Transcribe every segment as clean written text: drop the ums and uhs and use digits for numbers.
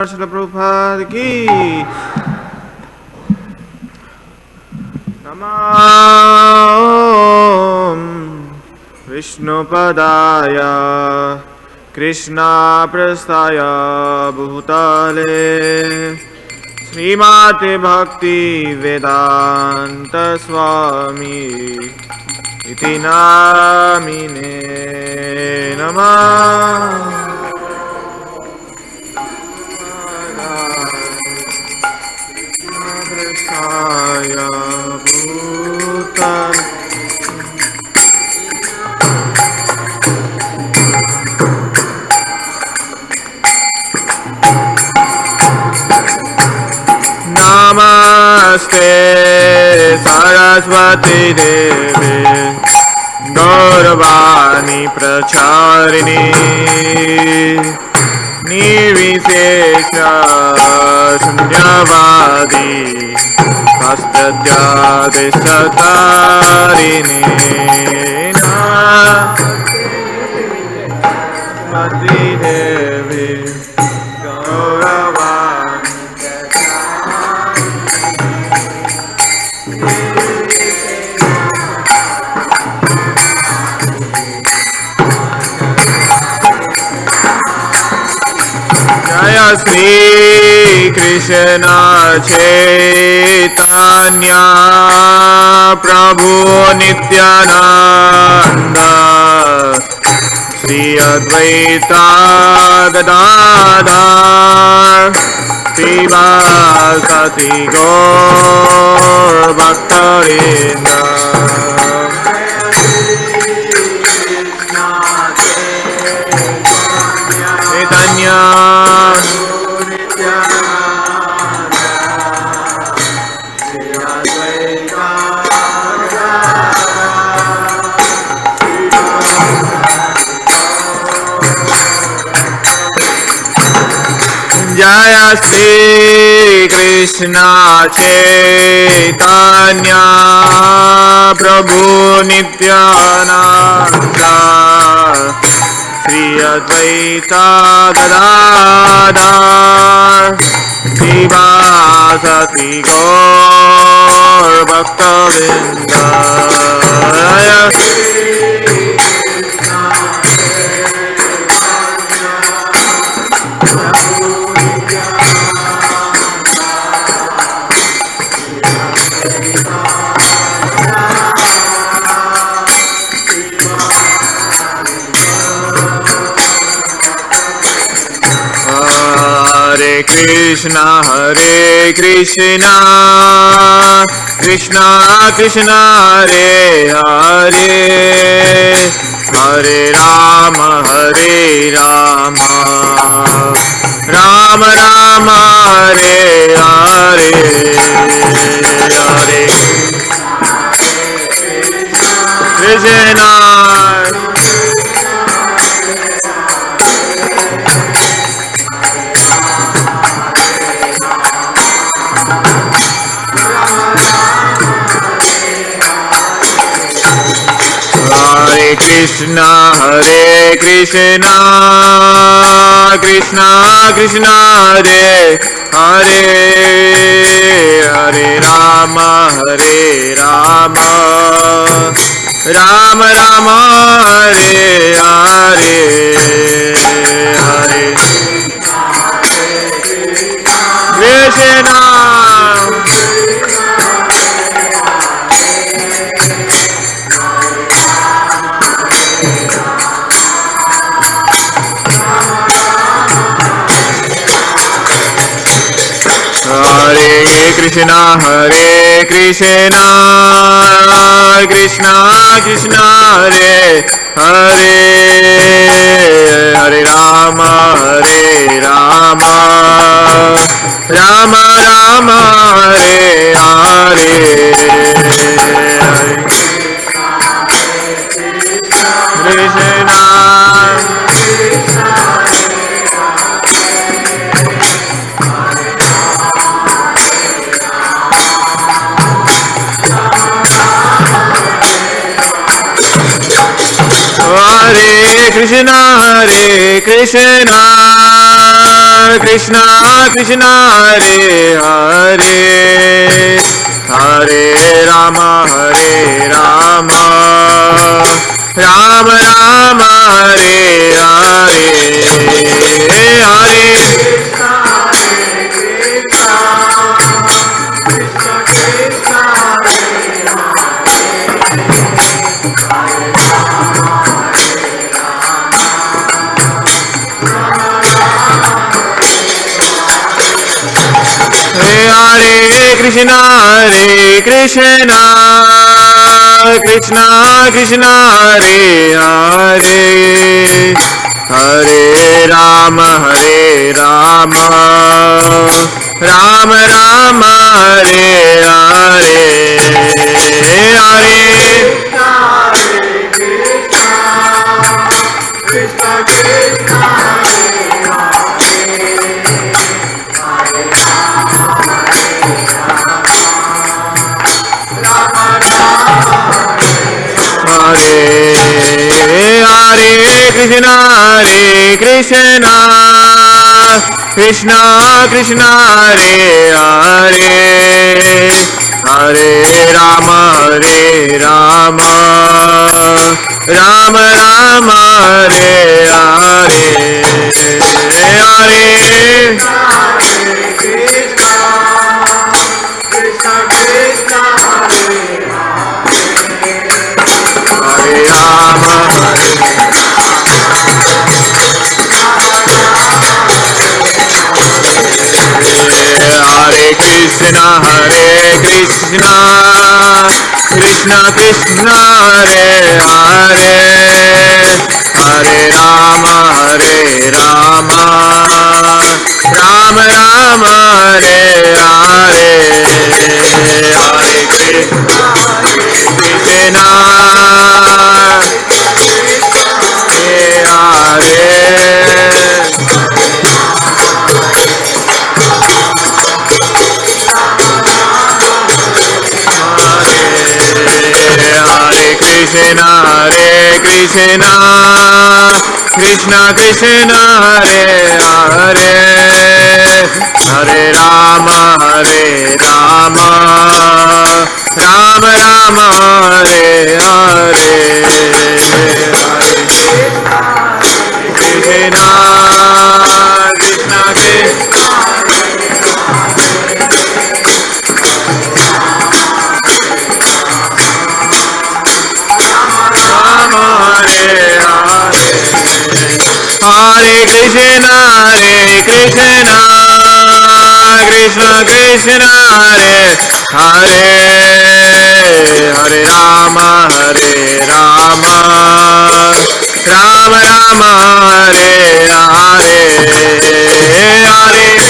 Srila Prabhupada ki Namam Vishnu Padaya Krishna Prasthaya Bhutale Srimati Bhakti Vedanta Swami Iti Namine Namah Namaste Saraswati Devi Gauravani Pracharini Nirvishesha Shunyavadi Pastadyadishatarini Namaste Devi Gauravani Jaya Shri Krishna Chaitanya Prabhu Nityananda Shri Advaita Gadadhar Sivasati Gaur Bhaktarinda Chaitanya Jaya Shri Krishna Chaitanya Prabhu Nityananda Shri Advaita Gadadhar Sivasati Gaur Bhaktarinda Jaya Hare Krishna Krishna Krishna Hare Hare Hare Rama Rama Rama Hare Hare Hare Krishna Hare Krishna Krishna Krishna Hare Hare Hare Rama Rama Rama Hare Hare Hare Krishna Hare Krishna Krishna Hare Hare Hare Rama Rama Rama Hare Hare Krishna Hare Krishna Krishna Krishna Hare Hare Hare Rama Hare Rama Rama Rama Hare Hare Hare Hare Krishna Krishna Krishna Hare Hare Hare Rama Rama Rama Hare Hare Hare Hare Krishna Krishna Krishna Hare Hare Hare Rama Rama Rama Rama Hare Hare Hare Hare Krishna Krishna Krishna Hare Hare Hare Rama Rama Rama Rama Hare Hare Hare Krishna Krishna Krishna Hare Hare Hare Rama Rama Rama Rama Hare Hare Krishna Hare Krishna Krishna Krishna Hare Hare Hare Rama Rama Rama Rama Hare Hare Hare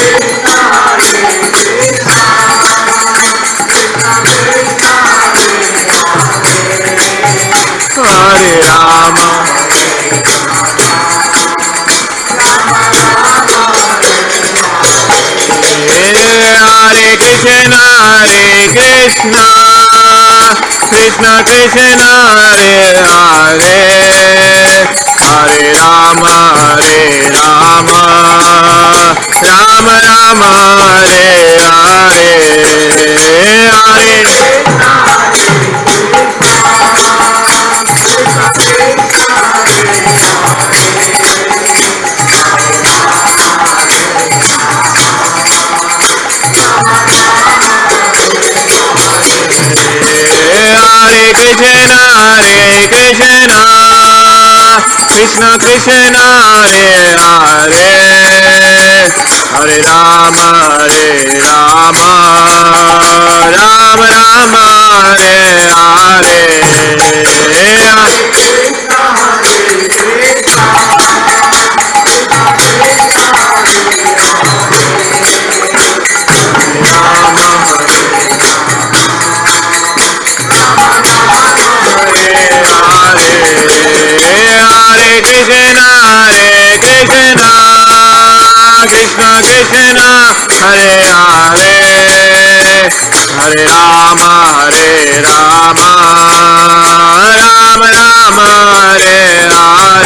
Hare Rama Hare Krishna Krishna Krishna Hare Hare Hare Rama Rama Rama Rama Hare Hare Hare Krishna Krishna Hare Hare Hare Rama Rama Rama Rama Hare Hare Krishna Krishna Hare Hare Hare Rama Rama Rama Rama Hare Hare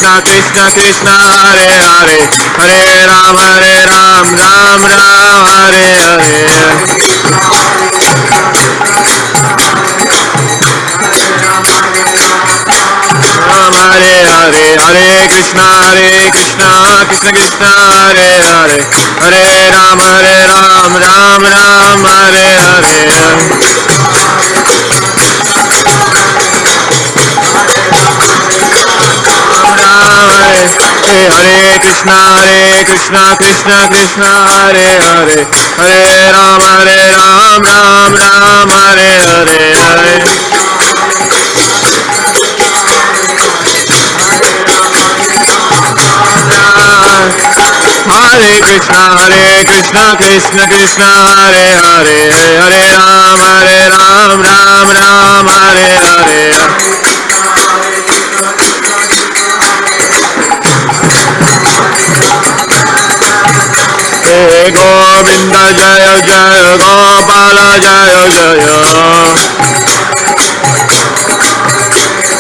Krishna Krishna Hare Hare Hare Ram Ram Ram Hare Hare Hare Hare Hare Krishna Krishna Krishna Hare Hare Hare Ram Ram Ram Hare Hare Hare Krishna Krishna Krishna Hare Hare Hare Ram Ram Ram Hare Hare Hare Krishna Krishna Krishna Hare Hare Hare Ram Ram Hare Hare Govinda Jaya Jaya Gopala Jaya Jaya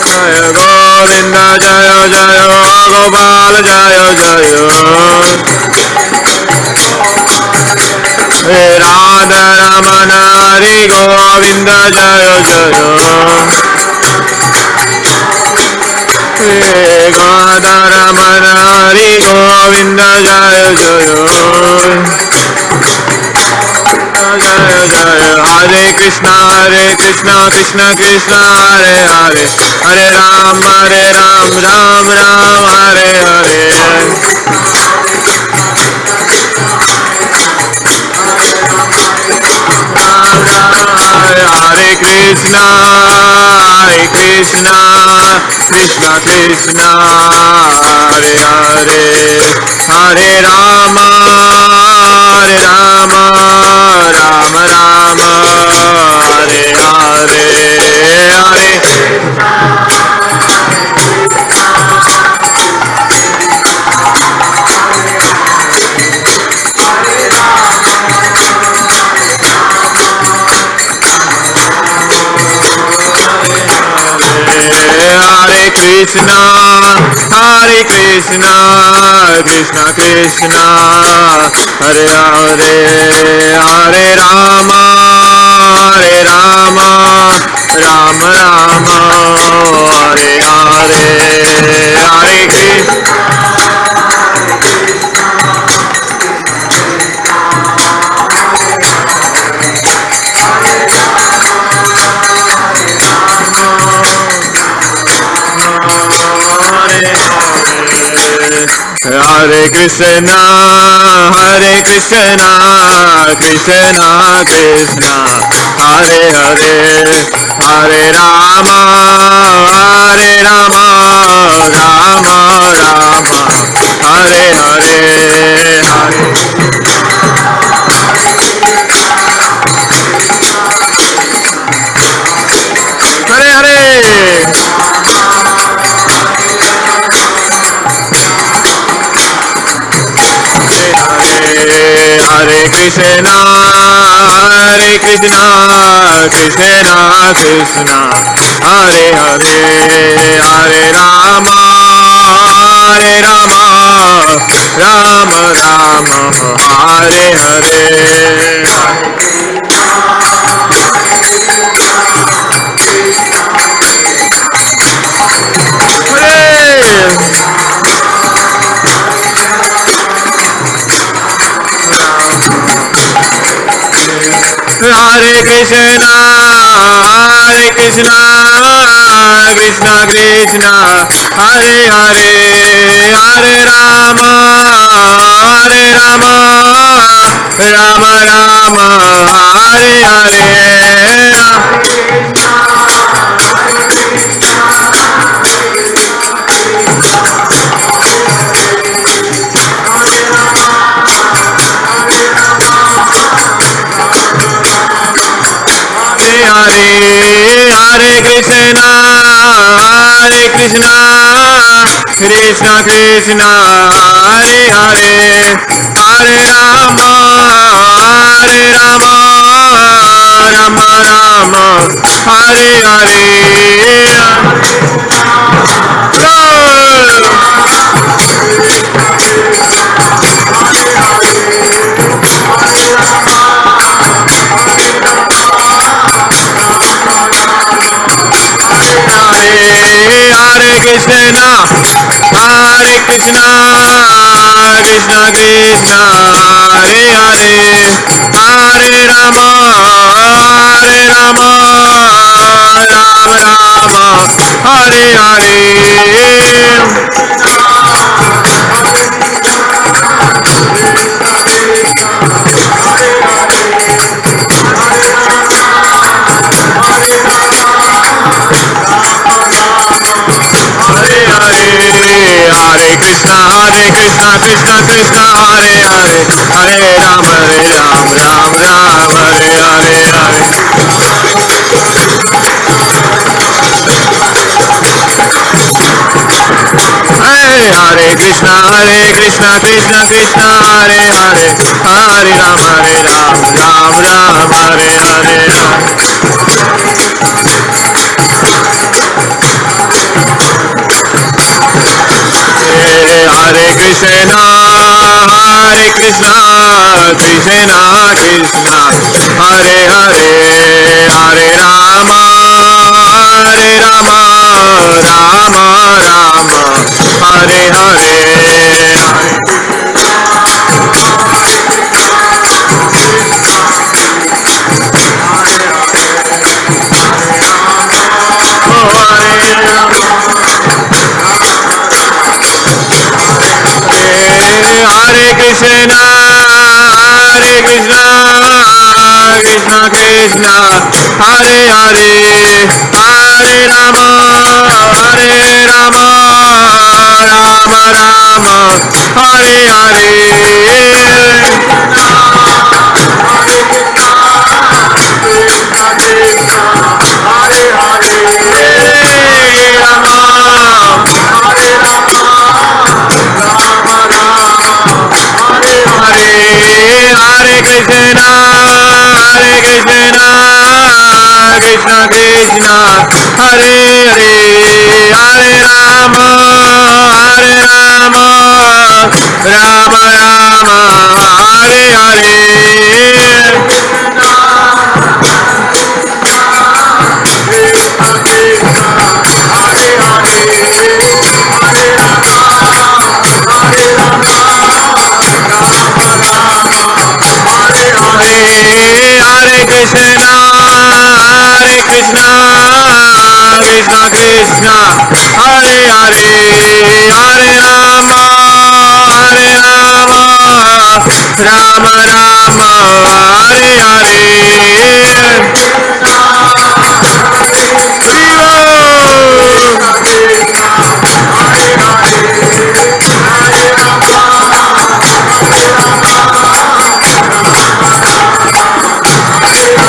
Jaya Govinda Jaya Jaya Gopala Jaya Jaya Radha Ramana Hari Govinda Jaya Jaya Radha Ramana Hari Govinda Jaya Jaya Jaya Jaya Hare Krishna Krishna Krishna Hare Hare Hare Ram Ram Hare Hare Hare Krishna Krishna Krishna Hare Hare Hare Rama Rama Hare Hare Hare Krishna Krishna Krishna Hare Hare Hare Rama Rama Hare Hare Hare Krishna Hare Krishna Krishna Krishna Hare Hare Hare Rama Rama Hare Hare Hare Hare Hare Krishna Krishna Krishna Hare Hare Hare Rama Rama Hare Hare Hare Krishna Krishna Krishna Hare Hare Hare Rama Rama Hare Hare Hare Krishna Krishna, Krishna Krishna, Hare Hare, Hare Rama, Hare Rama, Rama Rama, Hare Hare. Hare Krishna, Hare Krishna, Krishna Krishna, Hare Hare, Hare Rama, Hare Rama, Rama Rama, Hare Hare. Hare Krishna, Krishna Krishna, Hare Hare, Hare Rama, Ram Ram, Hare Hare, Hare. Hare Krishna, Krishna Krishna, Hare Hare, Hare Rama, Ram Ram, Hare Hare, Hare. Hare Krishna, Krishna Krishna, Hare Hare, Hare Rama, Rama Rama, Hare Hare. Hare Krishna, Krishna Krishna, Hare Hare, Hare Rama, Rama Rama, Hare Hare. Hare Krishna, Krishna Krishna, Hare Hare, Hare Rama, Rama Rama, Hare Hare.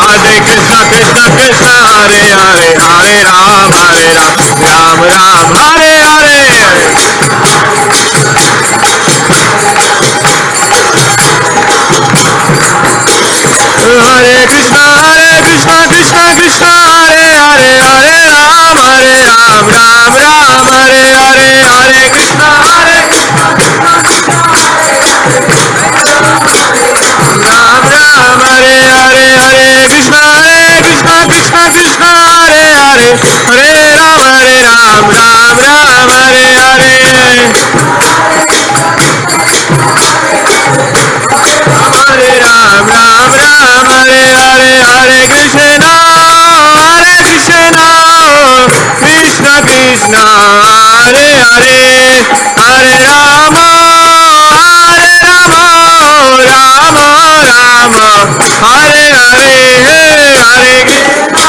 Hare Krishna, Krishna Krishna, Hare Hare, Hare Rama, Rama Rama, Hare Hare. Hare Krishna, Krishna Krishna, Hare Hare, Hare Rama, Rama Rama, Hare Hare. Hare Krishna, Krishna Krishna, Hare Hare, Hare Rama, Rama Rama, Hare Hare, Hare Krishna, Ram Ram, Hare Hare, Hare Krishna, Krishna Krishna, Hare Hare, Hare Rama, Ram Ram, Hare Hare. Hare Ram, Hare Hare, Hare Krishna, Krishna Krishna, Hare Hare, Hare Rama, Rama Rama, Hare Hare, Hare Krishna,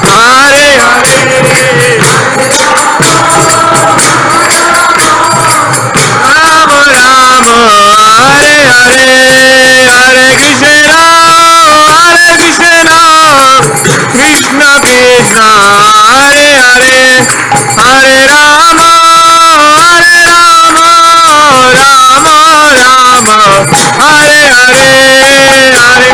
Hare Hare. Hare Hare, Hare Krishna, Krishna Krishna Hare Hare Hare Rama Hare Rama Rama Rama Hare Hare Hare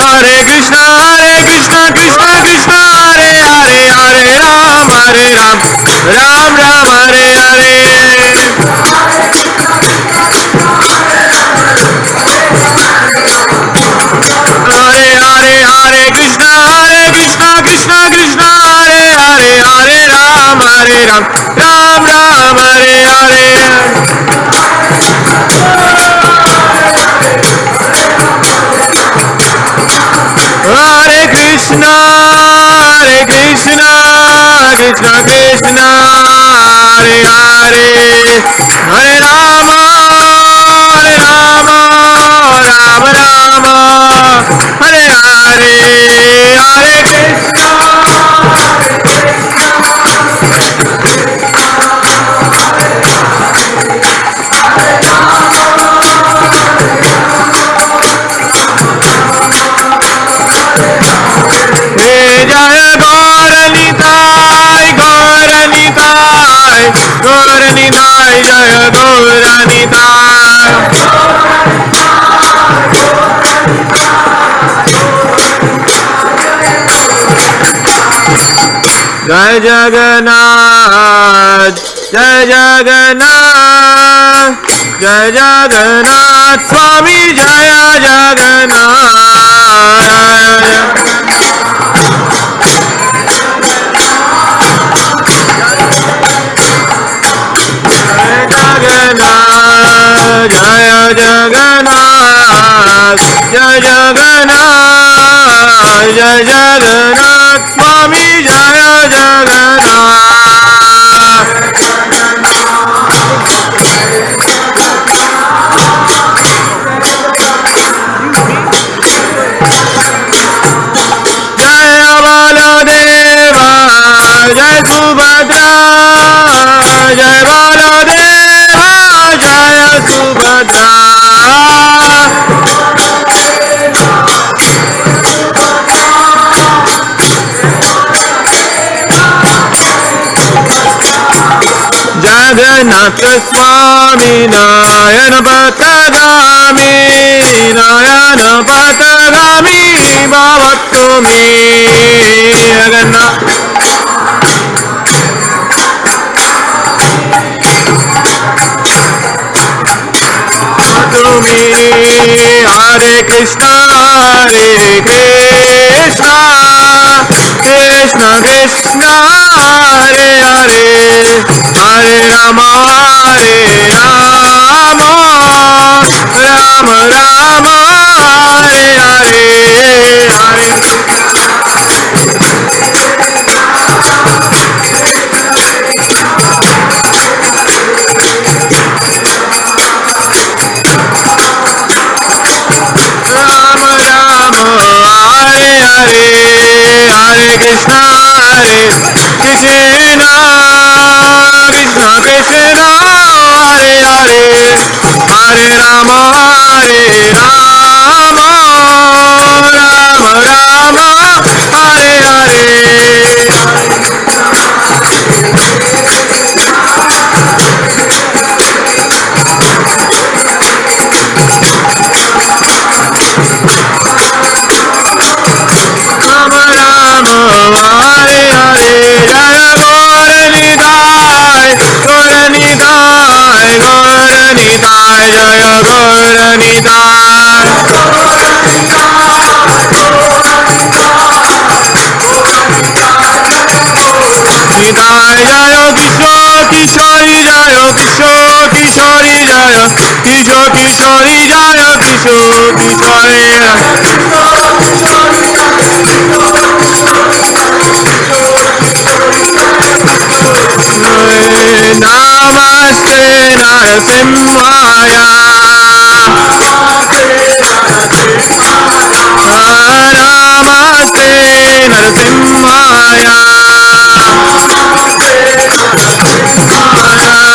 Hare Krishna Krishna Krishna Hare Hare Hare Ram Ram Ram Hare Hare Hare Hare Hare Krishna Krishna Krishna Hare Hare Hare Ram Ram Ram Hare Hare Hare Krishna Krishna Krishna Hare Hare Hare Rama Rama Rama Hare Hare Hare Krishna Jaya Gauranitai Gauranitai Gauranitai Jaya Gauranitai Jai Jagannath Jai Jagannath Jai Jagannath Swami Jaya Jagannath Jaya Jagannath Jaya Jagannath Jaya Jagannath Swami Jaya Jagannath Jaya Baladeva Jaya Subhadra Jaya Baladeva Jaya Subhadra Jagannath Swami Nayana Patagami Nayana Patagami Bhavatumi Jagannath Hare Krishna Krishna Krishna Hare Hare Hare Rama Rama Rama Hare Hare Hare Hare Krishna Krishna Krishna Hare Hare Hare Rama Rama Hare Hare Jaya Nitai जय किशोर किशोरी जय किशोर किशोरी जय किशोर किशोरी जय किशोर किशोरी नमस्ते नरसिंहाय नमस्ते नरसिंहाय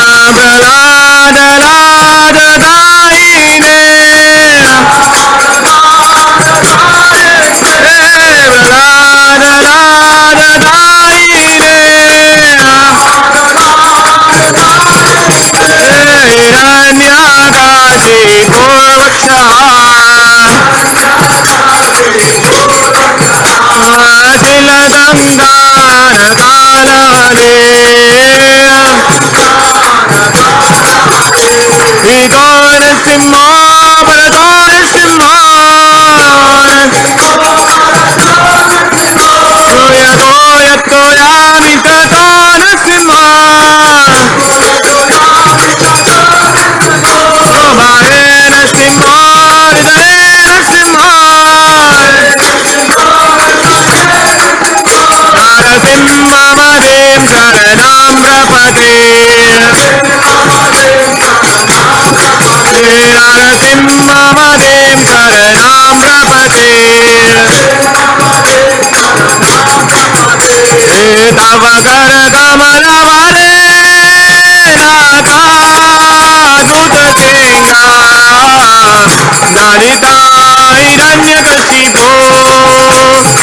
प्रहलाद लाद दायिने प्रहलाद लाद दायिने हिरण्याकाशी गोरक्षः अखिल गंगान कालदे विगोण सिंहा परगोण सिंहा गोय गोय गोयामि ततोन सिंहा मारेण सिंहा हृदयेन सिंहा नरसिंहमदें शरणं प्रपद्ये नरसिंहमदें शरणं प्रपद्ये तव करकमलवरे नाथादुतसेना ललिता हिरण्यकशिपो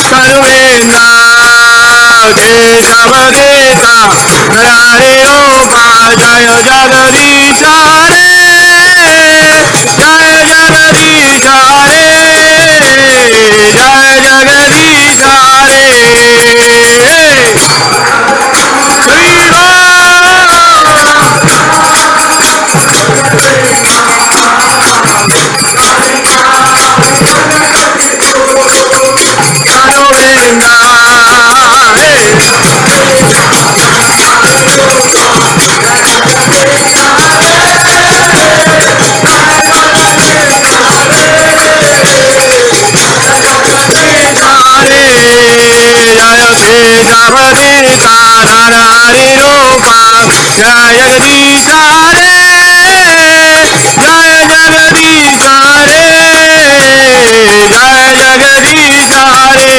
सर्वेन्द्रा केशवदेता नरहरि रूपा जय जगदीश हरे जय जगदीश हरे जय जगदीश हरे केशवदेता नरहरि रूपा जय जगदीश हरे जय जगदीश हरे जय जगदीश हरे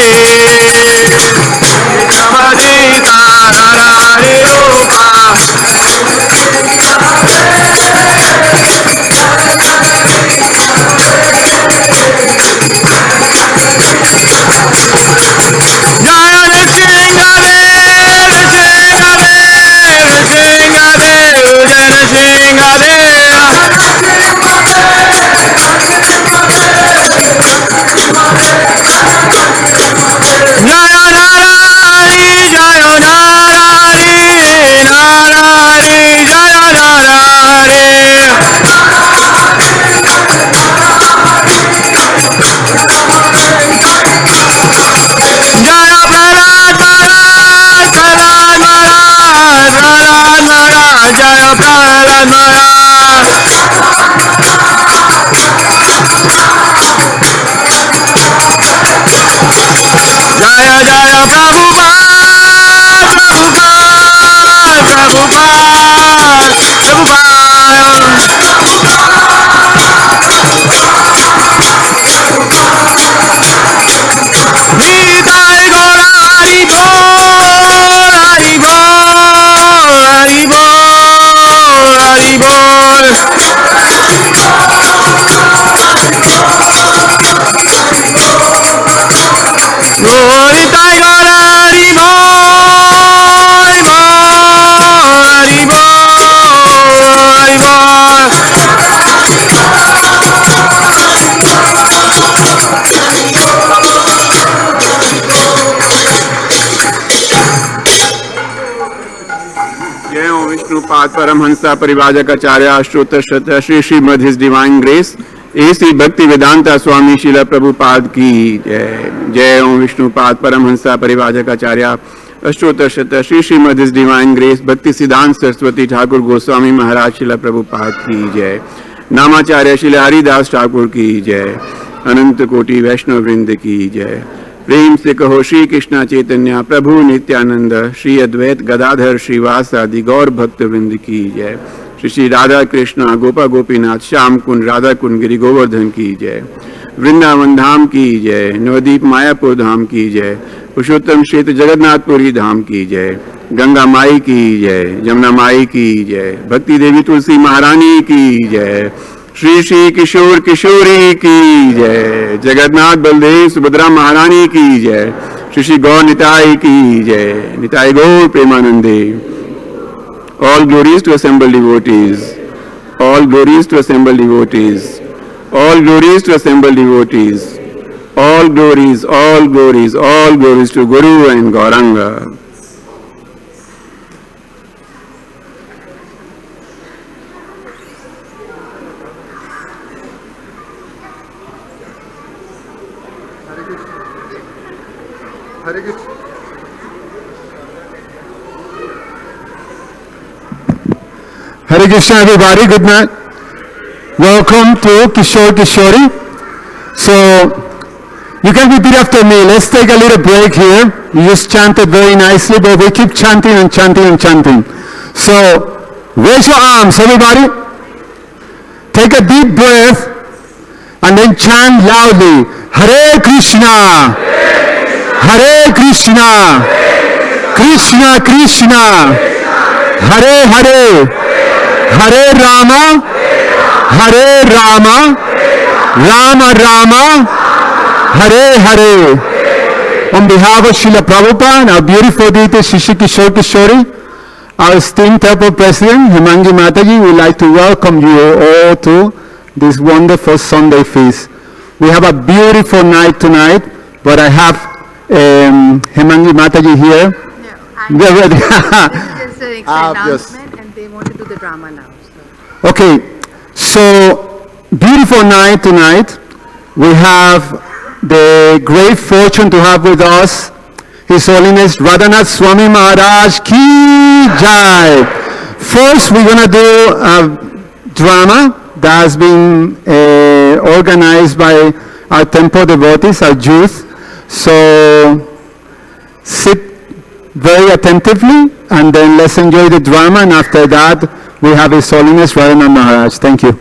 केशवदेता नरहरि रूपा परमहंसा परिवाजक आचार्य अष्टोत्तर श्रद्धा Shri Srimad his divine grace Shri Bhaktivedanta स्वामी शिला प्रभुपाद की जय। जय ओम विष्णुपाद परमहंसा परिवाजक आचार्य अष्टोत्तर शत Sri Srimad his divine grace Bhakti Siddhanta Saraswati Thakur Goswami महाराज शिला प्रभुपाद की जय। नामाचार्य शिला हरिदास ठाकुर की जय। अनंत कोटि वैष्णव वृंद की जय। प्रेम से कहो श्री कृष्णा चैतन्य प्रभु नित्यानंद श्री अद्वैत गदाधर श्रीवास आदि गौर भक्त वृंद की जय। श्री श्री राधा कृष्णा गोपा गोपीनाथ श्याम कुंड राधा कुंड गिरि गोवर्धन की जय। वृंदावन धाम की जय। नवदीप मायापुर धाम की जय। पुरुषोत्तम क्षेत्र जगन्नाथपुरी धाम की जय। गंगा माई की जय। जमुना माई की जय। भक्ति देवी तुलसी महारानी की जय। श्री श्री किशोर किशोरी की जय। जगन्नाथ बलदेव सुभद्रा महारानी की जय। श्री श्री गौर निताई की जय। निताई गौर प्रेमानंदे। All glories to assembled devotees. All glories to assembled devotees. All glories to assembled devotees. All glories, all glories, all glories to Guru and Gauranga. Hare Krishna. Hare Krishna, everybody. Good night. Welcome to Kishore Kishori. So, you can repeat after me. Let's take a little break here. You just chanted very nicely, but we keep chanting and chanting and chanting. So, raise your arms, everybody. Take a deep breath and then chant loudly. Hare Krishna. Hare Krishna. Krishna Krishna. Hare Hare. Hare Rama, Hare Rama, Rama Rama, Hare Hare. On behalf of Srila Prabhupada and our beautiful deity Shri Kishore Kishori, our esteemed temple president Himangi Mataji, we would like to welcome you all to this wonderful Sunday feast. We have a beautiful night tonight, but I have Himangi Mataji here. No, Get ready. this is just an extra Yes. announcement, and they want to do the drama now. So. Okay, so beautiful night tonight. We have the great fortune to have with us His Holiness Radhanath Swami Maharaj Ki Jai. First, we're going to do a drama that has been organized by our temple devotees, our youth. So sit very attentively and then let's enjoy the drama, and after that we have His Holiness Radhanath Maharaj. Thank you.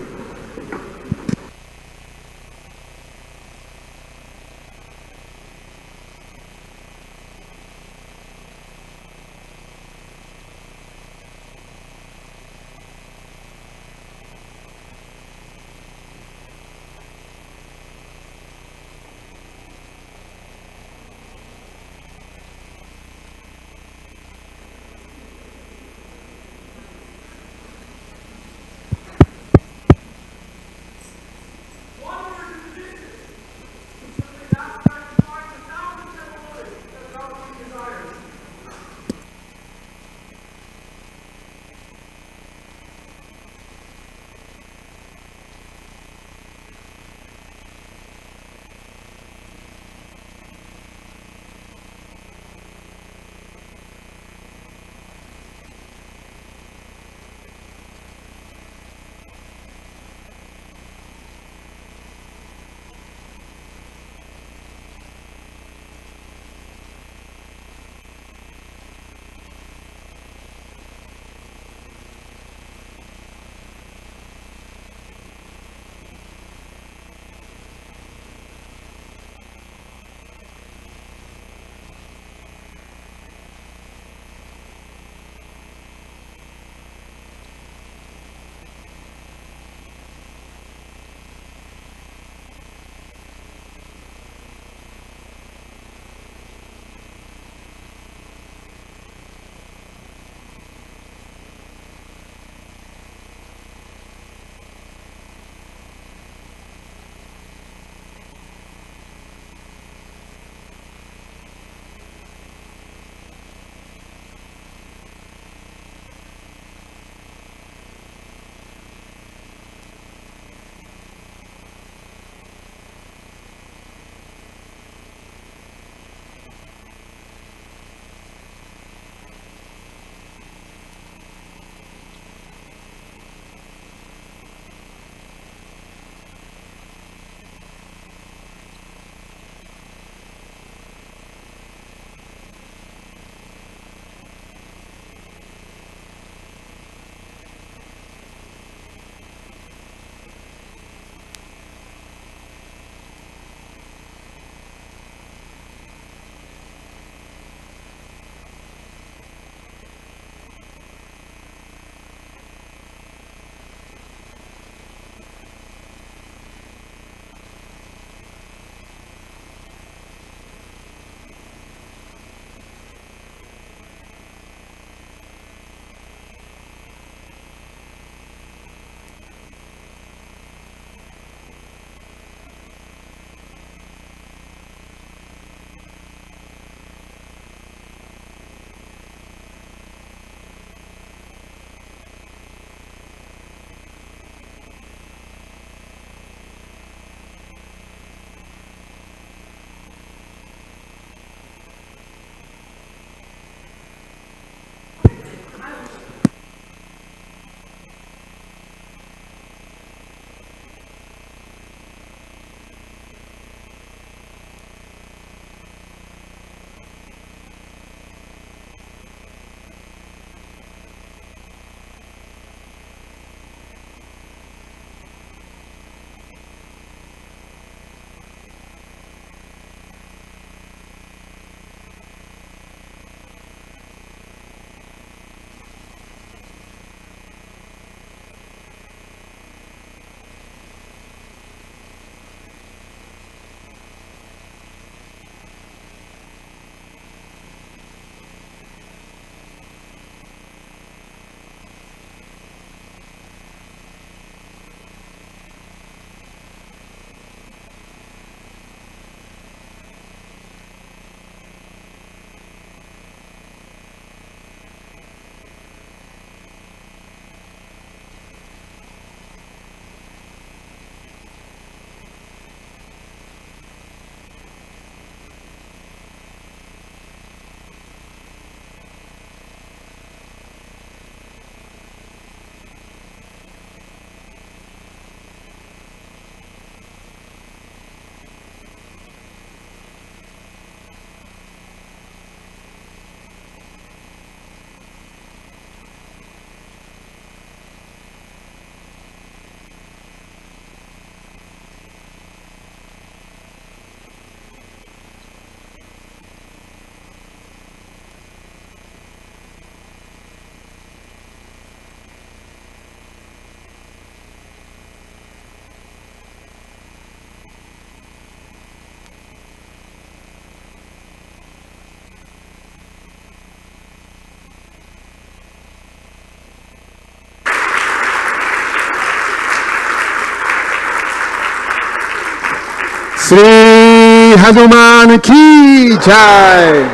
Sri Hanuman Ki Jai.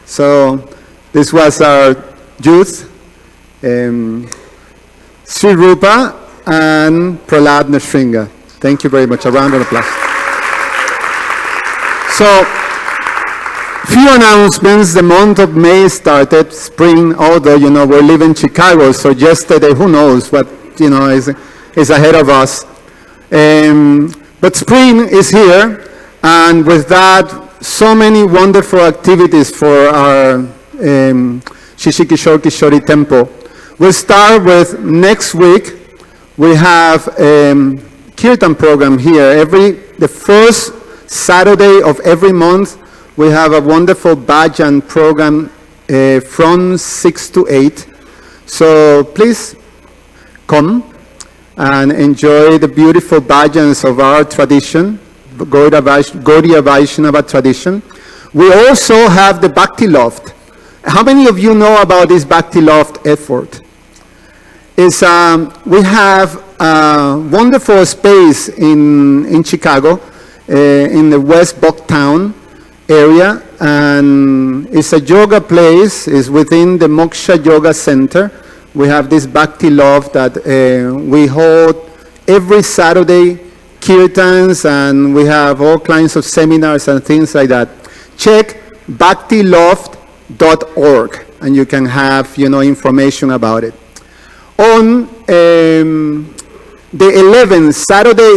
So this was our youth, Sri Rupa and Prahlad Nrsimha. Thank you very much. A round of applause. So, few announcements. The month of May started, spring, although, we live in Chicago, so yesterday, who knows what, is ahead of us. But spring is here, and with that, so many wonderful activities for our Shishikishore Kishori Temple. We'll start with next week. We have Kirtan program here. The first Saturday of every month, we have a wonderful bhajan program from 6 to 8. So please come and enjoy the beautiful bhajans of our tradition, Gaudiya Vaishnava tradition. We also have the Bhakti Loft. How many of you know about this Bhakti Loft effort? We have a wonderful space in Chicago, in the West Bucktown area, and it's a yoga place. It's within the Moksha Yoga Center. We have this Bhakti Loft that we hold every Saturday, kirtans, and we have all kinds of seminars and things like that. Check bhaktiloft.org, and you can have information about it. On the 11th, Saturday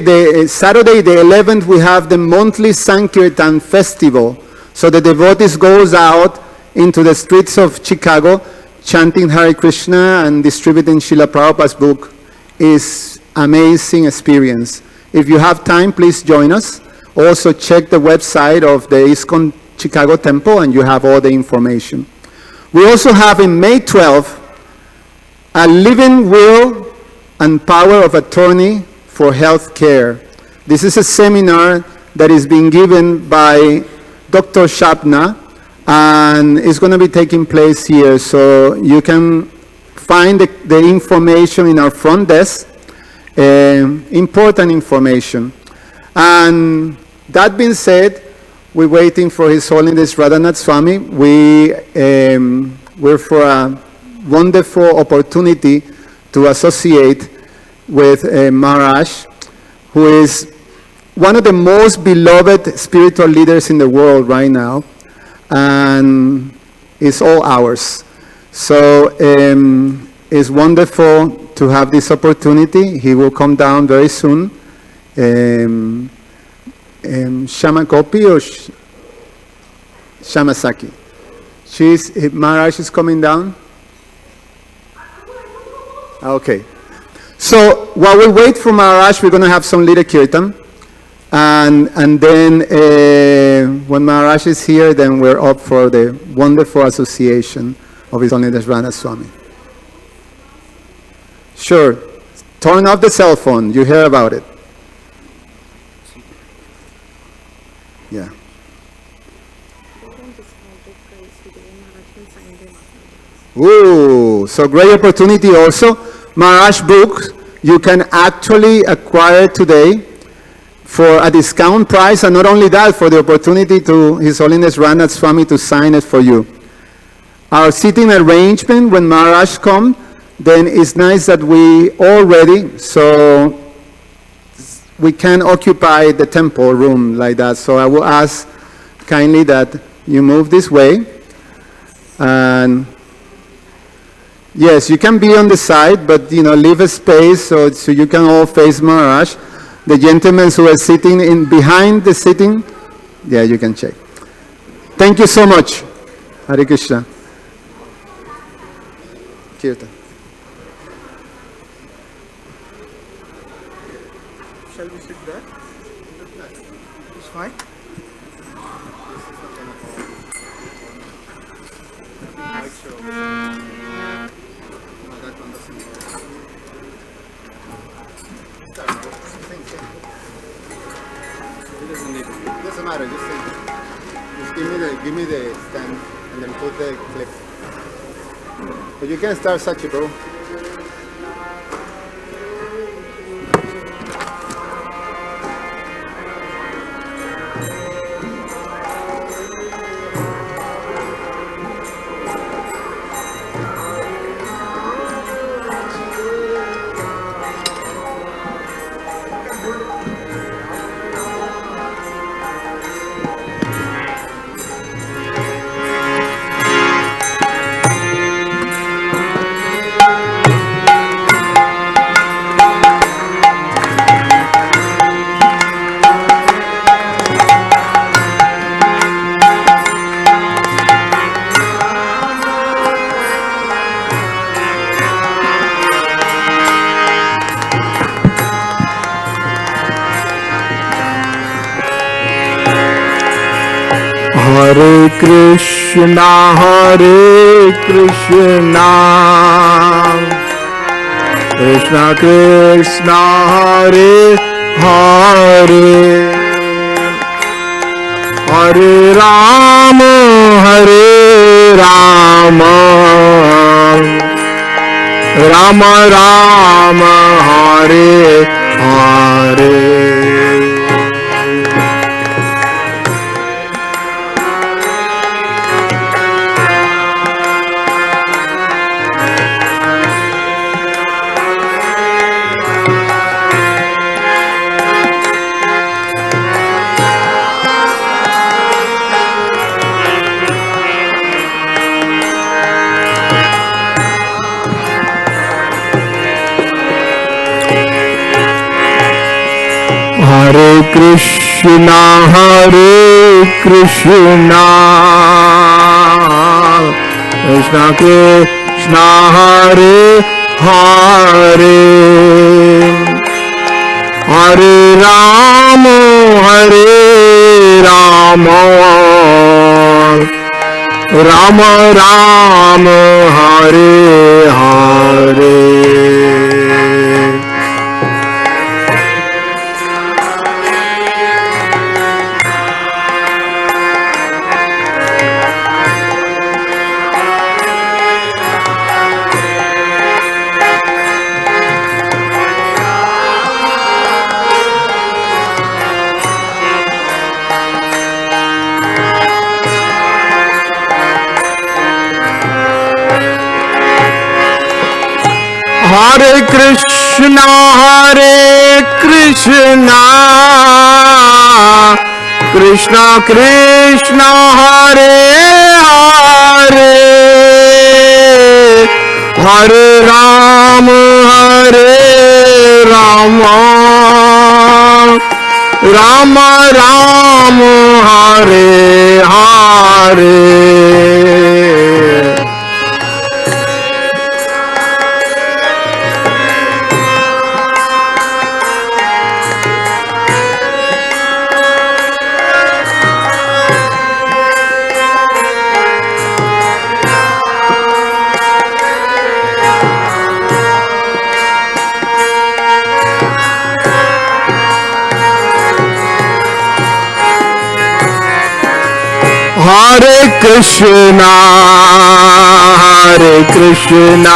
the 11th, we have the monthly Sankirtan festival. So the devotees goes out into the streets of Chicago, chanting Hare Krishna and distributing Srila Prabhupada's book. Is amazing experience. If you have time, please join us. Also check the website of the ISKCON Chicago Temple, and you have all the information. We also have in May 12th, a living will and power of attorney for health care. This is a seminar that is being given by Dr. Shapna, and it's going to be taking place here. So you can find the information in our front desk, important information. And that being said, we're waiting for His Holiness Radhanath Swami. We're for a wonderful opportunity to associate with Maharaj, who is one of the most beloved spiritual leaders in the world right now, and it's all ours. So it's wonderful to have this opportunity. He will come down very soon. Shamakopi or Shamasaki? Maharaj is coming down? Okay. So while we wait for Maharaj, we're going to have some little kirtan. And then when Maharaj is here, then we're up for the wonderful association of His Holiness Radhanath Swami. Sure. Turn off the cell phone. You hear about it. Yeah. Ooh, so great opportunity also. Maharaj books you can actually acquire today for a discount price, and not only that, for the opportunity to His Holiness Radhanath Swami to sign it for you. Our seating arrangement when Maharaj comes, then it's nice that we all ready, so we can occupy the temple room like that. So I will ask kindly that you move this way. And yes, you can be on the side, but leave a space so you can all face Maharaj. The gentlemen who are sitting in behind the sitting, yeah, you can check. Thank you so much. Hare Krishna. Kirtan. Shall we sit there? It's fine. Doesn't matter, just give me the stand and then put the clip. But you can start Sachi, bro. Hare Krishna, Krishna Krishna, Hare Hare, Hare Rama, Rama Rama, Hare Hare. Hare Krishna, Krishna Krishna, Hare Hare, Hare Rama, Rama Rama, Hare Hare. Hare Krishna, Krishna Krishna, Hare Hare, Hare Rama, Rama Rama, Hare Hare. Hare Krishna,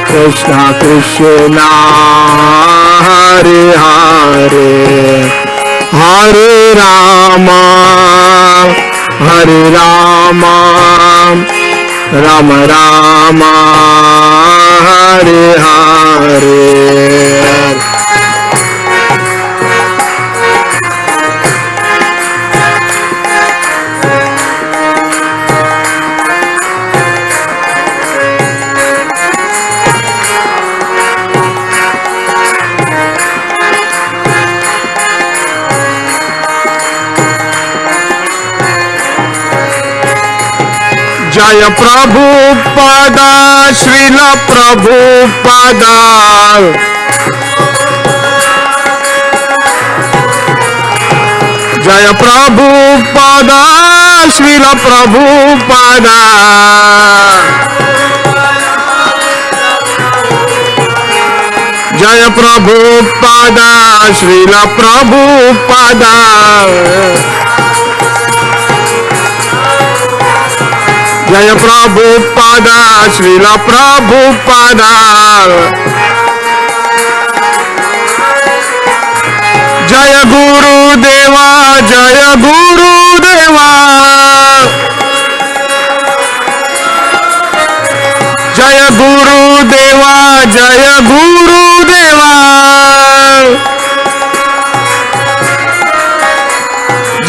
Krishna Krishna, Hare Hare, Hare Rama, Rama Rama, Hare Hare. Jaya Prabhupada, Srila Prabhupada. Jaya Prabhupada, Srila Prabhupada. Jaya Prabhupada, Srila Prabhupada. Jaya Prabhupada, Srila Prabhupada. Jaya Guru Deva, Jaya Guru Deva. Jaya Guru Deva, Jaya Guru Deva.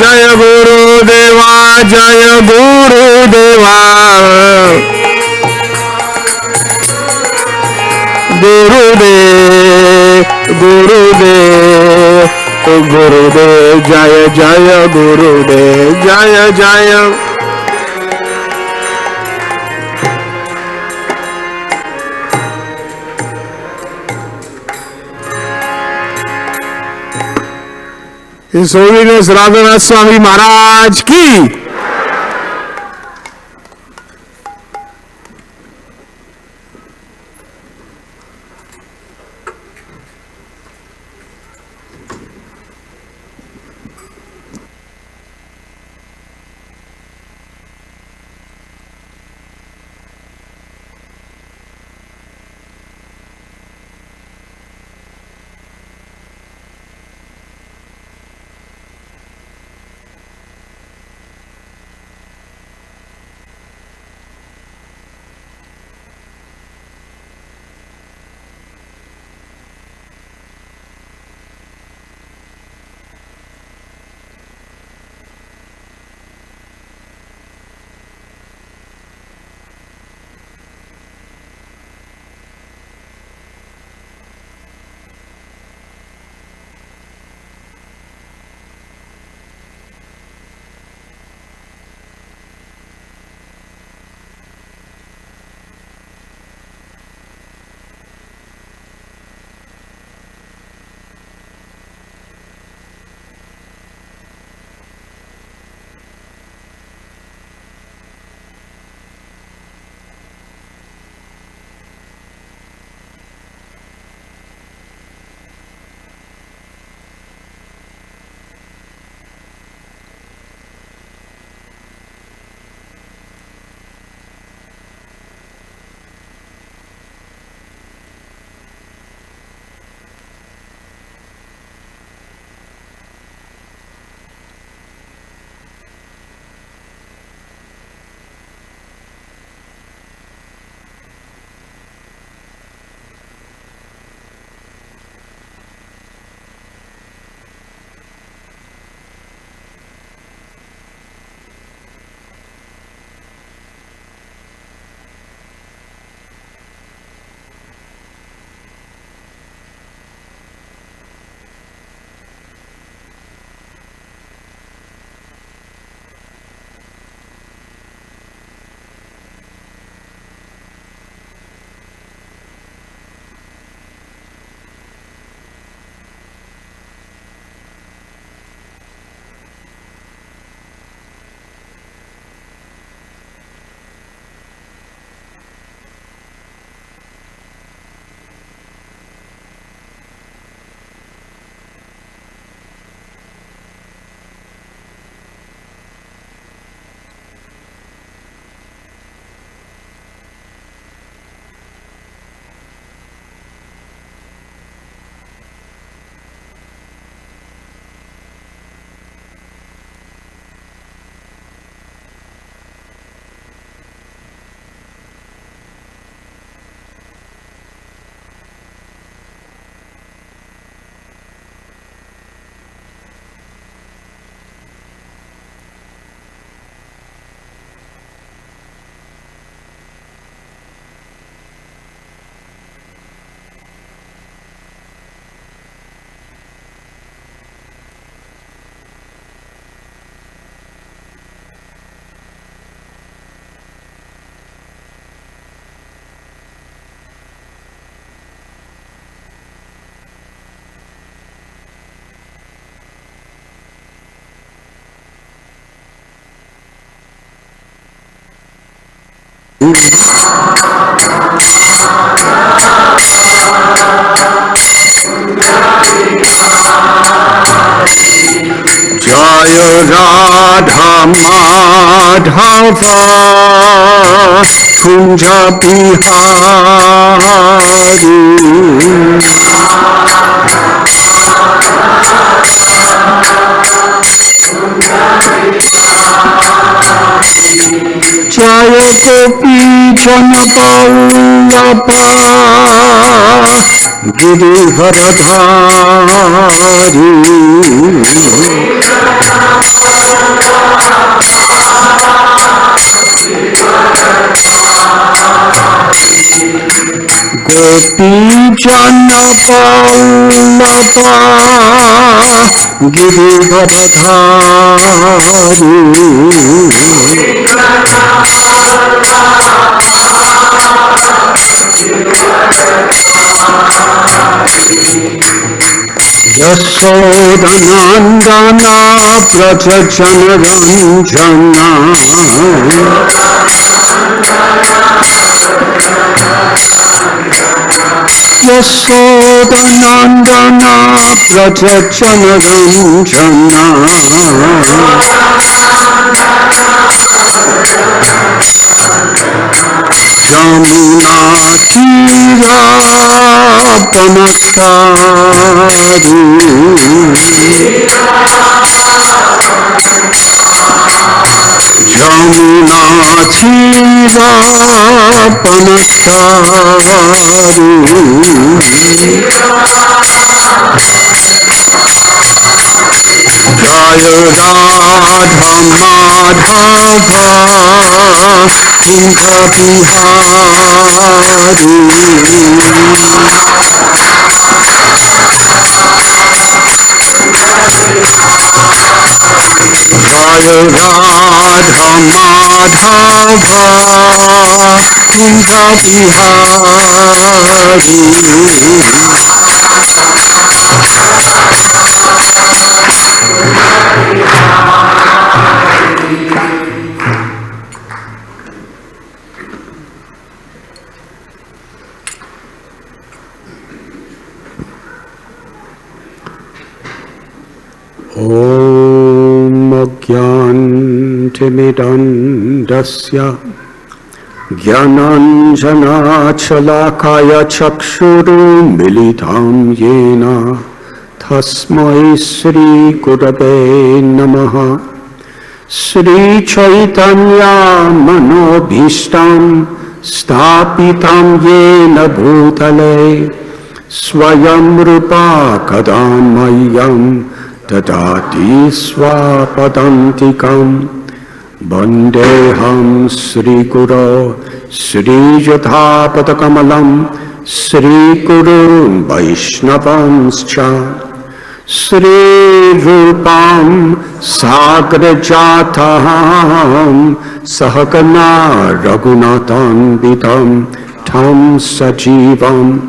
Jaya Guru Deva, Jaya Guru Deva. Gurudev, Gurudev, Gurudev, Jaya Jaya Gurudev, Jaya Jaya. His Holiness Radhanath Swami Maharaj ki. Jaya Radha Madhava Kunja Bihari Jaya Gopi Janapallabha Girivardhari Gopi Janapallabha Girivardhari Yasodhanandana Prachachana Ranjana Yasodhanandana Prachachana Ranjana Jamuna Tira Panastaru Jamuna Tira Panastaru Jaya Radha Madhava Kinta Jaya Radha Madhava Kinta Om Gyantimidandasya Gyananjana Chalakaya Chakshuru Militam Yena Tasmai Sri Gurave Namaha Sri Chaitanya Manobhishtam Stapitam Yena Bhutale Swayam Rupa Kadamayam Tadati Swapadantikam Bandeham Sri Guru Sri Jathapatakamalam Sri Guru Vaishnavanscha Sri Rupam Sagrajatam Sahagana Raghunathan Vitam Tam Sajivam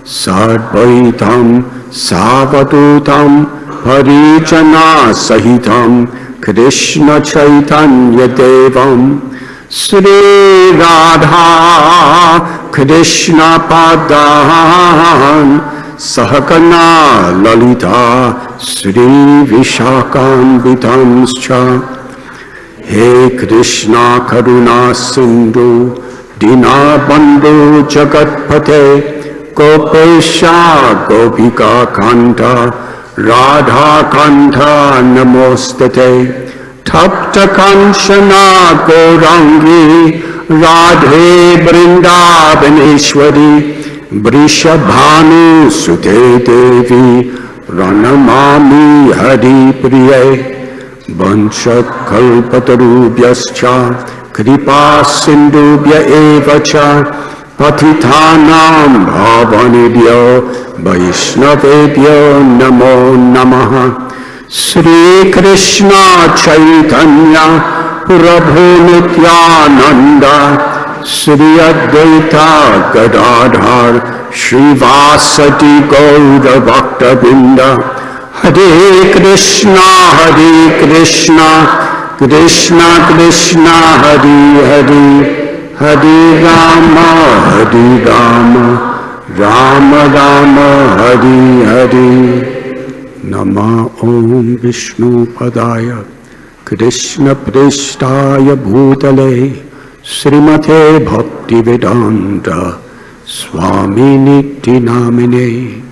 Sarvaitam Savadutam Harijana Sahitam Krishna Chaitanya Devam Sri Radha Krishna Padan Sahakana Lalita Sri Vishakam Vitamscha He Krishna Karuna Sindhu Dinabandhu Jagatpate Gopesha Gopika Kanta Radha Kanta Namostate Tapta Kanchana Gaurangi Radhe Vrindavaneshwari Vrishabhanu Sute Devi Pranamami Hari Priye Vancha Kalpatarubhyascha Kripa Sindhubhya Evacha Patithanam Bhavanibhyo Vaishnavebhyo Namo Namaha Sri Krishna Chaitanya Prabhu Nityananda Sri Advaita Gadadhar Srivasati Gaura Bhaktabinda Hare Krishna Krishna Krishna Hare Hare Hare Rama Rama Rama Hare Hare Nama Om Vishnu Padaya Krishna Prishtaya Bhutale Srimate Bhaktivedanta Swami Niti Namine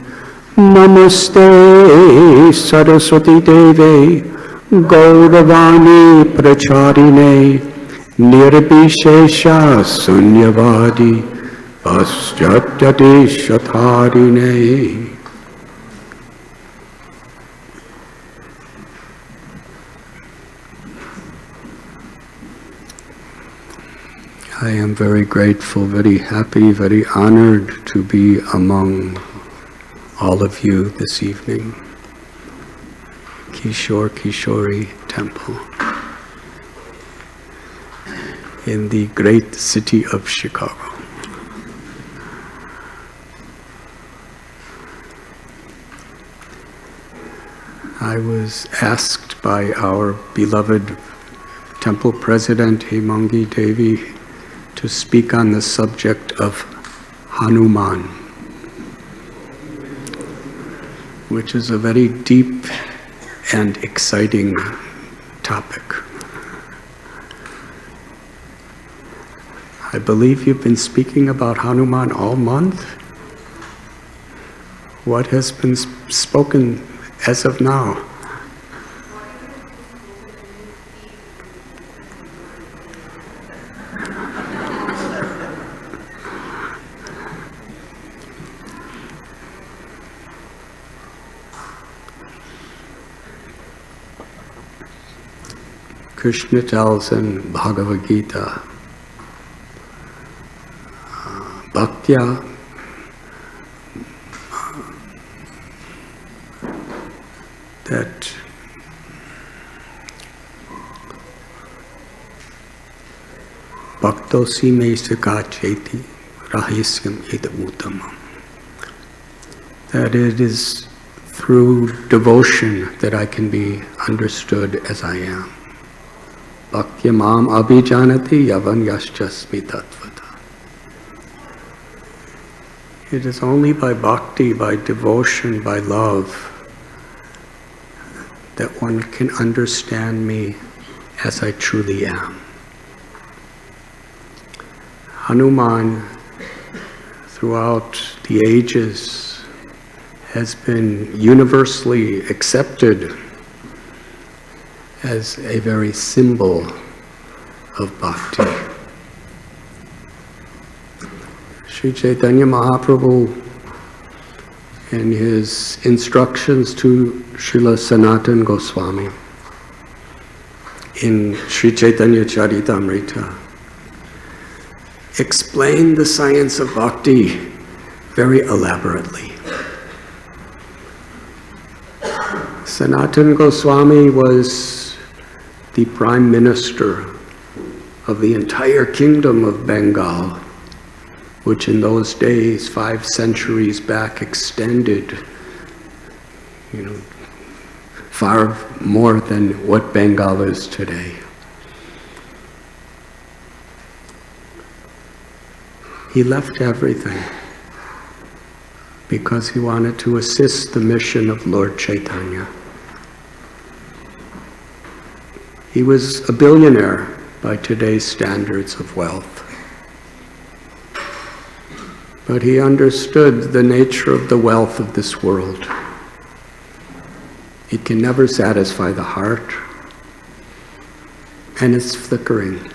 Namaste Saraswati Deve Gauravani Pracharine Nirvishesha Sunyavadi Paschatati Shatharine. I am very grateful, very happy, very honored to be among all of you this evening. Kishore Kishori Temple in the great city of Chicago. I was asked by our beloved temple president, Hemangi Devi, to speak on the subject of Hanuman, which is a very deep and exciting topic. I believe you've been speaking about Hanuman all month. What has been spoken as of now? Krishna tells in Bhagavad Gita, Bhaktya that Bhaktosi me sakacheti rahisyam idamuttamam. That it is through devotion that I can be understood as I am. Bhaktya mam abhijanati yavan yaschasmi tattvata. It is only by bhakti, by devotion, by love, that one can understand me as I truly am. Hanuman, throughout the ages, has been universally accepted as a very symbol of bhakti. Sri Chaitanya Mahaprabhu, in his instructions to Srila Sanatana Goswami in Sri Chaitanya Charitamrita, explained the science of bhakti very elaborately. Sanatana Goswami was the prime minister of the entire kingdom of Bengal, which in those days, 5 centuries back, extended, far more than what Bengal is today. He left everything because he wanted to assist the mission of Lord Chaitanya. He was a billionaire by today's standards of wealth. But he understood the nature of the wealth of this world. It can never satisfy the heart, and it's flickering.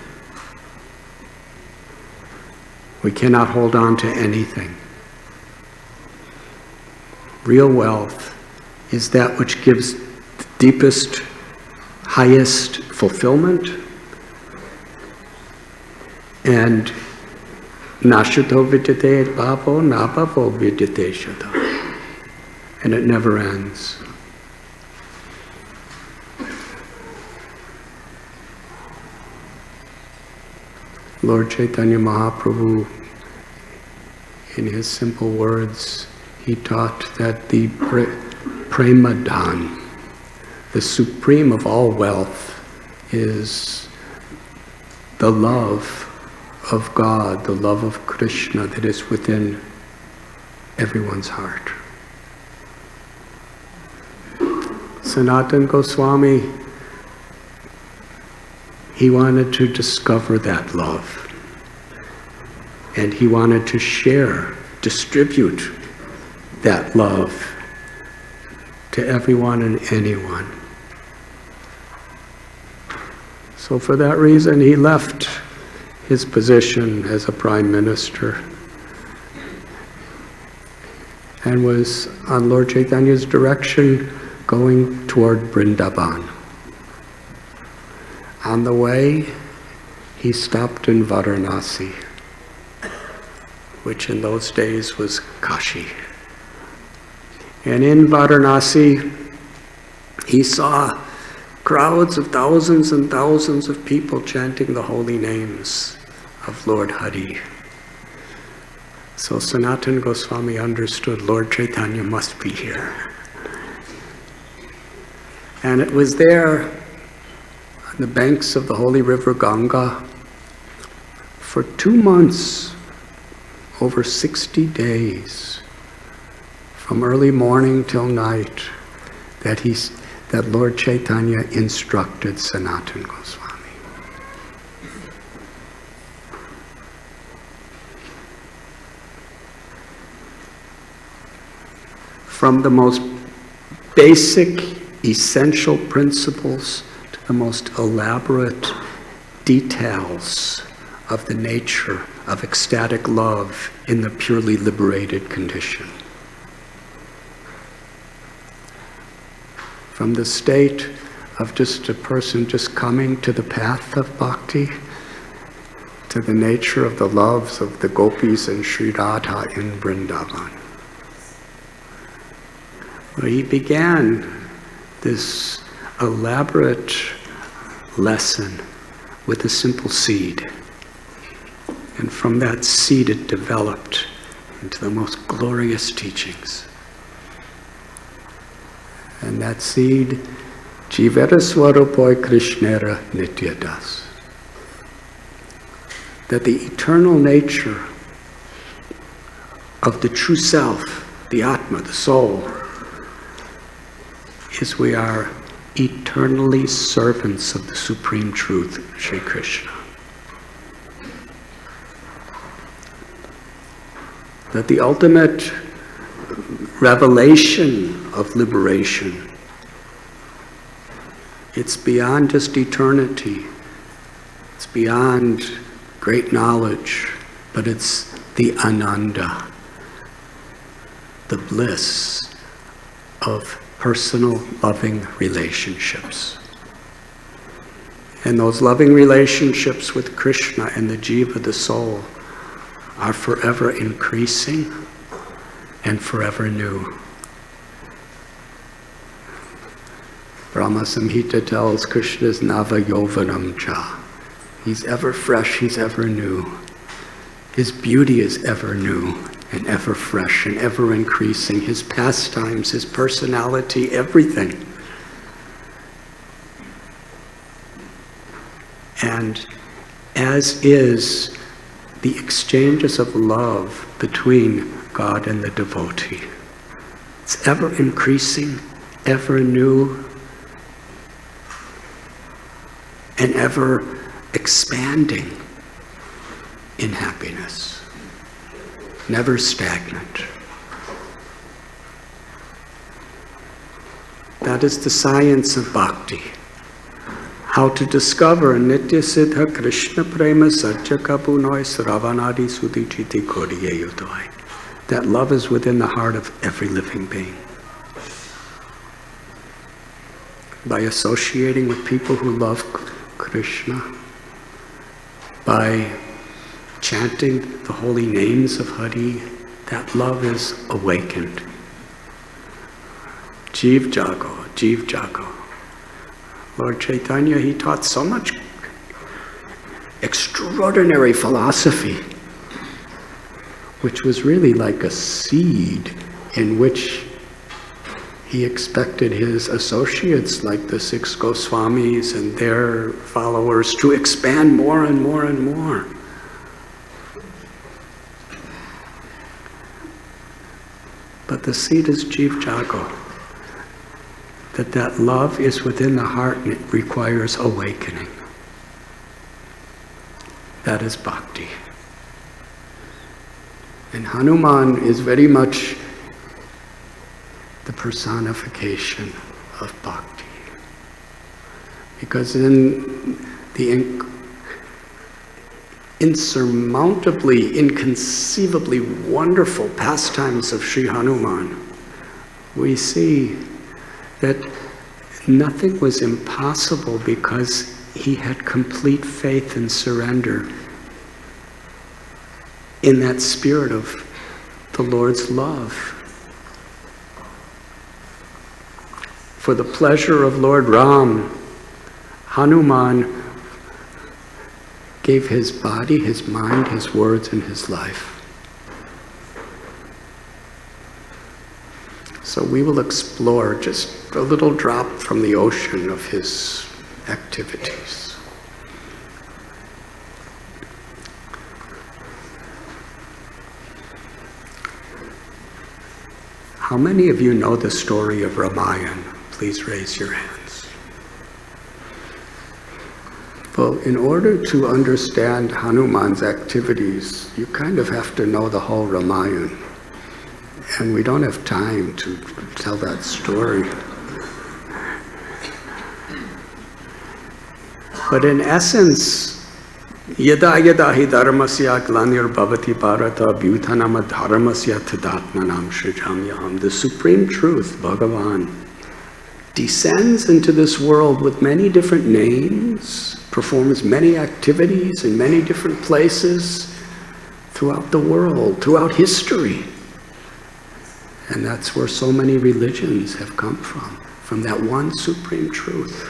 We cannot hold on to anything. Real wealth is that which gives the deepest, highest fulfillment, and Nashato vidyate bhavo nabhavo vidyate shata. And it never ends. Lord Chaitanya Mahaprabhu, in his simple words, he taught that the Premadhan, the supreme of all wealth, is the love of God, the love of Krishna that is within everyone's heart. Sanatana Goswami, he wanted to discover that love. And he wanted to share, distribute that love to everyone and anyone. So for that reason, he left his position as a prime minister and was on Lord Chaitanya's direction going toward Vrindavan. On the way, he stopped in Varanasi, which in those days was Kashi. And in Varanasi, he saw crowds of thousands and thousands of people chanting the holy names of Lord Hari. So Sanatana Goswami understood Lord Chaitanya must be here. And it was there on the banks of the holy river Ganga for 2 months, over 60 days, from early morning till night, that Lord Chaitanya instructed Sanatana Goswami. From the most basic, essential principles to the most elaborate details of the nature of ecstatic love in the purely liberated condition. From the state of just a person just coming to the path of bhakti, to the nature of the loves of the gopis and Sri Radha in Vrindavan. Where he began this elaborate lesson with a simple seed. And from that seed it developed into the most glorious teachings. And that seed, Jivera Swarupoi Krishnera Nityadas. That the eternal nature of the true self, the Atma, the soul, is we are eternally servants of the Supreme Truth, Sri Krishna. That the ultimate revelation of liberation, it's beyond just eternity, it's beyond great knowledge, but it's the ananda, the bliss of personal loving relationships. And those loving relationships with Krishna and the jiva, the soul, are forever increasing and forever new. Brahma Samhita tells Krishna's Nava Yovanam Cha. He's ever fresh, he's ever new. His beauty is ever new and ever fresh and ever increasing. His pastimes, his personality, everything. And as is the exchanges of love between God and the devotee. It's ever increasing, ever new, and ever expanding in happiness. Never stagnant. That is the science of bhakti. How to discover Nitya Siddha Krishna Prema Satya Kapunoi Sravanadi Sudhichiti Kodiye Yudoi. That love is within the heart of every living being. By associating with people who love Krishna, by chanting the holy names of Hari, that love is awakened. Jeev Jago, Jeev Jago. Lord Chaitanya, he taught so much extraordinary philosophy, which was really like a seed in which he expected his associates, like the 6 Goswamis and their followers, to expand more and more and more. But the seed is Jeev Jago. That love is within the heart and it requires awakening. That is bhakti. And Hanuman is very much the personification of bhakti. Because in the insurmountably, inconceivably wonderful pastimes of Sri Hanuman, we see that nothing was impossible because he had complete faith and surrender in that spirit of the Lord's love. For the pleasure of Lord Ram, Hanuman gave his body, his mind, his words, and his life. So we will explore just a little drop from the ocean of his activities. How many of you know the story of Ramayana? Please raise your hands. Well, in order to understand Hanuman's activities, you kind of have to know the whole Ramayana. And we don't have time to tell that story. But in essence, yada yada hi dharmasya glanir bhavati bharata bhutanam dharmasya tadatmanam shrijamyaham. The supreme truth, Bhagavan, descends into this world with many different names, performs many activities in many different places throughout the world, throughout history. And that's where so many religions have come from that one supreme truth.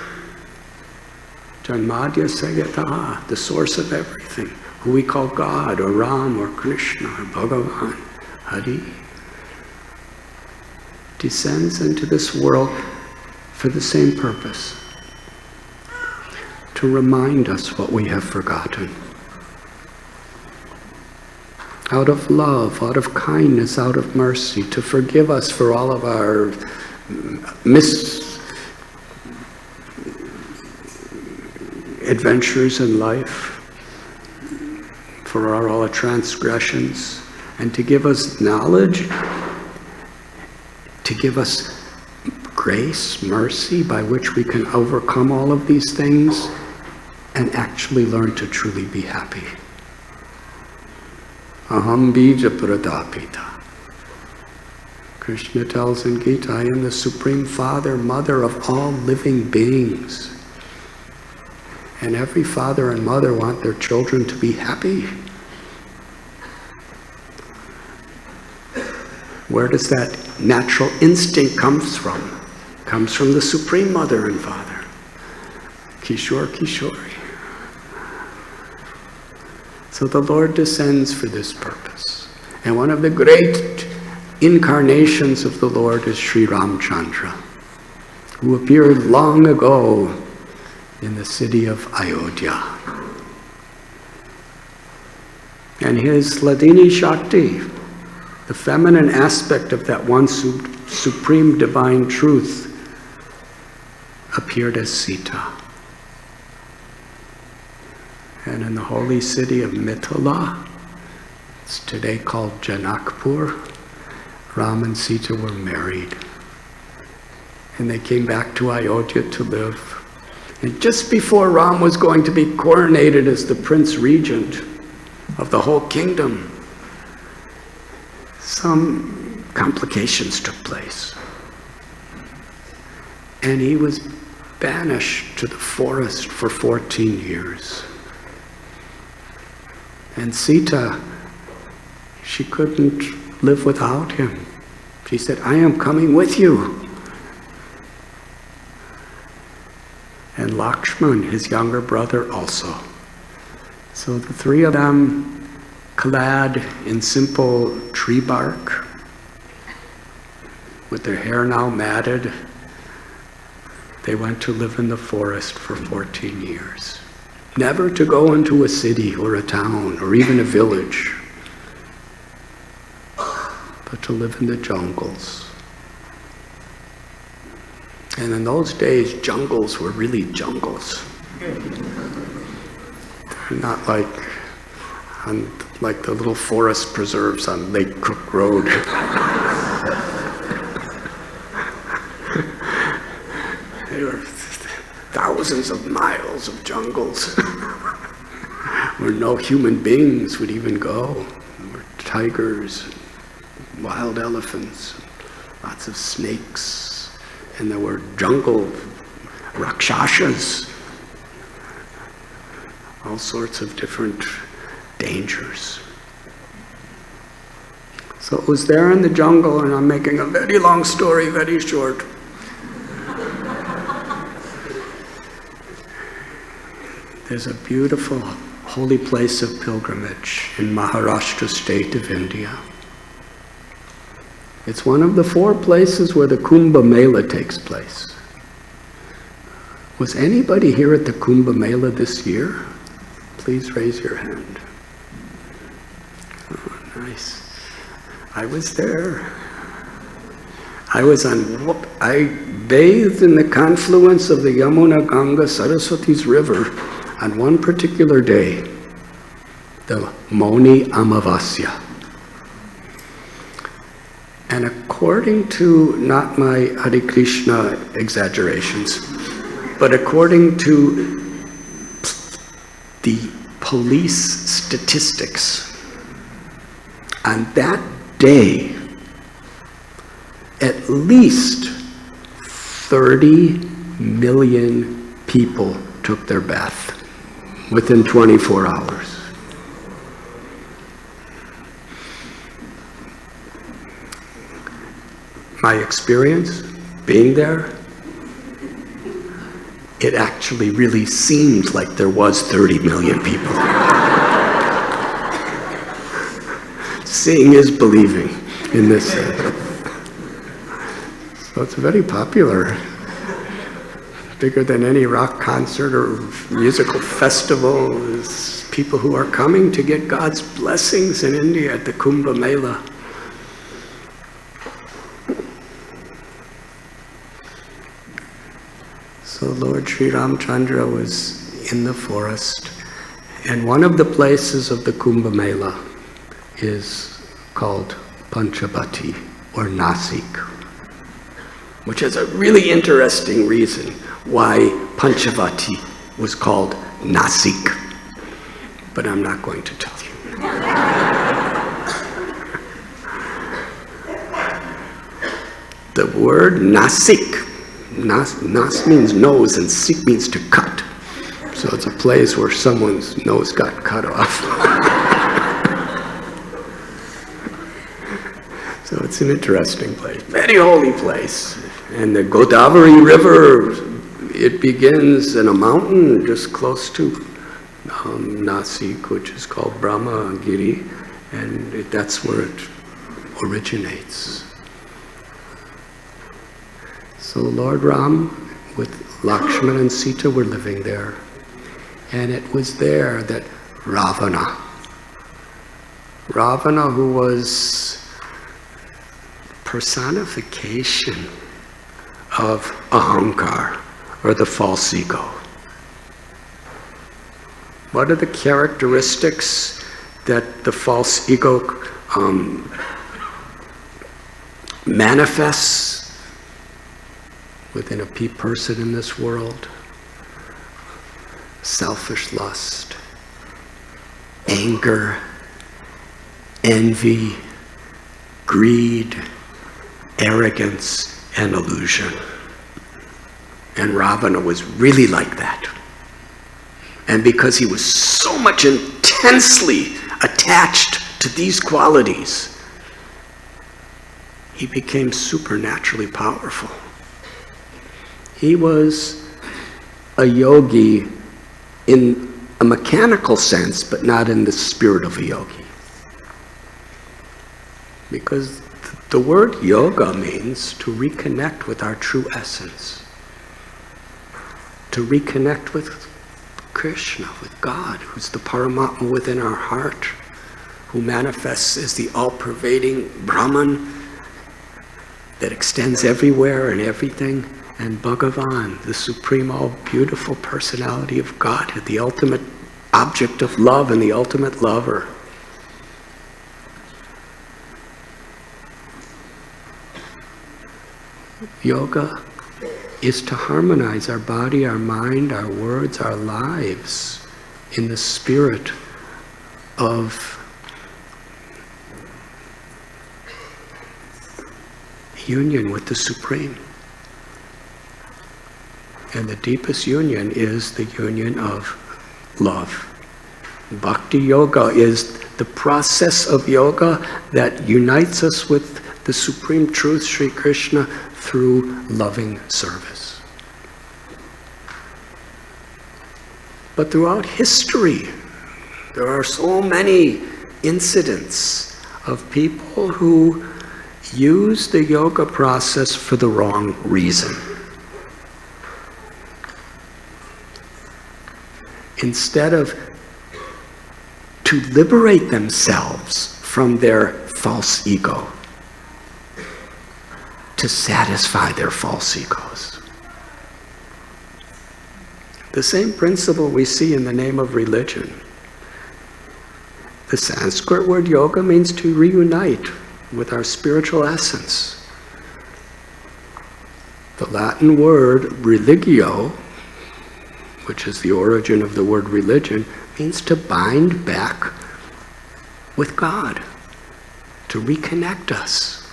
Janmadya Sayataha, the source of everything, who we call God or Ram or Krishna or Bhagavan, Hari, descends into this world for the same purpose, to remind us what we have forgotten. Out of love, out of kindness, out of mercy, to forgive us for all of our misadventures in life, for all our transgressions, and to give us knowledge, to give us grace, mercy, by which we can overcome all of these things and actually learn to truly be happy. Aham bija pradapita. Krishna tells in Gita, I am the Supreme Father, Mother of all living beings. And every father and mother want their children to be happy. Where does that natural instinct comes from? Comes from the Supreme Mother and Father. Kishore Kishori. So the Lord descends for this purpose. And one of the great incarnations of the Lord is Sri Ramchandra, who appeared long ago in the city of Ayodhya. And his Hladini Shakti, the feminine aspect of that one supreme divine truth, appeared as Sita. And in the holy city of Mithila, it's today called Janakpur, Ram and Sita were married. And they came back to Ayodhya to live. And just before Ram was going to be coronated as the Prince Regent of the whole kingdom, some complications took place. And he was banished to the forest for 14 years. And Sita, she couldn't live without him. She said, I am coming with you. And Lakshman, his younger brother, also. So the three of them, clad in simple tree bark, with their hair now matted, they went to live in the forest for 14 years. Never to go into a city or a town or even a village, but to live in the jungles. And in those days, jungles were really jungles. They're not like the little forest preserves on Lake Cook Road. They were thousands of miles of jungles where no human beings would even go. There were tigers, wild elephants, lots of snakes. And there were jungle rakshasas, all sorts of different dangers. So it was there in the jungle, and I'm making a very long story very short. There's a beautiful holy place of pilgrimage in Maharashtra state of India. It's one of the 4 places where the Kumbh Mela takes place. Was anybody here at the Kumbh Mela this year? Please raise your hand. Oh, nice. I was there. I bathed in the confluence of the Yamuna Ganga Saraswati's river on one particular day, the Moni Amavasya. And according to, not my Hare Krishna exaggerations, but according to the police statistics, on that day, at least 30 million people took their bath within 24 hours. My experience being there, it actually really seemed like there was 30 million people. Seeing is believing in this sense. So it's very popular, bigger than any rock concert or musical festival. There's people who are coming to get God's blessings in India at the Kumbh Mela. So Lord Sri Ramchandra was in the forest, and one of the places of the Kumbh Mela is called Panchabati, or Nasik, which is a really interesting reason why Panchavati was called Nasik, but I'm not going to tell you. The word Nasik, Nas means nose and Sik means to cut. So it's a place where someone's nose got cut off. So it's an interesting place, very holy place. And the Godavari River, it begins in a mountain just close to Nasik, which is called Brahmagiri, and that's where it originates. So Lord Ram with Lakshmana and Sita were living there, and it was there that Ravana, who was personification of Ahankar, or the false ego. What are the characteristics that the false ego manifests within a person in this world? Selfish lust, anger, envy, greed, arrogance, and illusion. And Ravana was really like that. And because he was so much intensely attached to these qualities, he became supernaturally powerful. He was a yogi in a mechanical sense, but not in the spirit of a yogi. Because the word yoga means to reconnect with our true essence. To reconnect with Krishna, with God, who's the Paramatma within our heart, who manifests as the all-pervading Brahman that extends everywhere and everything, and Bhagavan, the supreme, all-beautiful personality of God, the ultimate object of love and the ultimate lover. Yoga is to harmonize our body, our mind, our words, our lives in the spirit of union with the Supreme. And the deepest union is the union of love. Bhakti yoga is the process of yoga that unites us with the Supreme Truth, Sri Krishna, through loving service. But throughout history, there are so many incidents of people who, use the yoga process for the wrong reason. Instead of to liberate themselves from their false ego, to satisfy their false egos. The same principle we see in the name of religion. The Sanskrit word yoga means to reunite with our spiritual essence. The Latin word religio, which is the origin of the word religion, means to bind back with God, to reconnect us.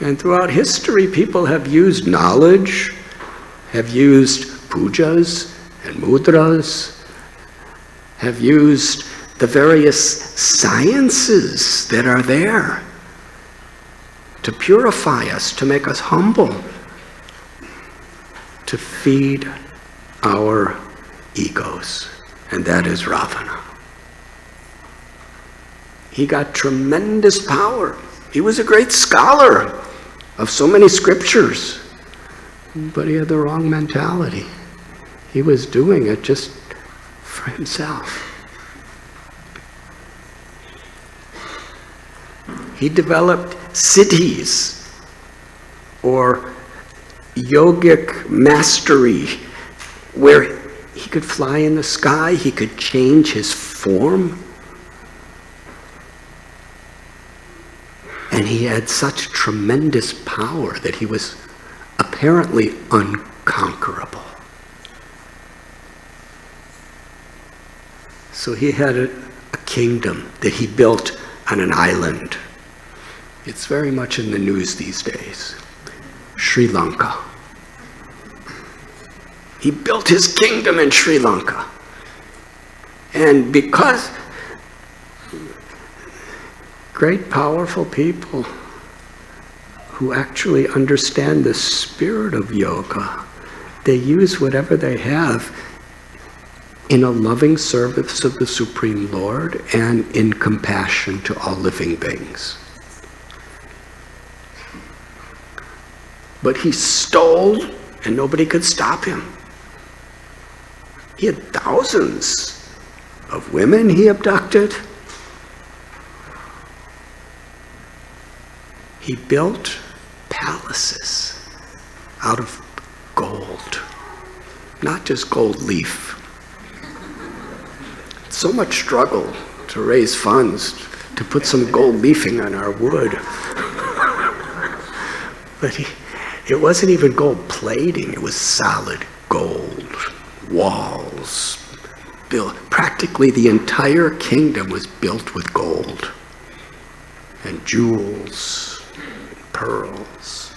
And throughout history, people have used knowledge, have used pujas and mudras, have used the various sciences that are there to purify us, to make us humble, to feed our egos. And that is Ravana. He got tremendous power. He was a great scholar of so many scriptures, but he had the wrong mentality. He was doing it just for himself. He developed siddhis, or yogic mastery, where he could fly in the sky, he could change his form. And he had such tremendous power that he was apparently unconquerable. So he had a kingdom that he built on an island. It's very much in the news these days. Sri Lanka. He built his kingdom in Sri Lanka. And because great powerful people who actually understand the spirit of yoga, they use whatever they have in a loving service of the Supreme Lord and in compassion to all living beings. But he stole, and nobody could stop him. He had thousands of women he abducted. He built palaces out of gold, not just gold leaf. So much struggle to raise funds to put some gold leafing on our wood. But it wasn't even gold plating, it was solid gold. Walls built. Practically the entire kingdom was built with gold and jewels, and pearls.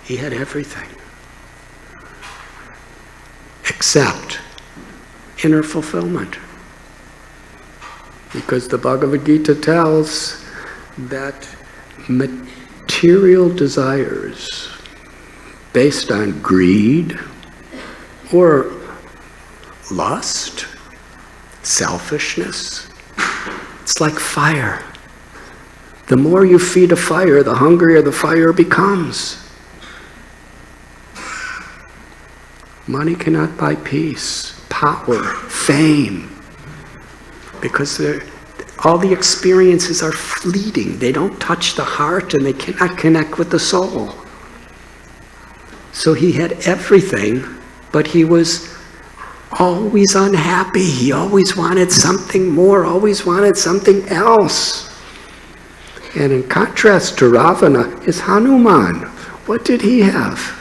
He had everything except inner fulfillment. Because the Bhagavad Gita tells that material desires based on greed or lust, selfishness, it's like fire. The more you feed a fire, the hungrier the fire becomes. Money cannot buy peace, power, fame, because all the experiences are fleeting. They don't touch the heart and they cannot connect with the soul. So he had everything, but he was always unhappy. He always wanted something more, always wanted something else. And in contrast to Ravana is Hanuman. What did he have?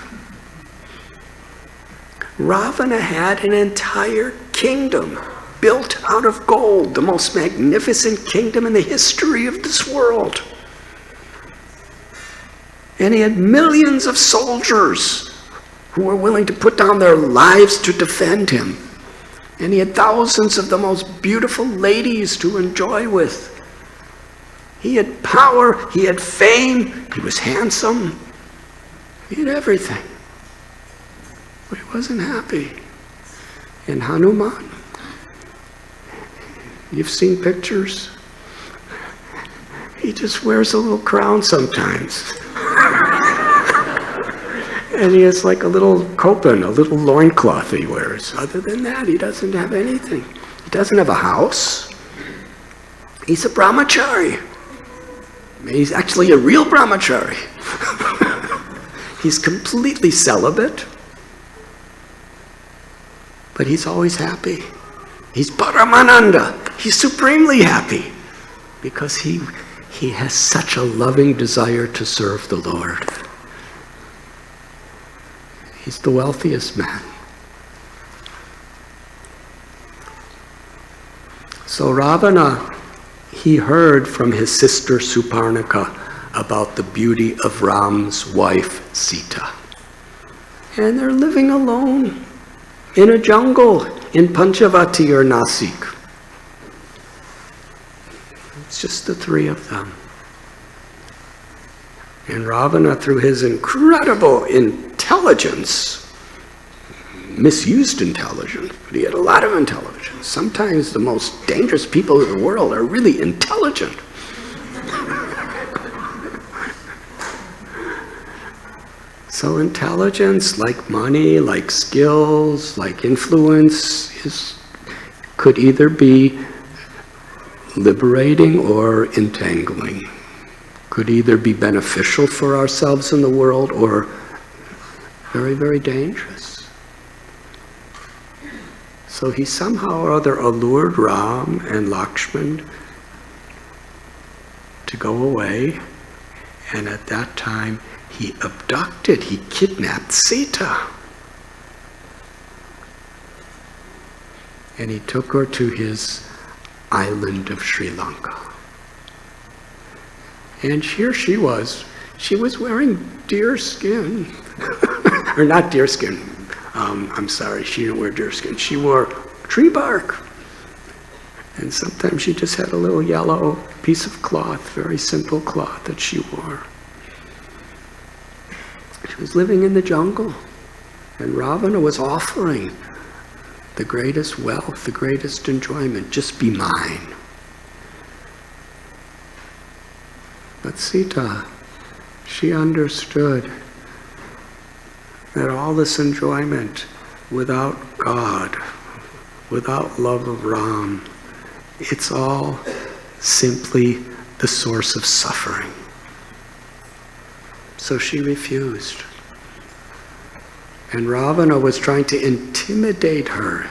Ravana had an entire kingdom built out of gold, the most magnificent kingdom in the history of this world. And he had millions of soldiers who were willing to put down their lives to defend him. And he had thousands of the most beautiful ladies to enjoy with. He had power, he had fame, he was handsome, he had everything. But he wasn't happy. And Hanuman, You've seen pictures? He just wears a little crown sometimes. And he has like a little kopin, a little loincloth he wears. Other than that, he doesn't have anything. He doesn't have a house. He's a brahmachari. He's actually a real brahmachari. He's completely celibate. But he's always happy. He's Paramananda. He's supremely happy. Because he has such a loving desire to serve the Lord. He's the wealthiest man. So Ravana, he heard from his sister Suparnika about the beauty of Ram's wife Sita. And they're living alone in a jungle in Panchavati or Nasik. It's just the three of them. And Ravana, through his incredible intelligence, misused intelligence, but he had a lot of intelligence. Sometimes the most dangerous people in the world are really intelligent. So intelligence, like money, like skills, like influence, could either be liberating or entangling. Could either be beneficial for ourselves in the world or very, very dangerous. So he somehow or other allured Ram and Lakshman to go away, and at that time he kidnapped Sita. And he took her to his island of Sri Lanka. And here she was wearing deer skin. Or not deer skin. I'm sorry, she didn't wear deer skin. She wore tree bark. And sometimes she just had a little yellow piece of cloth, very simple cloth that she wore. She was living in the jungle. And Ravana was offering the greatest wealth, the greatest enjoyment, just be mine. But Sita, she understood that all this enjoyment without God, without love of Ram, it's all simply the source of suffering. So she refused. And Ravana was trying to intimidate her.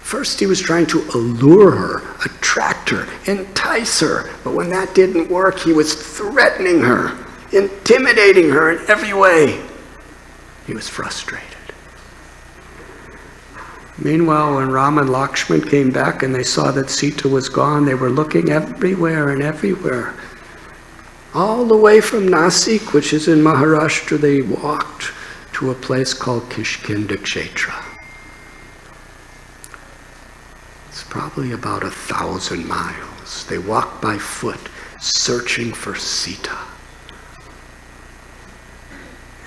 First he was trying to allure her, attract her, entice her. But when that didn't work, he was threatening her, intimidating her in every way. He was frustrated. Meanwhile, when Rama and Lakshman came back and they saw that Sita was gone, they were looking everywhere and everywhere. All the way from Nasik, which is in Maharashtra, they walked to a place called Kishkinda Kshetra. It's probably about 1,000 miles. They walked by foot, searching for Sita.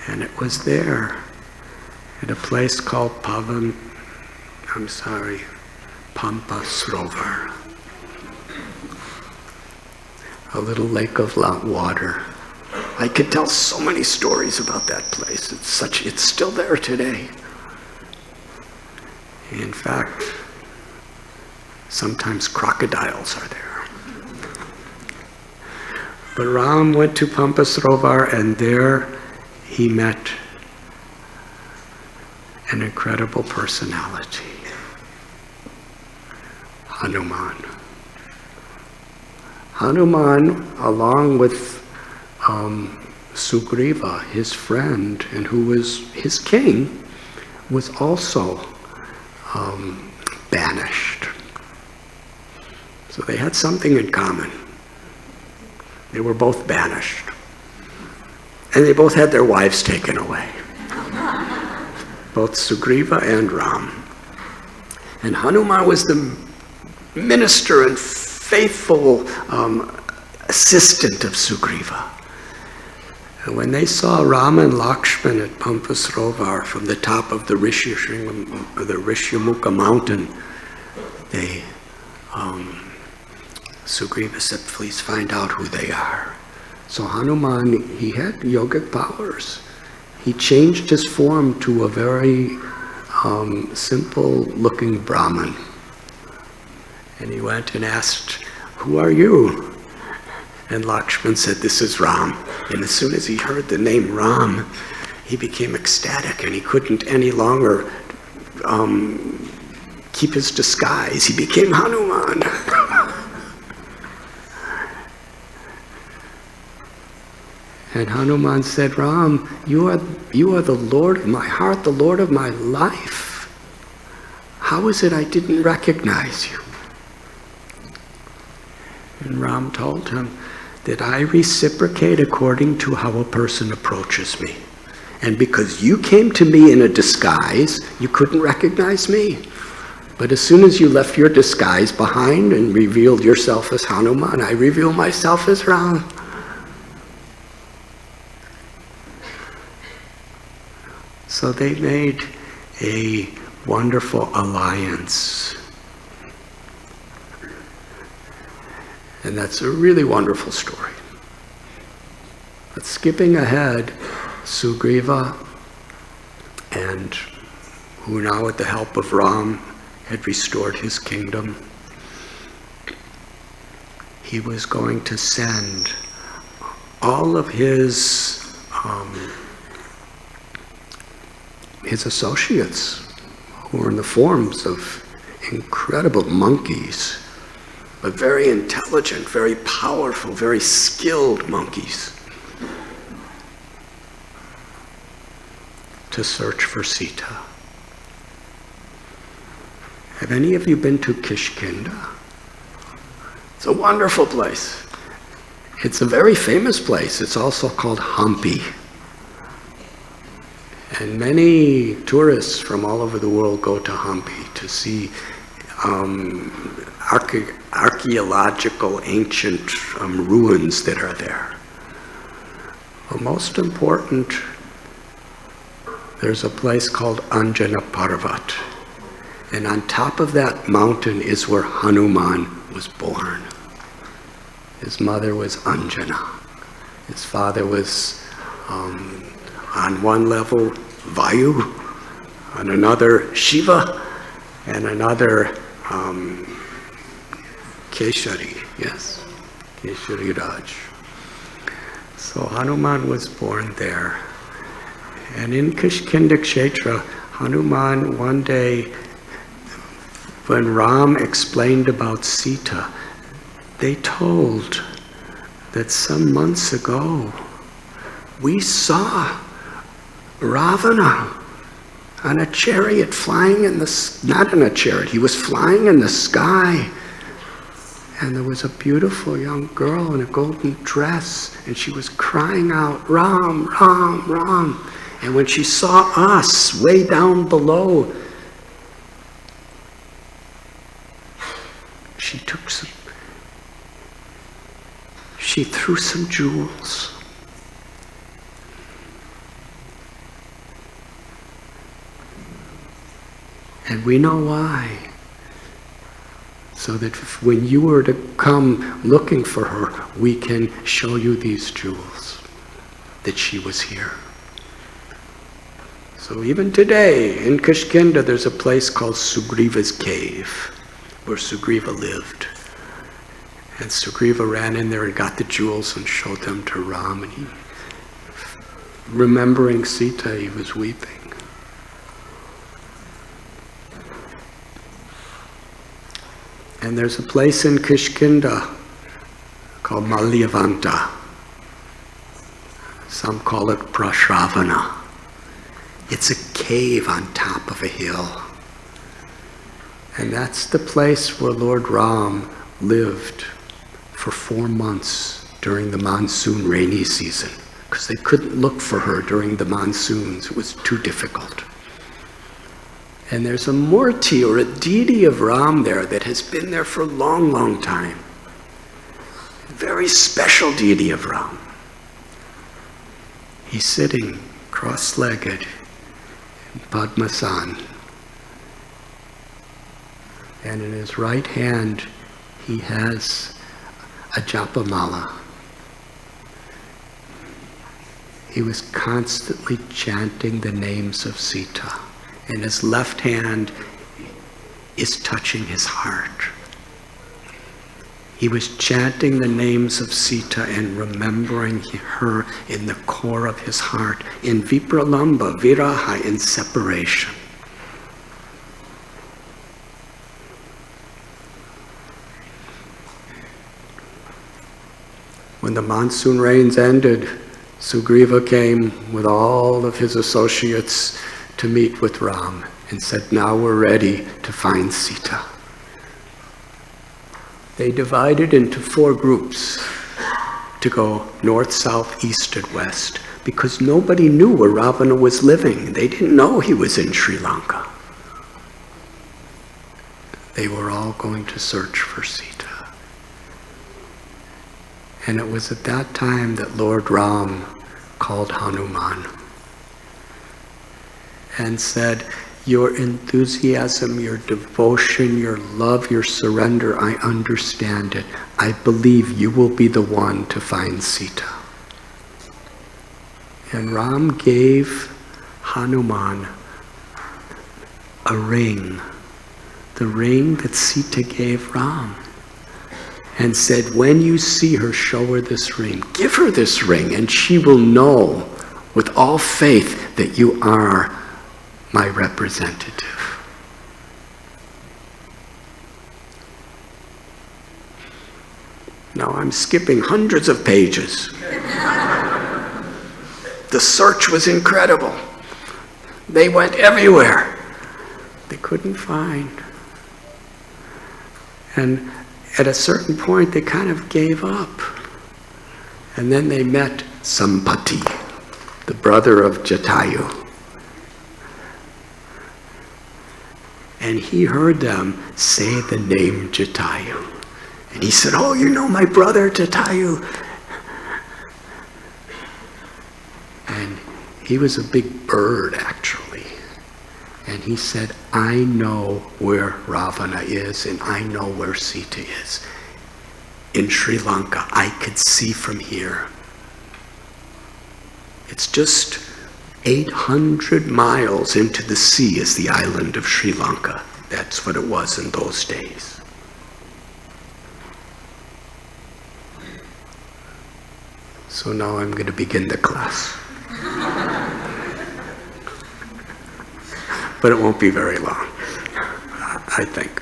And it was there, at a place called Pampa Srovar. A little lake of water. I could tell so many stories about that place. It's still there today. In fact, sometimes crocodiles are there. But Ram went to Pampa Srovar, and there he met an incredible personality, Hanuman. Hanuman, along with Sugriva, his friend, and who was his king, was also banished. So they had something in common. They were both banished. And they both had their wives taken away. Both Sugriva and Ram. And Hanuman was the minister and faithful assistant of Sugriva. And when they saw Rama and Lakshman at Pampa Srovar from the top of the Rishyamukha mountain, they Sugriva said, please find out who they are. So Hanuman, he had yogic powers. He changed his form to a very simple-looking Brahmin. And he went and asked, who are you? And Lakshman said, this is Ram. And as soon as he heard the name Ram, he became ecstatic and he couldn't any longer keep his disguise. He became Hanuman. And Hanuman said, Ram, you are the Lord of my heart, the Lord of my life. How is it I didn't recognize you? And Ram told him that I reciprocate according to how a person approaches me. And because you came to me in a disguise, you couldn't recognize me. But as soon as you left your disguise behind and revealed yourself as Hanuman, I reveal myself as Ram. So they made a wonderful alliance. And that's a really wonderful story. But skipping ahead, Sugriva, and who now with the help of Ram had restored his kingdom, he was going to send all of his associates, who were in the forms of incredible monkeys, but very intelligent, very powerful, very skilled monkeys, to search for Sita. Have any of you been to Kishkinda? It's a wonderful place. It's a very famous place. It's also called Hampi. And many tourists from all over the world go to Hampi to see archaeological ancient ruins that are there. But most important, there's a place called Anjana Parvat. And on top of that mountain is where Hanuman was born. His mother was Anjana. His father was, on one level, Vayu, on another, Shiva, and another, Keshari, yes, Keshari Raj. So Hanuman was born there. And in Kishkinda Kshetra, Hanuman one day, when Ram explained about Sita, they told that some months ago, we saw Ravana on a chariot flying in the, not in a chariot, he was flying in the sky. And there was a beautiful young girl in a golden dress, and she was crying out, Ram, Ram, Ram. And when she saw us way down below, she threw some jewels. And we know why. So that when you were to come looking for her, we can show you these jewels, that she was here. So even today, in Kishkinda, there's a place called Sugriva's Cave, where Sugriva lived. And Sugriva ran in there and got the jewels and showed them to Ram. And he, remembering Sita, he was weeping. And there's a place in Kishkinda called Malyavanta. Some call it Prashravana. It's a cave on top of a hill. And that's the place where Lord Ram lived for 4 months during the monsoon rainy season, because they couldn't look for her during the monsoons. It was too difficult. And there's a murti, or a deity of Ram there, that has been there for a long, long time. A very special deity of Ram. He's sitting cross-legged in Padmasan. And in his right hand, he has a japamala. He was constantly chanting the names of Sita, and his left hand is touching his heart. He was chanting the names of Sita and remembering her in the core of his heart, in vipralamba, viraha, in separation. When the monsoon rains ended, Sugriva came with all of his associates to meet with Ram and said, now we're ready to find Sita. They divided into 4 groups to go north, south, east, and west, because nobody knew where Ravana was living. They didn't know he was in Sri Lanka. They were all going to search for Sita. And it was at that time that Lord Ram called Hanuman and said, your enthusiasm, your devotion, your love, your surrender, I understand it. I believe you will be the one to find Sita. And Ram gave Hanuman a ring, the ring that Sita gave Ram, and said, when you see her, show her this ring. Give her this ring, and she will know with all faith that you are my representative. Now I'm skipping hundreds of pages. The search was incredible. They went everywhere. They couldn't find. And at a certain point, they kind of gave up. And then they met Sampati, the brother of Jatayu. And he heard them say the name Jatayu. And he said, oh, you know my brother Jatayu. And he was a big bird, actually. And he said, I know where Ravana is, and I know where Sita is. In Sri Lanka, I could see from here. It's just 800 miles into the sea is the island of Sri Lanka. That's what it was in those days. So now I'm going to begin the class. But it won't be very long, I think.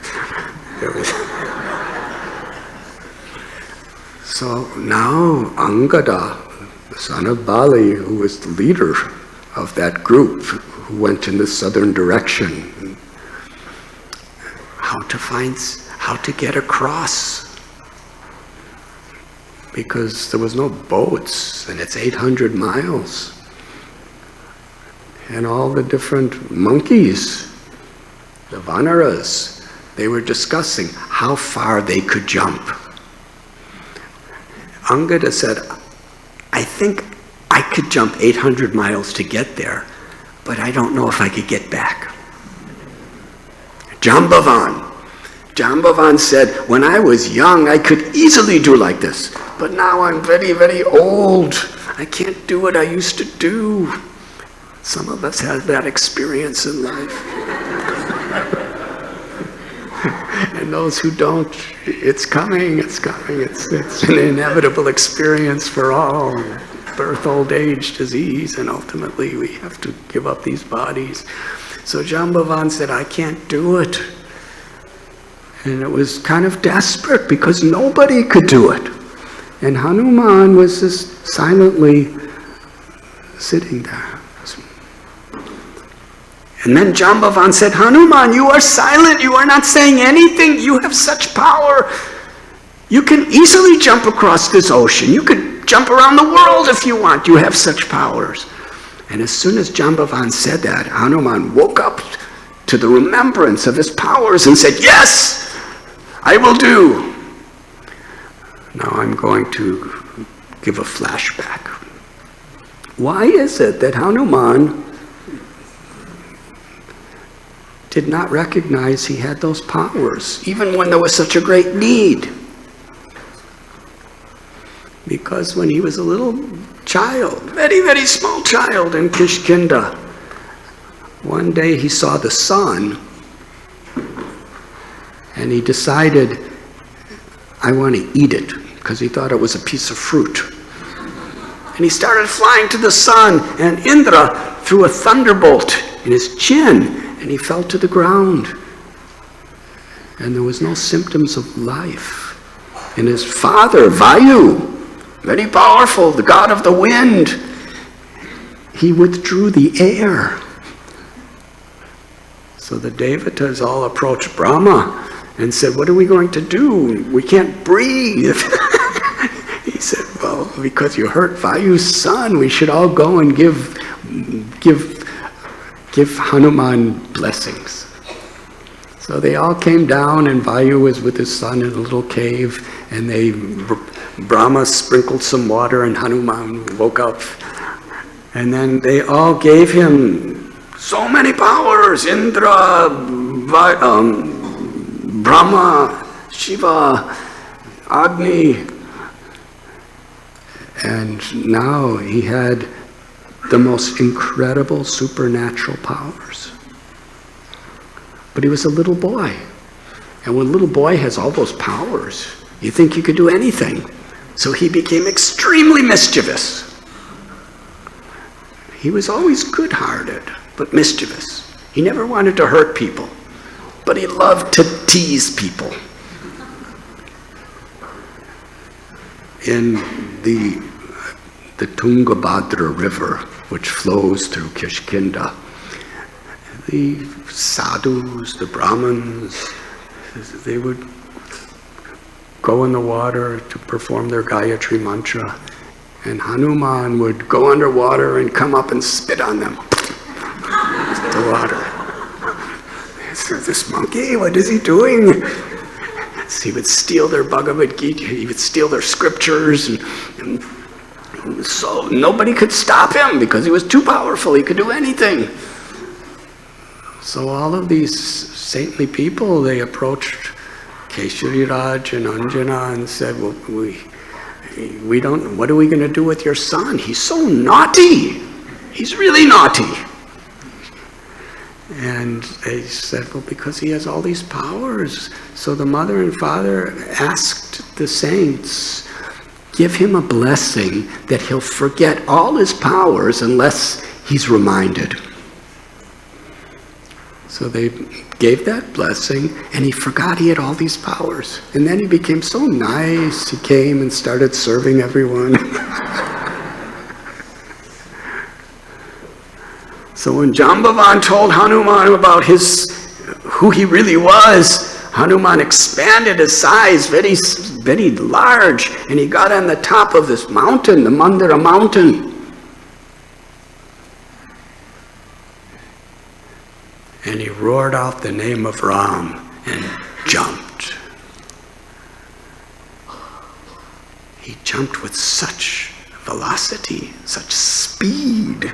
So now Angada, the son of Bali, who was the leader of that group who went in the southern direction, how to get across, because there was no boats and it's 800 miles. And all the different monkeys, the Vanaras, they were discussing how far they could jump. Angada said, I think I could jump 800 miles to get there, but I don't know if I could get back. Jambavan said, when I was young, I could easily do like this, but now I'm very, very old. I can't do what I used to do. Some of us have that experience in life. And those who don't, it's coming. It's an inevitable experience for all. Birth, old age, disease, and ultimately we have to give up these bodies. So Jambavan said, I can't do it. And it was kind of desperate because nobody could do it. And Hanuman was just silently sitting there. And then Jambavan said, Hanuman, you are silent. You are not saying anything. You have such power. You can easily jump across this ocean. You could jump around the world if you want. You have such powers. And as soon as Jambavan said that, Hanuman woke up to the remembrance of his powers and said, yes, I will do. Now I'm going to give a flashback. Why is it that Hanuman did not recognize he had those powers, even when there was such a great need. Because when he was a little child, very, very small child in Kishkinda, one day he saw the sun, and he decided, I want to eat it, because he thought it was a piece of fruit. And he started flying to the sun, and Indra threw a thunderbolt in his chin, and he fell to the ground. And there was no symptoms of life. And his father, Vayu, very powerful, the god of the wind, he withdrew the air. So the Devatas all approached Brahma and said, what are we going to do? We can't breathe. He said, well, because you hurt Vayu's son, we should all go and give Hanuman blessings. So they all came down, and Vayu was with his son in a little cave, and Brahma sprinkled some water, and Hanuman woke up. And then they all gave him so many powers: Indra, Brahma, Shiva, Agni. And now he had the most incredible supernatural powers. But he was a little boy. And when a little boy has all those powers, you think you could do anything. So he became extremely mischievous. He was always good-hearted, but mischievous. He never wanted to hurt people, but he loved to tease people. In the Tungabhadra River, which flows through Kishkinda, the sadhus, the Brahmins, they would go in the water to perform their Gayatri mantra, and Hanuman would go underwater and come up and spit on them. The water. So this monkey, what is he doing? So he would steal their Bhagavad Gita, he would steal their scriptures, and so nobody could stop him because he was too powerful, he could do anything. So all of these saintly people, they approached Keshari Raj and Anjana and said, well, we don't, what are we going to do with your son? He's so naughty. He's really naughty. And they said, well, because he has all these powers. So the mother and father asked the saints, give him a blessing that he'll forget all his powers unless he's reminded. So they gave that blessing, and he forgot he had all these powers. And then he became so nice. He came and started serving everyone. So when Jambavan told Hanuman about who he really was, Hanuman expanded his size very, very large, and he got on the top of this mountain, the Mandara mountain. And he roared out the name of Ram and jumped. He jumped with such velocity, such speed,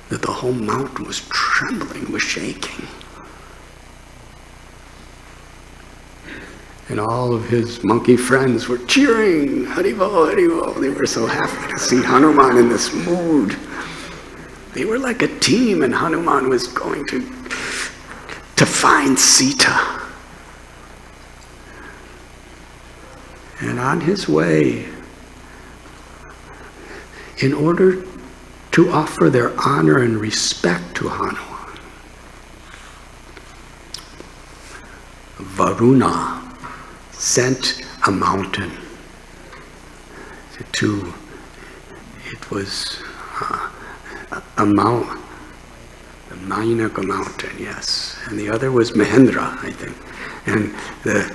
that the whole mountain was trembling, was shaking. And all of his monkey friends were cheering, Haribol, Haribol. They were so happy to see Hanuman in this mood. They were like a team, and Hanuman was going to find Sita. And on his way, in order to offer their honor and respect to Hanuman, Varuna sent a mountain to, it was a mountain, the Mainaka mountain, yes. And the other was Mahendra, I think. And it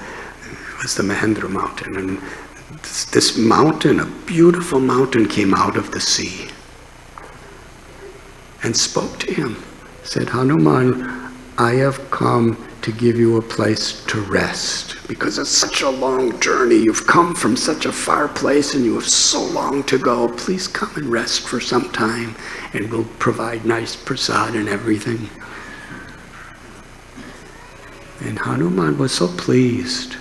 was the Mahendra mountain. And this mountain, a beautiful mountain, came out of the sea and spoke to him. Said, Hanuman, I have come to give you a place to rest, because it's such a long journey. You've come from such a far place and you have so long to go. Please come and rest for some time, and we'll provide nice prasad and everything. And Hanuman was so pleased.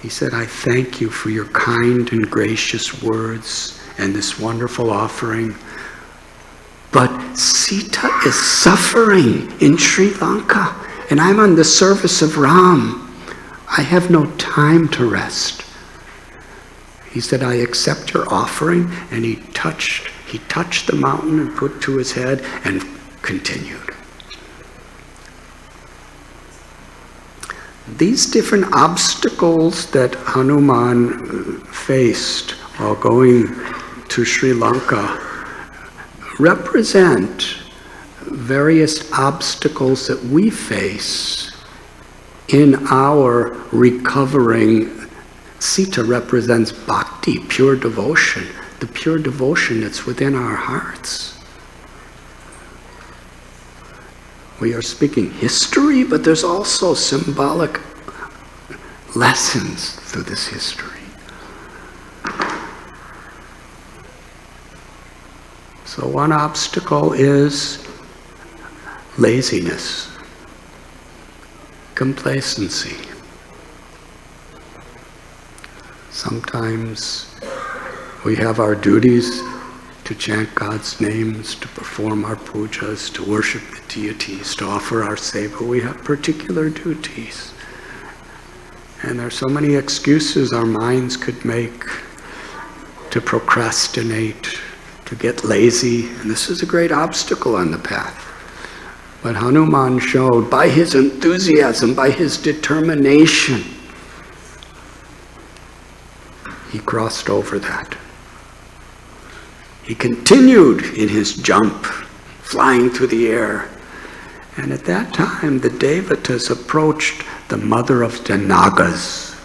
He said, I thank you for your kind and gracious words and this wonderful offering. But Sita is suffering in Sri Lanka, and I'm on the service of Ram. I have no time to rest. He said, I accept your offering, and he touched the mountain and put to his head and continued. These different obstacles that Hanuman faced while going to Sri Lanka represent various obstacles that we face in our recovering. Sita represents bhakti, pure devotion, the pure devotion that's within our hearts. We are speaking history, but there's also symbolic lessons through this history. So one obstacle is laziness, complacency. Sometimes we have our duties to chant God's names, to perform our pujas, to worship the deities, to offer our seva. We have particular duties. And there are so many excuses our minds could make to procrastinate, to get lazy. And this is a great obstacle on the path. But Hanuman showed by his enthusiasm, by his determination, he crossed over that. He continued in his jump, flying through the air. And at that time, the Devatas approached the mother of the Nagas.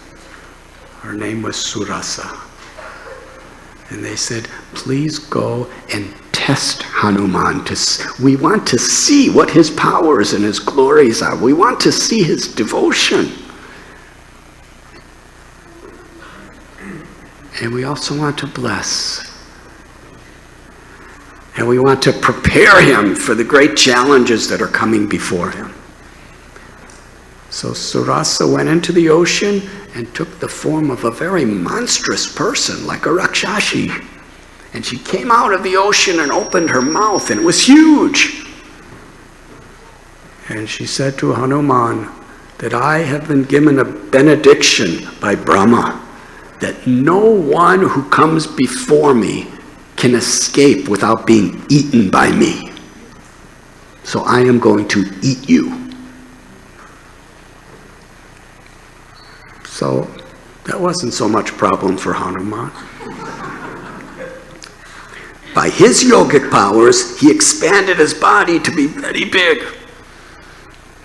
Her name was Surasa. And they said, please go and test Hanuman. We want to see what his powers and his glories are. We want to see his devotion. And we also want to bless. And we want to prepare him for the great challenges that are coming before him. So Surasa went into the ocean and took the form of a very monstrous person, like a Rakshashi. And she came out of the ocean and opened her mouth, and it was huge. And she said to Hanuman that I have been given a benediction by Brahma that no one who comes before me can escape without being eaten by me. So I am going to eat you. So that wasn't so much problem for Hanuman. By his yogic powers, he expanded his body to be very big.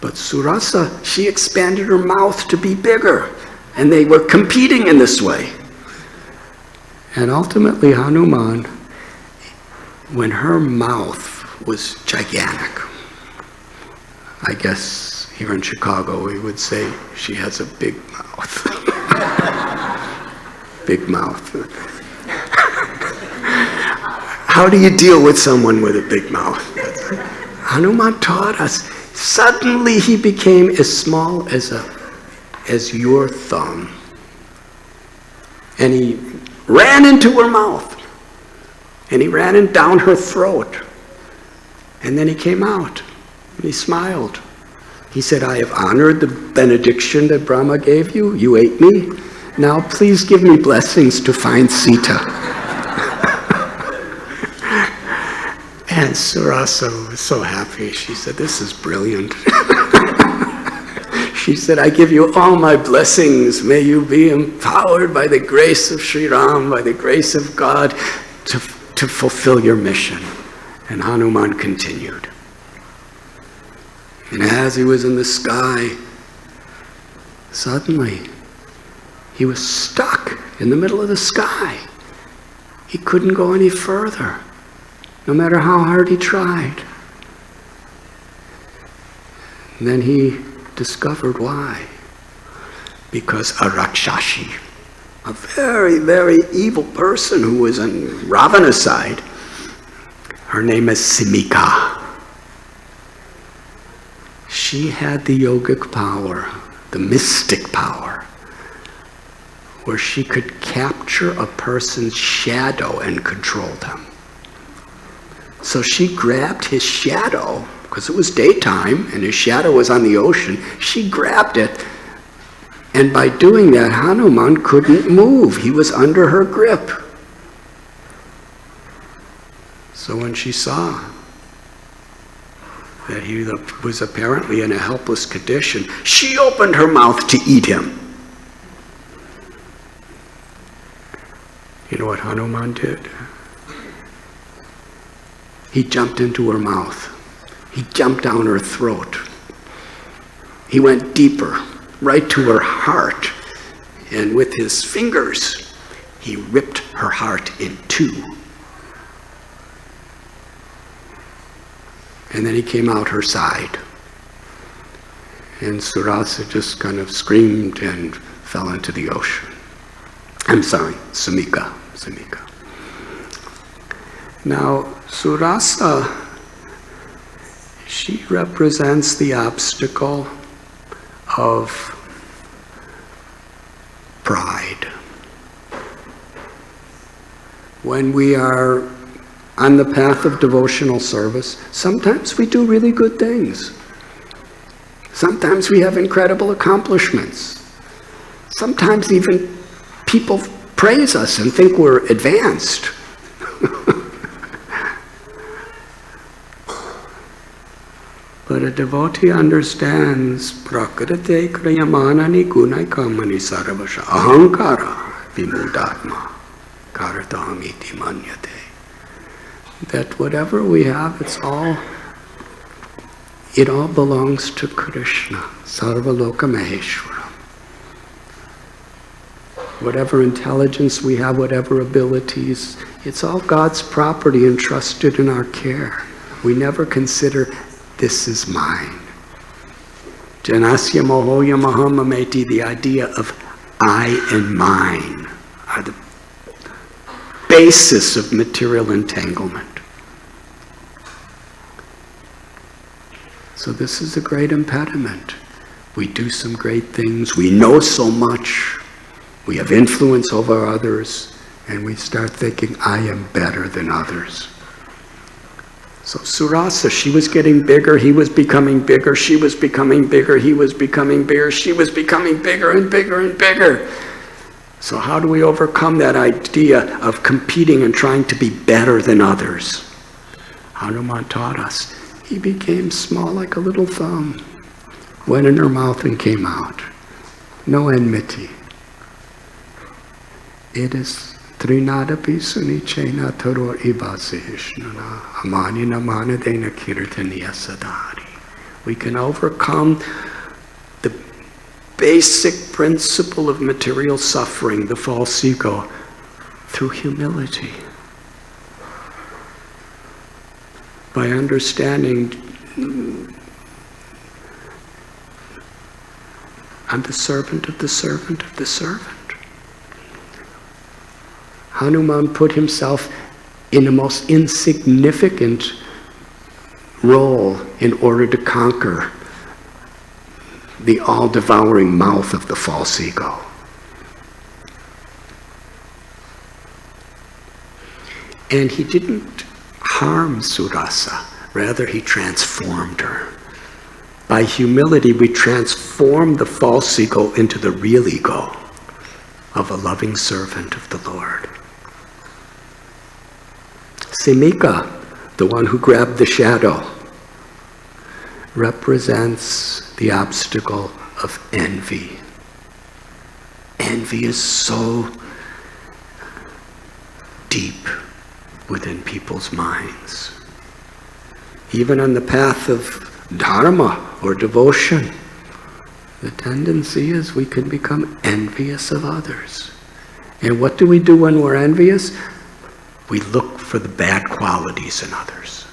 But Surasa, she expanded her mouth to be bigger. And they were competing in this way. And ultimately Hanuman, when her mouth was gigantic, I guess here in Chicago we would say she has a big mouth. Big mouth. How do you deal with someone with a big mouth? Hanuman taught us. Suddenly he became as small as your thumb. And he ran into her mouth. And he ran down her throat. And then he came out. And he smiled. He said, I have honored the benediction that Brahma gave you. You ate me. Now please give me blessings to find Sita. And Surasa was so happy. She said, this is brilliant. She said, I give you all my blessings. May you be empowered by the grace of Sri Ram, by the grace of God, to fulfill your mission. And Hanuman continued. And as he was in the sky, suddenly he was stuck in the middle of the sky. He couldn't go any further, no matter how hard he tried. And then he discovered why. Because a Rakshashi, a very, very evil person who was on Ravana's side, her name is Simika. She had the yogic power, the mystic power, where she could capture a person's shadow and control them. So she grabbed his shadow, because it was daytime and his shadow was on the ocean. She grabbed it, and by doing that, Hanuman couldn't move. He was under her grip. So when she saw that he was apparently in a helpless condition, she opened her mouth to eat him. You know what Hanuman did? He jumped into her mouth. He jumped down her throat. He went deeper, right to her heart. And with his fingers, he ripped her heart in two. And then he came out her side. And Surasa just kind of screamed and fell into the ocean. I'm sorry, Samika. Now, Surasa, she represents the obstacle of pride. When we are on the path of devotional service, sometimes we do really good things. Sometimes we have incredible accomplishments. Sometimes even people praise us and think we're advanced. But a devotee understands prakrite kriyamanani gunai kamani sarvasha ahankara vimudatma karathamiti manyate. That whatever we have, it all belongs to Krishna, Sarvaloka Maheshwara. Whatever intelligence we have, whatever abilities, it's all God's property entrusted in our care. We never consider, this is mine. Janasya mohoya mahamameti, the idea of I and mine, are the basis of material entanglement. So this is a great impediment. We do some great things, we know so much, we have influence over others, and we start thinking, I am better than others. So Surasa, she was getting bigger, he was becoming bigger, she was becoming bigger, he was becoming bigger, she was becoming bigger and bigger and bigger. So how do we overcome that idea of competing and trying to be better than others? Hanuman taught us. He became small like a little thumb, went in her mouth and came out. No enmity. It is Trinadapi Sunichena Taror Ibasihishnana Amanina Manadena Kirtaniya Sadari. We can overcome the basic principle of material suffering, the false ego, through humility. By understanding I'm the servant of the servant of the servant. Hanuman put himself in the most insignificant role in order to conquer the all-devouring mouth of the false ego. And he didn't harm Surasa, rather he transformed her. By humility, we transform the false ego into the real ego of a loving servant of the Lord. Simika, the one who grabbed the shadow, represents the obstacle of envy. Envy is so deep within people's minds. Even on the path of dharma or devotion, the tendency is we can become envious of others. And what do we do when we're envious? We look for the bad qualities in others.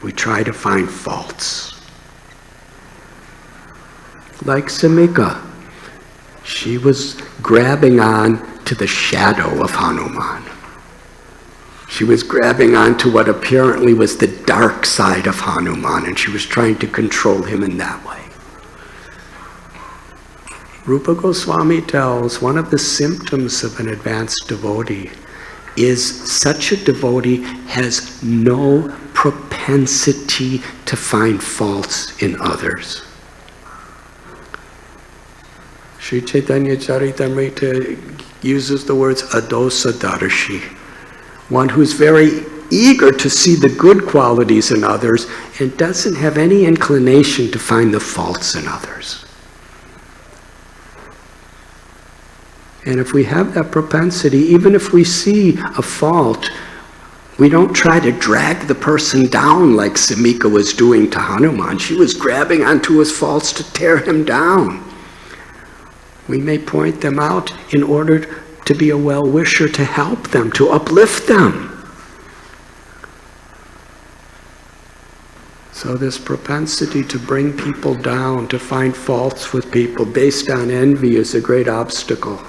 We try to find faults. like Samika. She was grabbing on to the shadow of Hanuman. She was grabbing on to what apparently was the dark side of Hanuman, and she was trying to control him in that way. Rupa Goswami tells one of the symptoms of an advanced devotee is such a devotee has no propensity to find faults in others. Sri Chaitanya Charitamrita uses the words adosa darshi, one who's very eager to see the good qualities in others and doesn't have any inclination to find the faults in others. And if we have that propensity, even if we see a fault, we don't try to drag the person down like Samika was doing to Hanuman. She was grabbing onto his faults to tear him down. We may point them out in order to be a well-wisher, to help them, to uplift them. So this propensity to bring people down, to find faults with people based on envy is a great obstacle.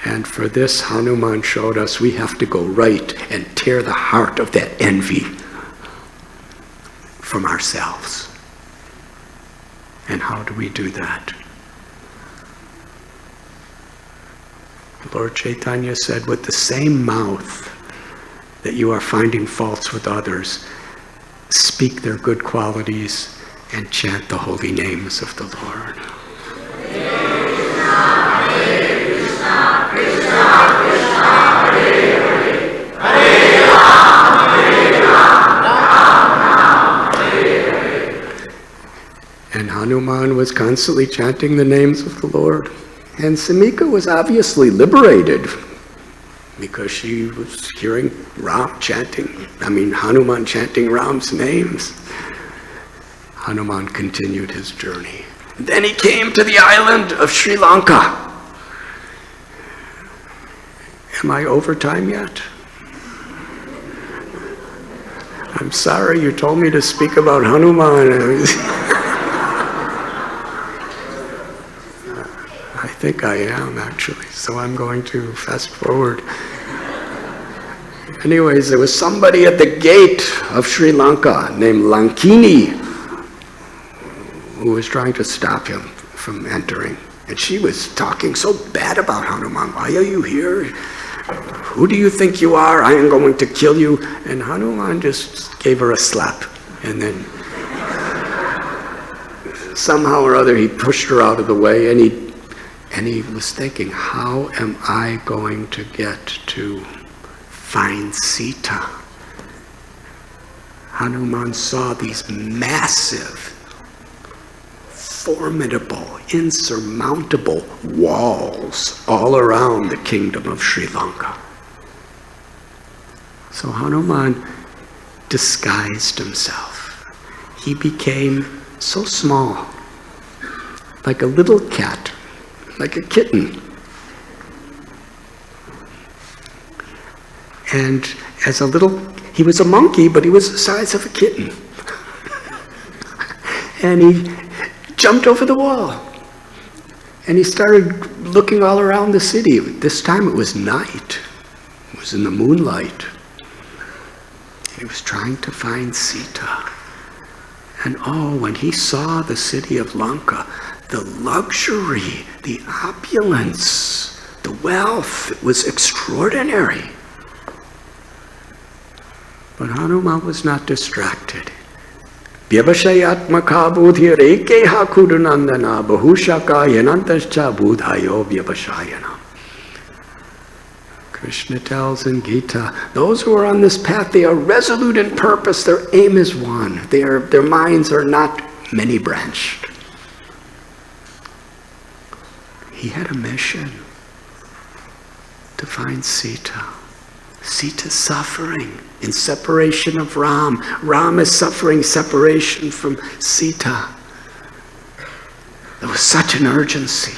And for this, Hanuman showed us we have to go right and tear the heart of that envy from ourselves. And how do we do that? Lord Chaitanya said, with the same mouth that you are finding faults with others, speak their good qualities and chant the holy names of the Lord. And Hanuman was constantly chanting the names of the Lord. And Samika was obviously liberated because she was hearing Hanuman chanting Ram's names. Hanuman continued his journey. Then he came to the island of Sri Lanka. Am I over time yet? I'm sorry, you told me to speak about Hanuman. I think I am, actually, so I'm going to fast forward. Anyways, there was somebody at the gate of Sri Lanka named Lankini who was trying to stop him from entering. And she was talking so bad about Hanuman. Why are you here? Who do you think you are? I am going to kill you. And Hanuman just gave her a slap. And then somehow or other he pushed her out of the way, and he was thinking, how am I going to get to find Sita? Hanuman saw these massive, formidable, insurmountable walls all around the kingdom of Sri Lanka. So Hanuman disguised himself. He became so small, like a little cat, like a kitten. And he was a monkey, but he was the size of a kitten. And he jumped over the wall. And he started looking all around the city. This time it was night. It was in the moonlight. And he was trying to find Sita. And when he saw the city of Lanka, the luxury, the opulence, the wealth, it was extraordinary. But Hanuman was not distracted. Vyavashayatmaka budhir ekeha kudunandana bahushaka yanantascha budhayo vyavashayana. Krishna tells in Gita, those who are on this path, they are resolute in purpose. Their aim is one. Their minds are not many-branched. He had a mission to find Sita. Sita's suffering in separation of Ram. Ram is suffering separation from Sita. There was such an urgency.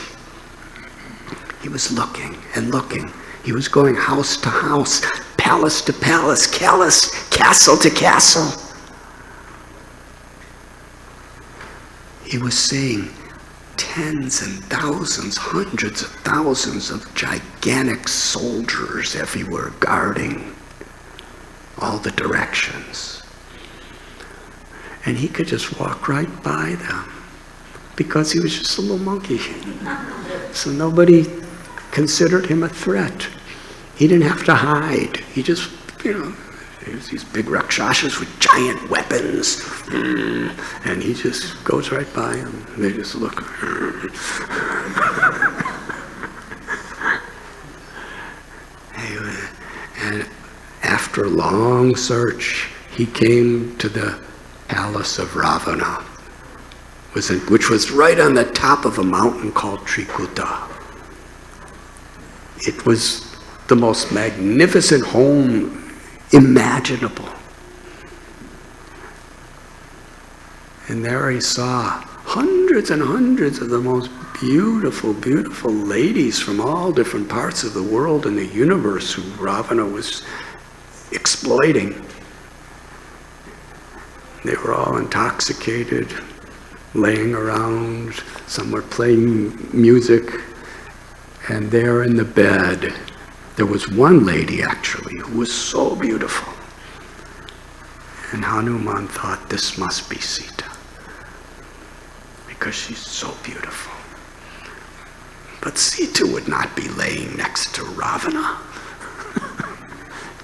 He was looking and looking. He was going house to house, palace to palace, castle to castle. He was saying, tens and thousands, hundreds of thousands of gigantic soldiers everywhere guarding all the directions. And he could just walk right by them because he was just a little monkey. So nobody considered him a threat. He didn't have to hide. He just, there's these big rakshasas with giant weapons. And he just goes right by them. They just look. And after a long search, he came to the palace of Ravana, which was right on the top of a mountain called Trikuta. It was the most magnificent home imaginable. And there he saw hundreds and hundreds of the most beautiful, beautiful ladies from all different parts of the world and the universe who Ravana was exploiting. They were all intoxicated, laying around. Some were playing music. And there in the bed, there was one lady actually who was so beautiful. And Hanuman thought, this must be Sita, because she's so beautiful. But Sita would not be laying next to Ravana.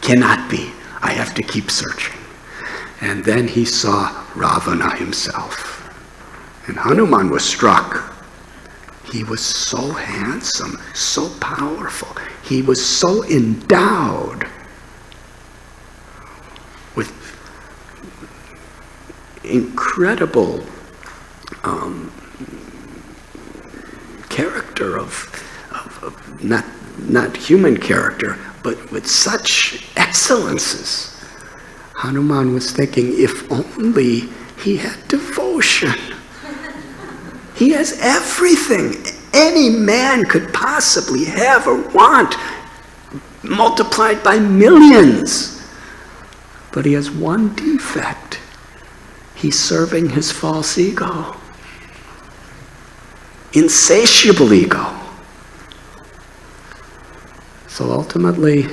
Cannot be. I have to keep searching. And then he saw Ravana himself. And Hanuman was struck. He was so handsome, so powerful. He was so endowed with incredible character of not human character, but with such excellences. Hanuman was thinking, if only he had devotion. He has everything any man could possibly have or want, multiplied by millions. But he has one defect. He's serving his false ego. Insatiable ego. So ultimately,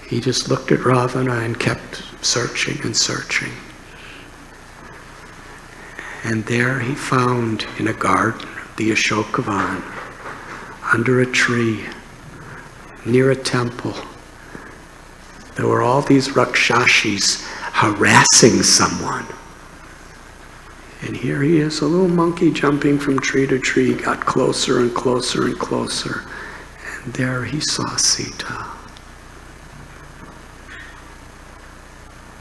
he just looked at Ravana and kept searching and searching. And there he found in a garden, the Ashokavan, under a tree, near a temple, there were all these Rakshashis harassing someone. And here he is, a little monkey jumping from tree to tree, got closer and closer and closer. And there he saw Sita.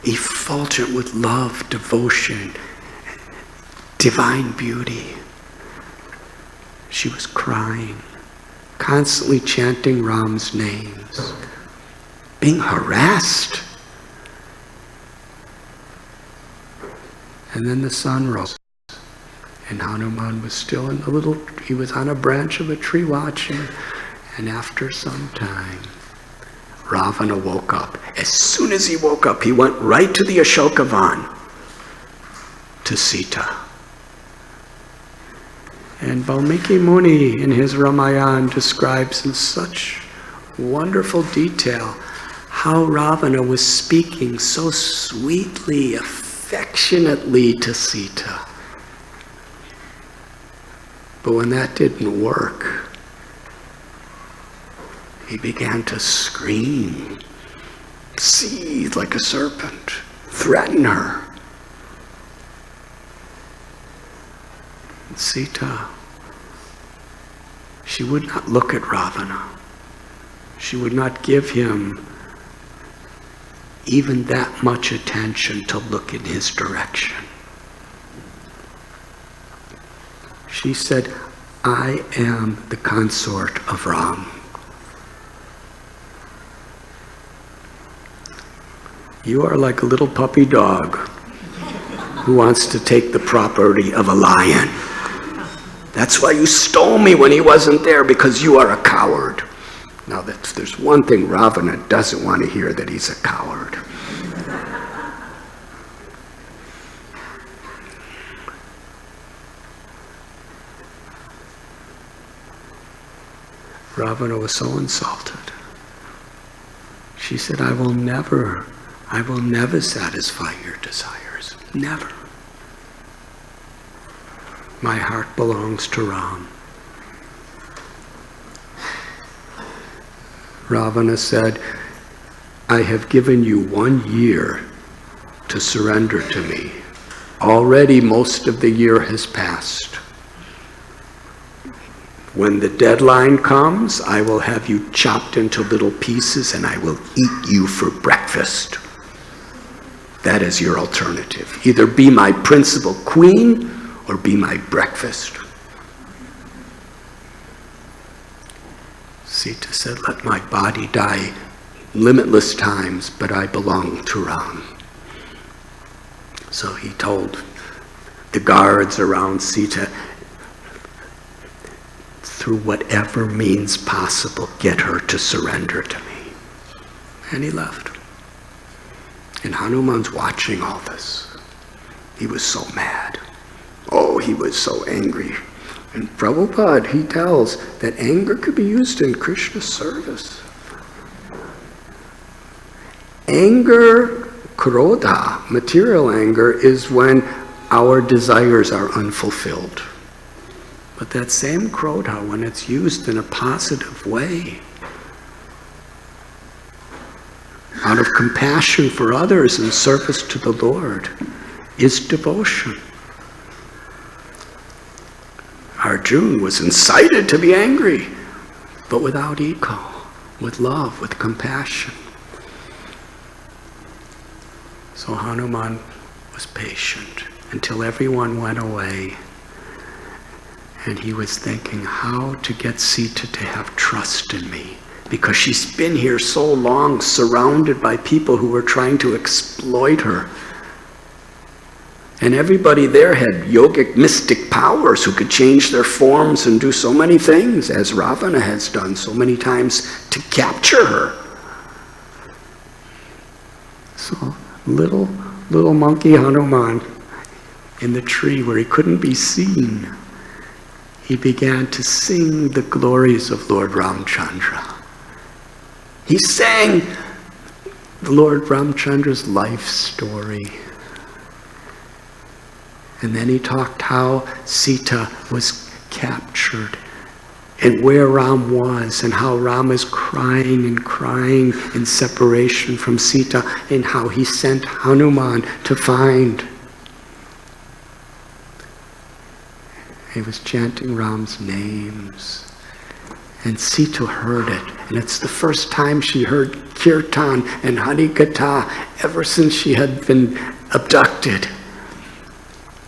Effulgent with love, devotion, divine beauty. She was crying, constantly chanting Ram's names, being harassed. And then the sun rose, and Hanuman was still in he was on a branch of a tree watching, and after some time, Ravana woke up. As soon as he woke up, he went right to the Ashokavan, to Sita. And Valmiki Muni in his Ramayana describes in such wonderful detail how Ravana was speaking so sweetly, affectionately to Sita. But when that didn't work, he began to scream, seethe like a serpent, threaten her. Sita, she would not look at Ravana. She would not give him even that much attention to look in his direction. She said, I am the consort of Ram. You are like a little puppy dog who wants to take the property of a lion. That's why you stole me when he wasn't there, because you are a coward. Now, there's one thing Ravana doesn't want to hear, that he's a coward. Ravana was so insulted. She said, I will never satisfy your desires. Never. My heart belongs to Ram. Ravana said, I have given you 1 year to surrender to me. Already most of the year has passed. When the deadline comes, I will have you chopped into little pieces and I will eat you for breakfast. That is your alternative. Either be my principal queen or be my breakfast. Sita said, let my body die limitless times, but I belong to Ram. So he told the guards around Sita, through whatever means possible, get her to surrender to me. And he left. And Hanuman's watching all this. He was so mad. Oh, he was so angry. And Prabhupada, he tells that anger could be used in Krishna's service. Anger, krodha, material anger, is when our desires are unfulfilled. But that same krodha, when it's used in a positive way, out of compassion for others and service to the Lord, is devotion. Arjuna was incited to be angry, but without ego, with love, with compassion. So Hanuman was patient until everyone went away. And he was thinking how to get Sita to have trust in me. Because she's been here so long, surrounded by people who were trying to exploit her. And everybody there had yogic mystic powers who could change their forms and do so many things, as Ravana has done so many times to capture her. So little monkey Hanuman in the tree where he couldn't be seen, he began to sing the glories of Lord Ramchandra. He sang Lord Ramchandra's life story. And then he talked how Sita was captured and where Ram was and how Ram is crying and crying in separation from Sita and how he sent Hanuman to find. He was chanting Ram's names. And Sita heard it. And it's the first time she heard Kirtan and Harikatha ever since she had been abducted.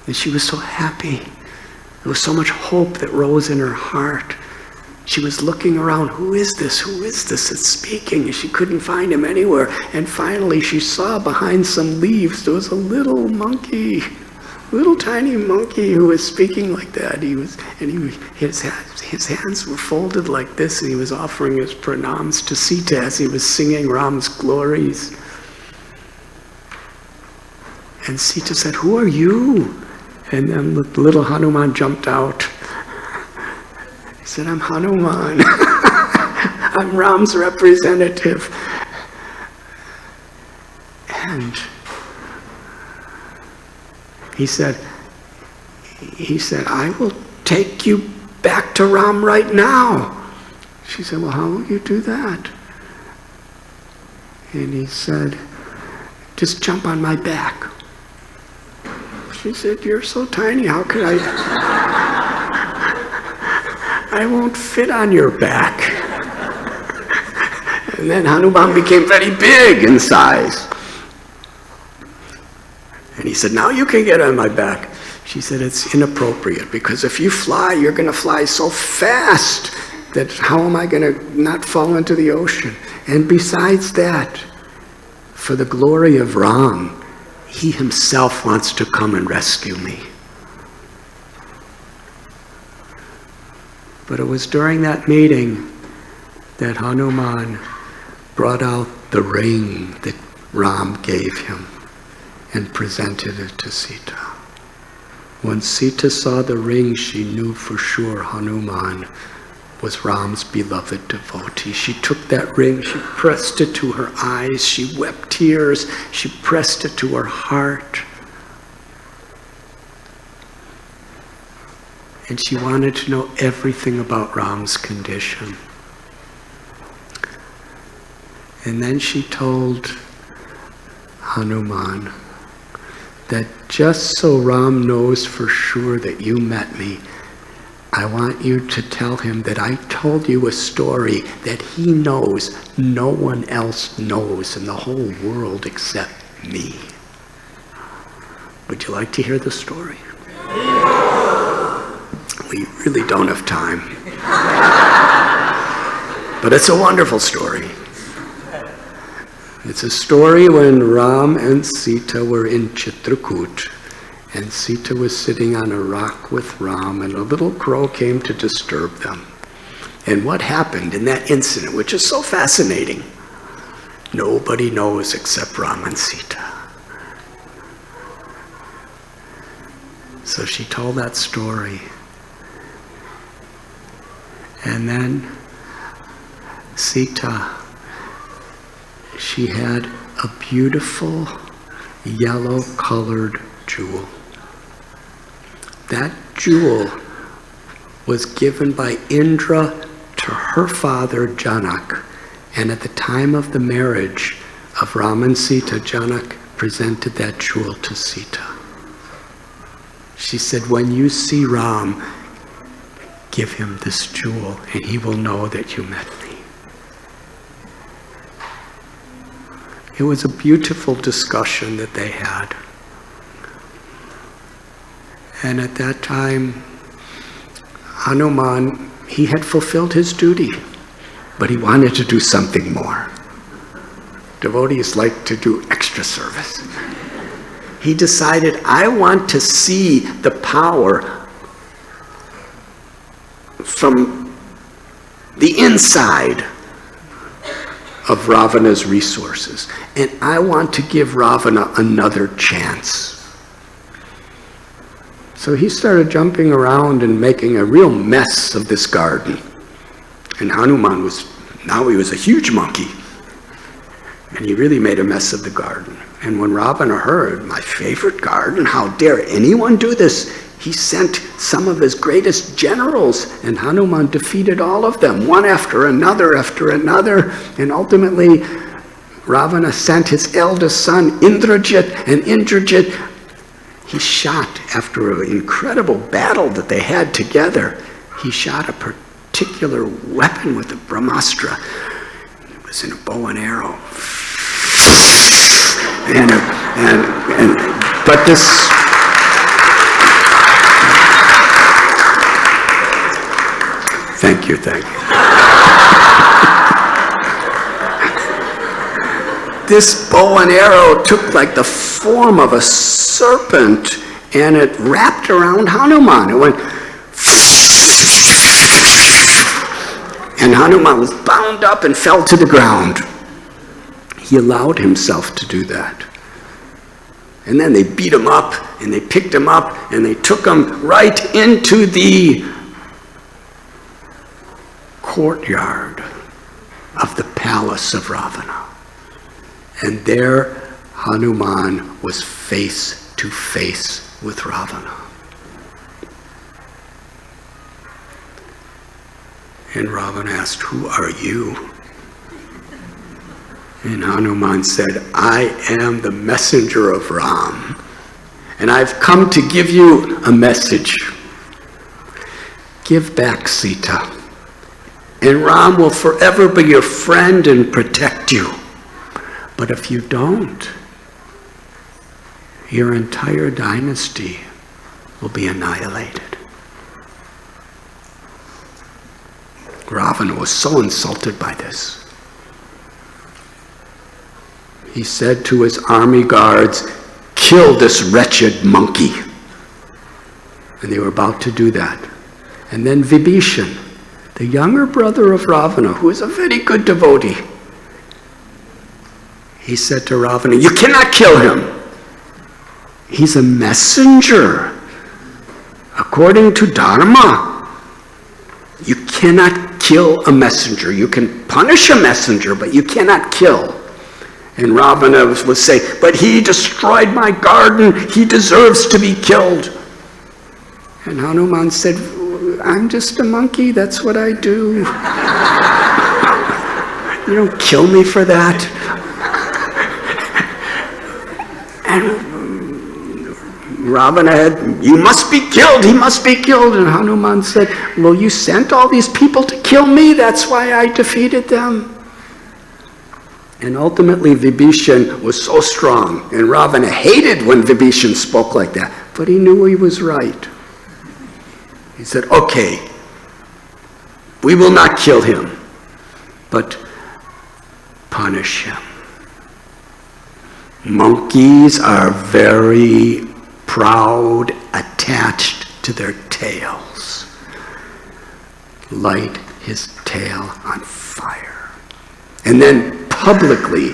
And she was so happy. There was so much hope that rose in her heart. She was looking around, who is this? Who is this that's speaking? And she couldn't find him anywhere. And finally she saw behind some leaves, there was a little monkey, little tiny monkey who was speaking like that. His hands were folded like this, and he was offering his pranams to Sita as he was singing Ram's glories. And Sita said, who are you? And then little Hanuman jumped out. He said, I'm Hanuman. I'm Ram's representative. And he said, I will take you back to Ram right now. She said, well, how will you do that? And he said, just jump on my back. She said, you're so tiny, how could I? I won't fit on your back. And then Hanuman became very big in size. And he said, now you can get on my back. She said, it's inappropriate, because if you fly, you're going to fly so fast that how am I going to not fall into the ocean? And besides that, for the glory of Ram, he himself wants to come and rescue me. But it was during that meeting that Hanuman brought out the ring that Ram gave him and presented it to Sita. When Sita saw the ring, she knew for sure Hanuman was Ram's beloved devotee. She took that ring, she pressed it to her eyes, she wept tears, she pressed it to her heart. And she wanted to know everything about Ram's condition. And then she told Hanuman that just so Ram knows for sure that you met me, I want you to tell him that I told you a story that he knows no one else knows in the whole world except me. Would you like to hear the story? We really don't have time. But it's a wonderful story. It's a story when Ram and Sita were in Chitrakoot, and Sita was sitting on a rock with Ram, and a little crow came to disturb them. And what happened in that incident, which is so fascinating, nobody knows except Ram and Sita. So she told that story. And then Sita, she had a beautiful yellow-colored jewel. That jewel was given by Indra to her father Janak, and at the time of the marriage of Ram and Sita, Janak presented that jewel to Sita. She said, when you see Ram, give him this jewel and he will know that you met me. It was a beautiful discussion that they had. And at that time, Hanuman, he had fulfilled his duty, but he wanted to do something more. Devotees like to do extra service. He decided, I want to see the power from the inside of Ravana's resources. And I want to give Ravana another chance. So he started jumping around and making a real mess of this garden. And Hanuman was a huge monkey. And he really made a mess of the garden. And when Ravana heard, my favorite garden, how dare anyone do this? He sent some of his greatest generals, and Hanuman defeated all of them, one after another, and ultimately Ravana sent his eldest son, Indrajit, and Indrajit, he shot, after an incredible battle that they had together, he shot a particular weapon with a Brahmastra. It was in a bow and arrow. But this... Thank you. This bow and arrow took like the form of a serpent, and it wrapped around Hanuman. It went, and Hanuman was bound up and fell to the ground. He allowed himself to do that. And then they beat him up, and they picked him up, and they took him right into the courtyard of the palace of Ravana. And there Hanuman was face to face with Ravana. And Ravana asked, who are you? And Hanuman said, I am the messenger of Ram, and I've come to give you a message. Give back Sita, and Ram will forever be your friend and protect you. But if you don't, your entire dynasty will be annihilated. Ravana was so insulted by this. He said to his army guards, kill this wretched monkey. And they were about to do that. And then Vibhishan, the younger brother of Ravana, who is a very good devotee, he said to Ravana, you cannot kill him. He's a messenger. According to Dharma, you cannot kill a messenger. You can punish a messenger, but you cannot kill. And Ravana would say, but he destroyed my garden. He deserves to be killed. And Hanuman said, I'm just a monkey. That's what I do. You don't kill me for that. And Ravana had, you must be killed. He must be killed. And Hanuman said, well, you sent all these people to kill me. That's why I defeated them. And ultimately, Vibhishan was so strong, and Ravana hated when Vibhishan spoke like that, but he knew he was right. He said, okay, we will not kill him, but punish him. Monkeys are very proud, attached to their tails. Light his tail on fire. And then publicly,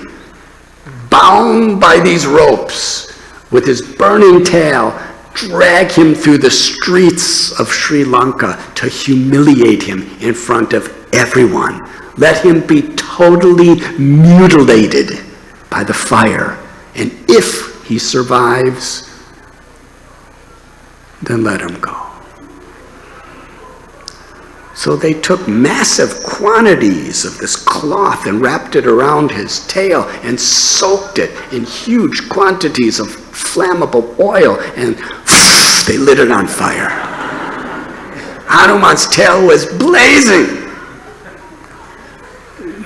bound by these ropes, with his burning tail, drag him through the streets of Sri Lanka to humiliate him in front of everyone. Let him be totally mutilated by the fire. And if he survives, then let him go. So they took massive quantities of this cloth and wrapped it around his tail and soaked it in huge quantities of flammable oil, and they lit it on fire. Hanuman's tail was blazing.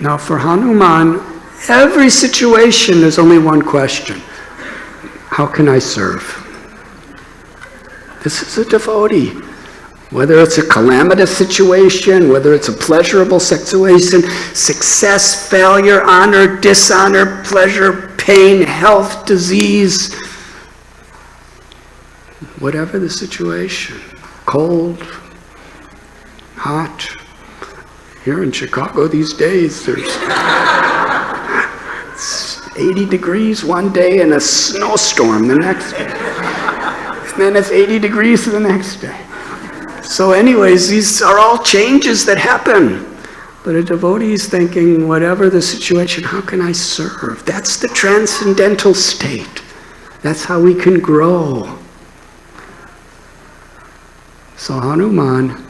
Now for Hanuman, every situation there's only one question. How can I serve? This is a devotee. Whether it's a calamitous situation, whether it's a pleasurable situation, success, failure, honor, dishonor, pleasure, pain, health, disease, whatever the situation, cold, hot. Here in Chicago these days, there's 80 degrees one day and a snowstorm the next day. And then it's 80 degrees the next day. So anyways, these are all changes that happen. But a devotee is thinking, whatever the situation, how can I serve? That's the transcendental state. That's how we can grow. So Hanuman,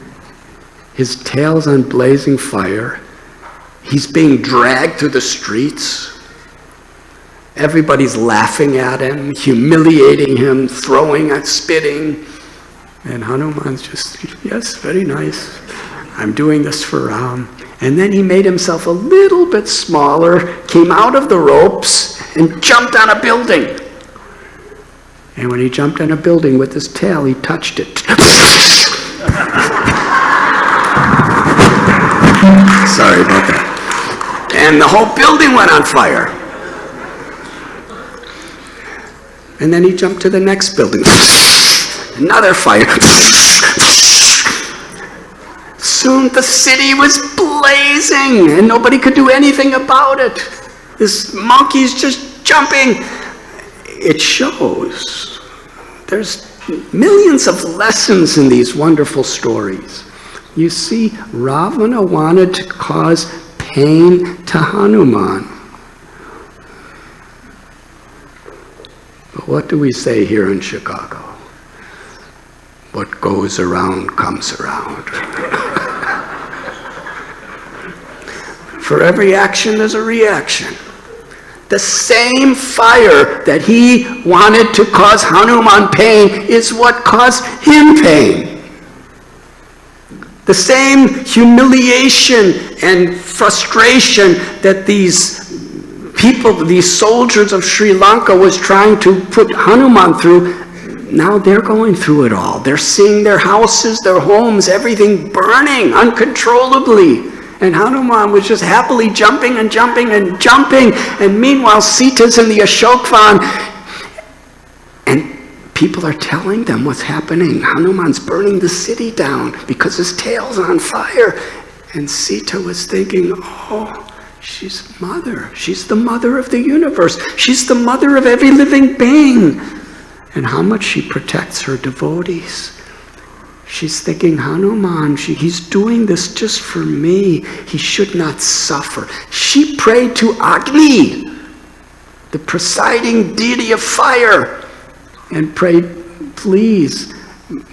his tail's on blazing fire. He's being dragged through the streets. Everybody's laughing at him, humiliating him, throwing and spitting. And Hanuman's just, yes, very nice. I'm doing this for Ram. And then he made himself a little bit smaller, came out of the ropes, and jumped on a building. And when he jumped on a building with his tail, he touched it. Sorry about that. And the whole building went on fire. And then he jumped to the next building. Another fire. Soon the city was blazing and nobody could do anything about it. This monkey's just jumping. It shows. There's millions of lessons in these wonderful stories. You see, Ravana wanted to cause pain to Hanuman. But what do we say here in Chicago? What goes around comes around. For every action, there's a reaction. The same fire that he wanted to cause Hanuman pain is what caused him pain. The same humiliation and frustration that these people, these soldiers of Sri Lanka was trying to put Hanuman through, now they're going through it all. They're seeing their houses, their homes, everything burning uncontrollably. And Hanuman was just happily jumping and jumping and jumping. And meanwhile, Sita's in the Ashokvan. And people are telling them what's happening. Hanuman's burning the city down because his tail's on fire. And Sita was thinking, oh, she's mother. She's the mother of the universe. She's the mother of every living being. And how much she protects her devotees. She's thinking, Hanuman, he's doing this just for me. He should not suffer. She prayed to Agni, the presiding deity of fire, and prayed, please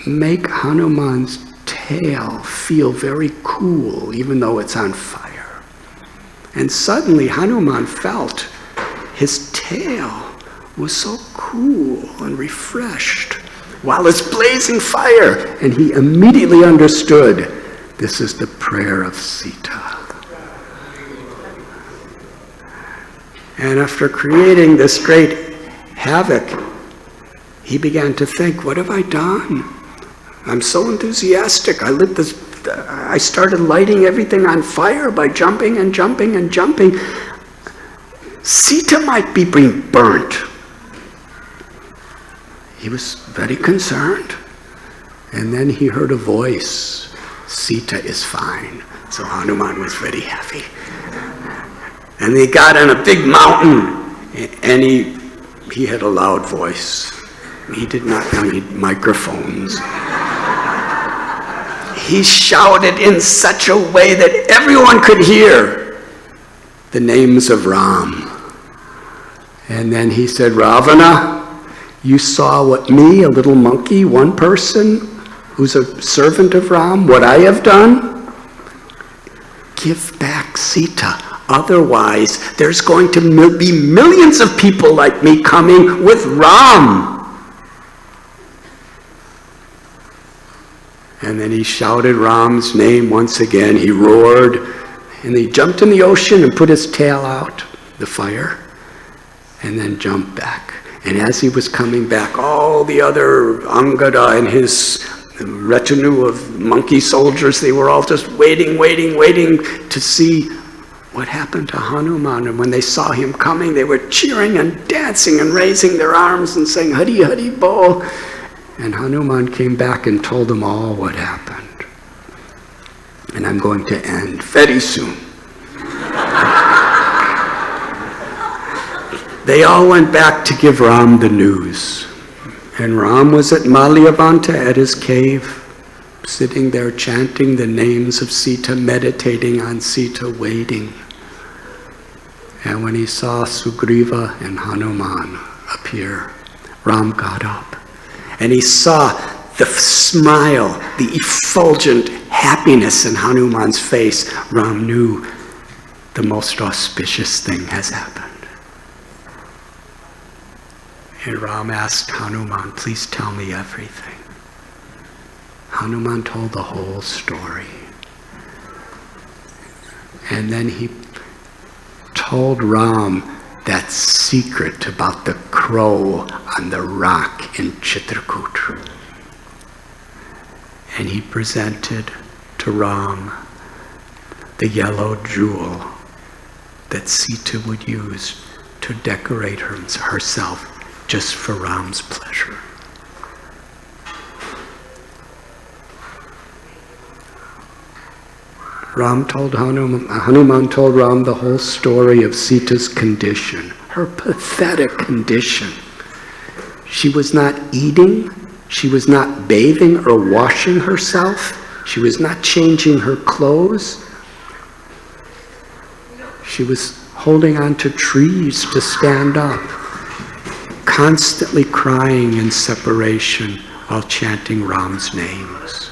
make Hanuman's tail feel very cool, even though it's on fire. And suddenly Hanuman felt his tail was so cool and refreshed while it's blazing fire. And he immediately understood, this is the prayer of Sita. And after creating this great havoc, he began to think, what have I done? I'm so enthusiastic. I started lighting everything on fire by jumping and jumping and jumping. Sita might be being burnt. He was very concerned. And then he heard a voice, Sita is fine. So Hanuman was very happy. And they got on a big mountain, and he had a loud voice. He did not need microphones. He shouted in such a way that everyone could hear the names of Ram. And then he said, Ravana, you saw what me, a little monkey, one person who's a servant of Ram, what I have done? Give back Sita. Otherwise, there's going to be millions of people like me coming with Ram. And then he shouted Ram's name once again. He roared, and he jumped in the ocean and put his tail out, the fire, and then jumped back. And as he was coming back, all the other Angada and his retinue of monkey soldiers, they were all just waiting to see what happened to Hanuman. And when they saw him coming, they were cheering and dancing and raising their arms and saying, Hari Hari Bol. And Hanuman came back and told them all what happened. And I'm going to end very soon. They all went back to give Ram the news. And Ram was at Malyavanta at his cave, sitting there chanting the names of Sita, meditating on Sita, waiting. And when he saw Sugriva and Hanuman appear, Ram got up. And he saw the smile, the effulgent happiness in Hanuman's face. Ram knew the most auspicious thing has happened. And Ram asked Hanuman, please tell me everything. Hanuman told the whole story. And then he told Ram that secret about the crow on the rock in Chitrakoot. And he presented to Ram the yellow jewel that Sita would use to decorate herself just for Ram's pleasure. Hanuman told Ram the whole story of Sita's condition, her pathetic condition. She was not eating, she was not bathing or washing herself, she was not changing her clothes. She was holding on to trees to stand up, constantly crying in separation while chanting Ram's names.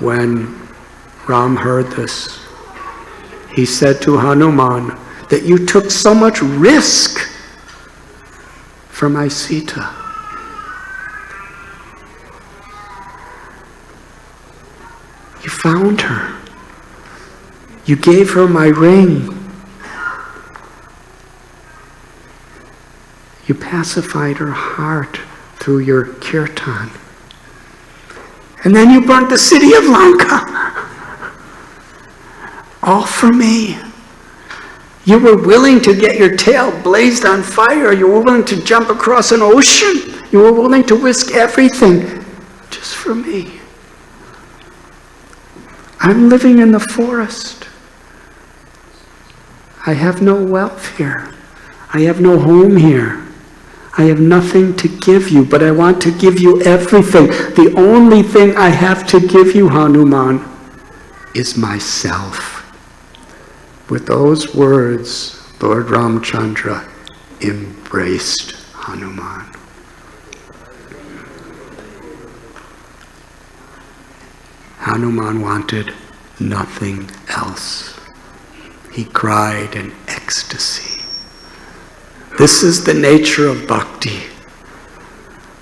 When Ram heard this, he said to Hanuman that you took so much risk for my Sita. You found her. You gave her my ring. You pacified her heart through your Kirtan. And then you burnt the city of Lanka. All for me. You were willing to get your tail blazed on fire. You were willing to jump across an ocean. You were willing to risk everything just for me. I'm living in the forest. I have no wealth here. I have no home here. I have nothing to give you, but I want to give you everything. The only thing I have to give you, Hanuman, is myself." With those words, Lord Ramchandra embraced Hanuman. Hanuman wanted nothing else. He cried in ecstasy. This is the nature of bhakti.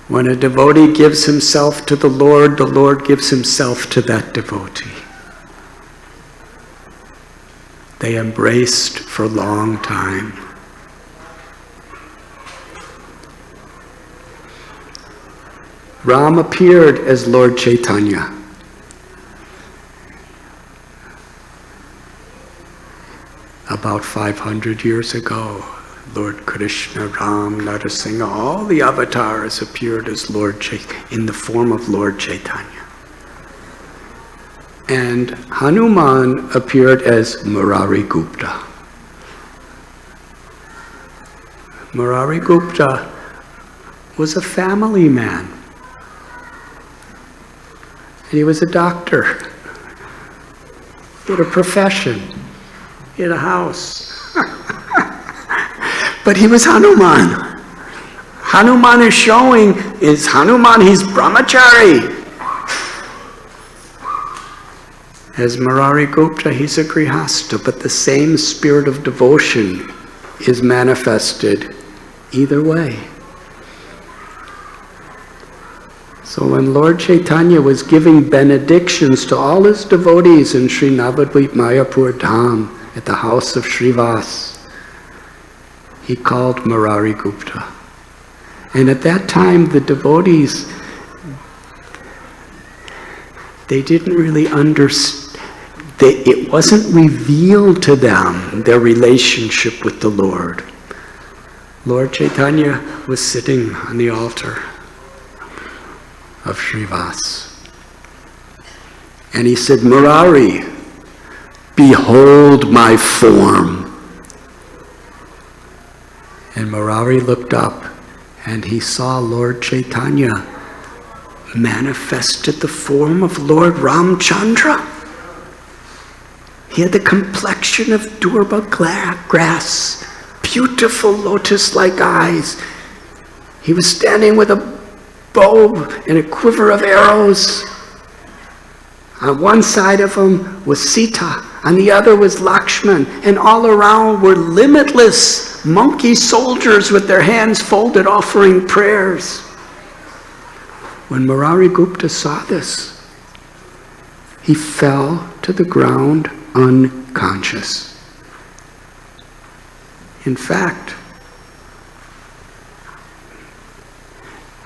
When a devotee gives himself to the Lord gives himself to that devotee. They embraced for a long time. Ram appeared as Lord Chaitanya. About 500 years ago, Lord Krishna, Ram, Narasimha, all the avatars appeared as in the form of Lord Chaitanya. And Hanuman appeared as Murari Gupta. Murari Gupta was a family man. And he was a doctor. He had a profession. He had a house. But he was Hanuman. Hanuman is showing, he's brahmachari. As Murari Gupta, he's a grihasta, but the same spirit of devotion is manifested either way. So when Lord Chaitanya was giving benedictions to all his devotees in Sri Navadvip Mayapur Dham at the house of Srivas, he called Murari Gupta. And at that time, the devotees, they didn't really understand. It wasn't revealed to them, their relationship with the Lord. Lord Chaitanya was sitting on the altar of Srivas. And he said, "Murari, behold my form." And Murari looked up and he saw Lord Chaitanya manifested the form of Lord Ramchandra. He had the complexion of durba grass, beautiful lotus-like eyes. He was standing with a bow and a quiver of arrows. On one side of him was Sita, on the other was Lakshman, and all around were limitless monkey soldiers with their hands folded offering prayers. When Murari Gupta saw this, he fell to the ground unconscious. In fact,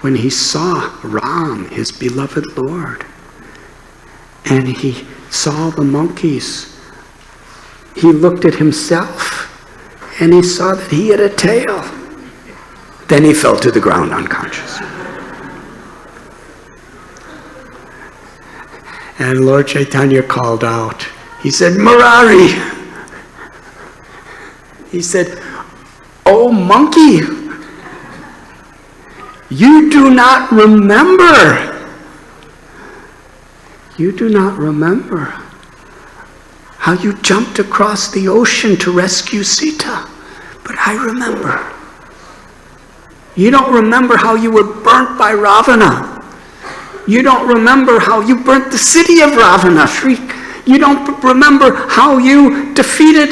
when he saw Ram, his beloved Lord, and he saw the monkeys, he looked at himself and he saw that he had a tail. Then he fell to the ground unconscious. And Lord Chaitanya called out. He said, "Murari!" He said, "Oh monkey, you do not remember. You do not remember how you jumped across the ocean to rescue Sita, but I remember. You don't remember how you were burnt by Ravana. You don't remember how you burnt the city of Ravana. You don't remember how you defeated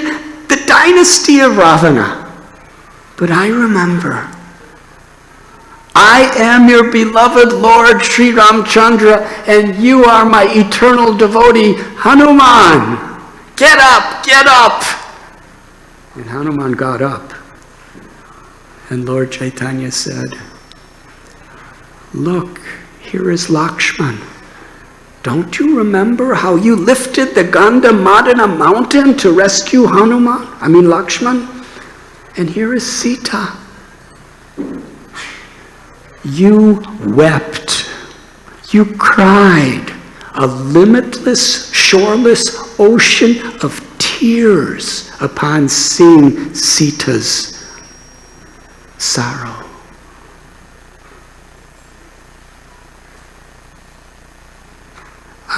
the dynasty of Ravana. But I remember. I am your beloved Lord Sri Ramchandra, and you are my eternal devotee, Hanuman. Get up, get up." And Hanuman got up. And Lord Chaitanya said, "Look, here is Lakshman. Don't you remember how you lifted the Gandhamadana mountain to rescue Lakshman? And here is Sita. You wept. You cried. A limitless, shoreless ocean of tears upon seeing Sita's sorrow.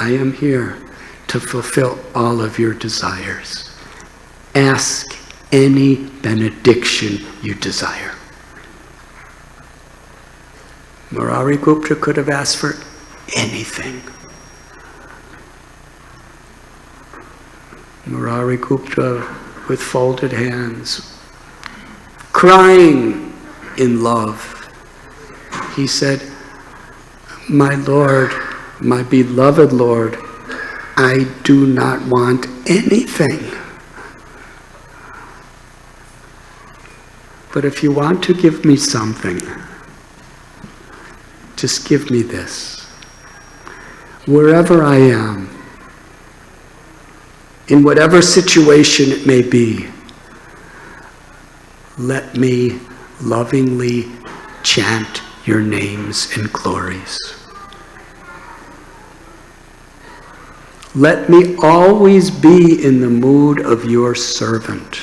I am here to fulfill all of your desires. Ask any benediction you desire. Murari Gupta could have asked for anything. Murari Gupta with folded hands, crying in love. He said, "My Lord, my beloved Lord, I do not want anything. But if you want to give me something, just give me this. Wherever I am, in whatever situation it may be, let me lovingly chant your names and glories. Let me always be in the mood of your servant.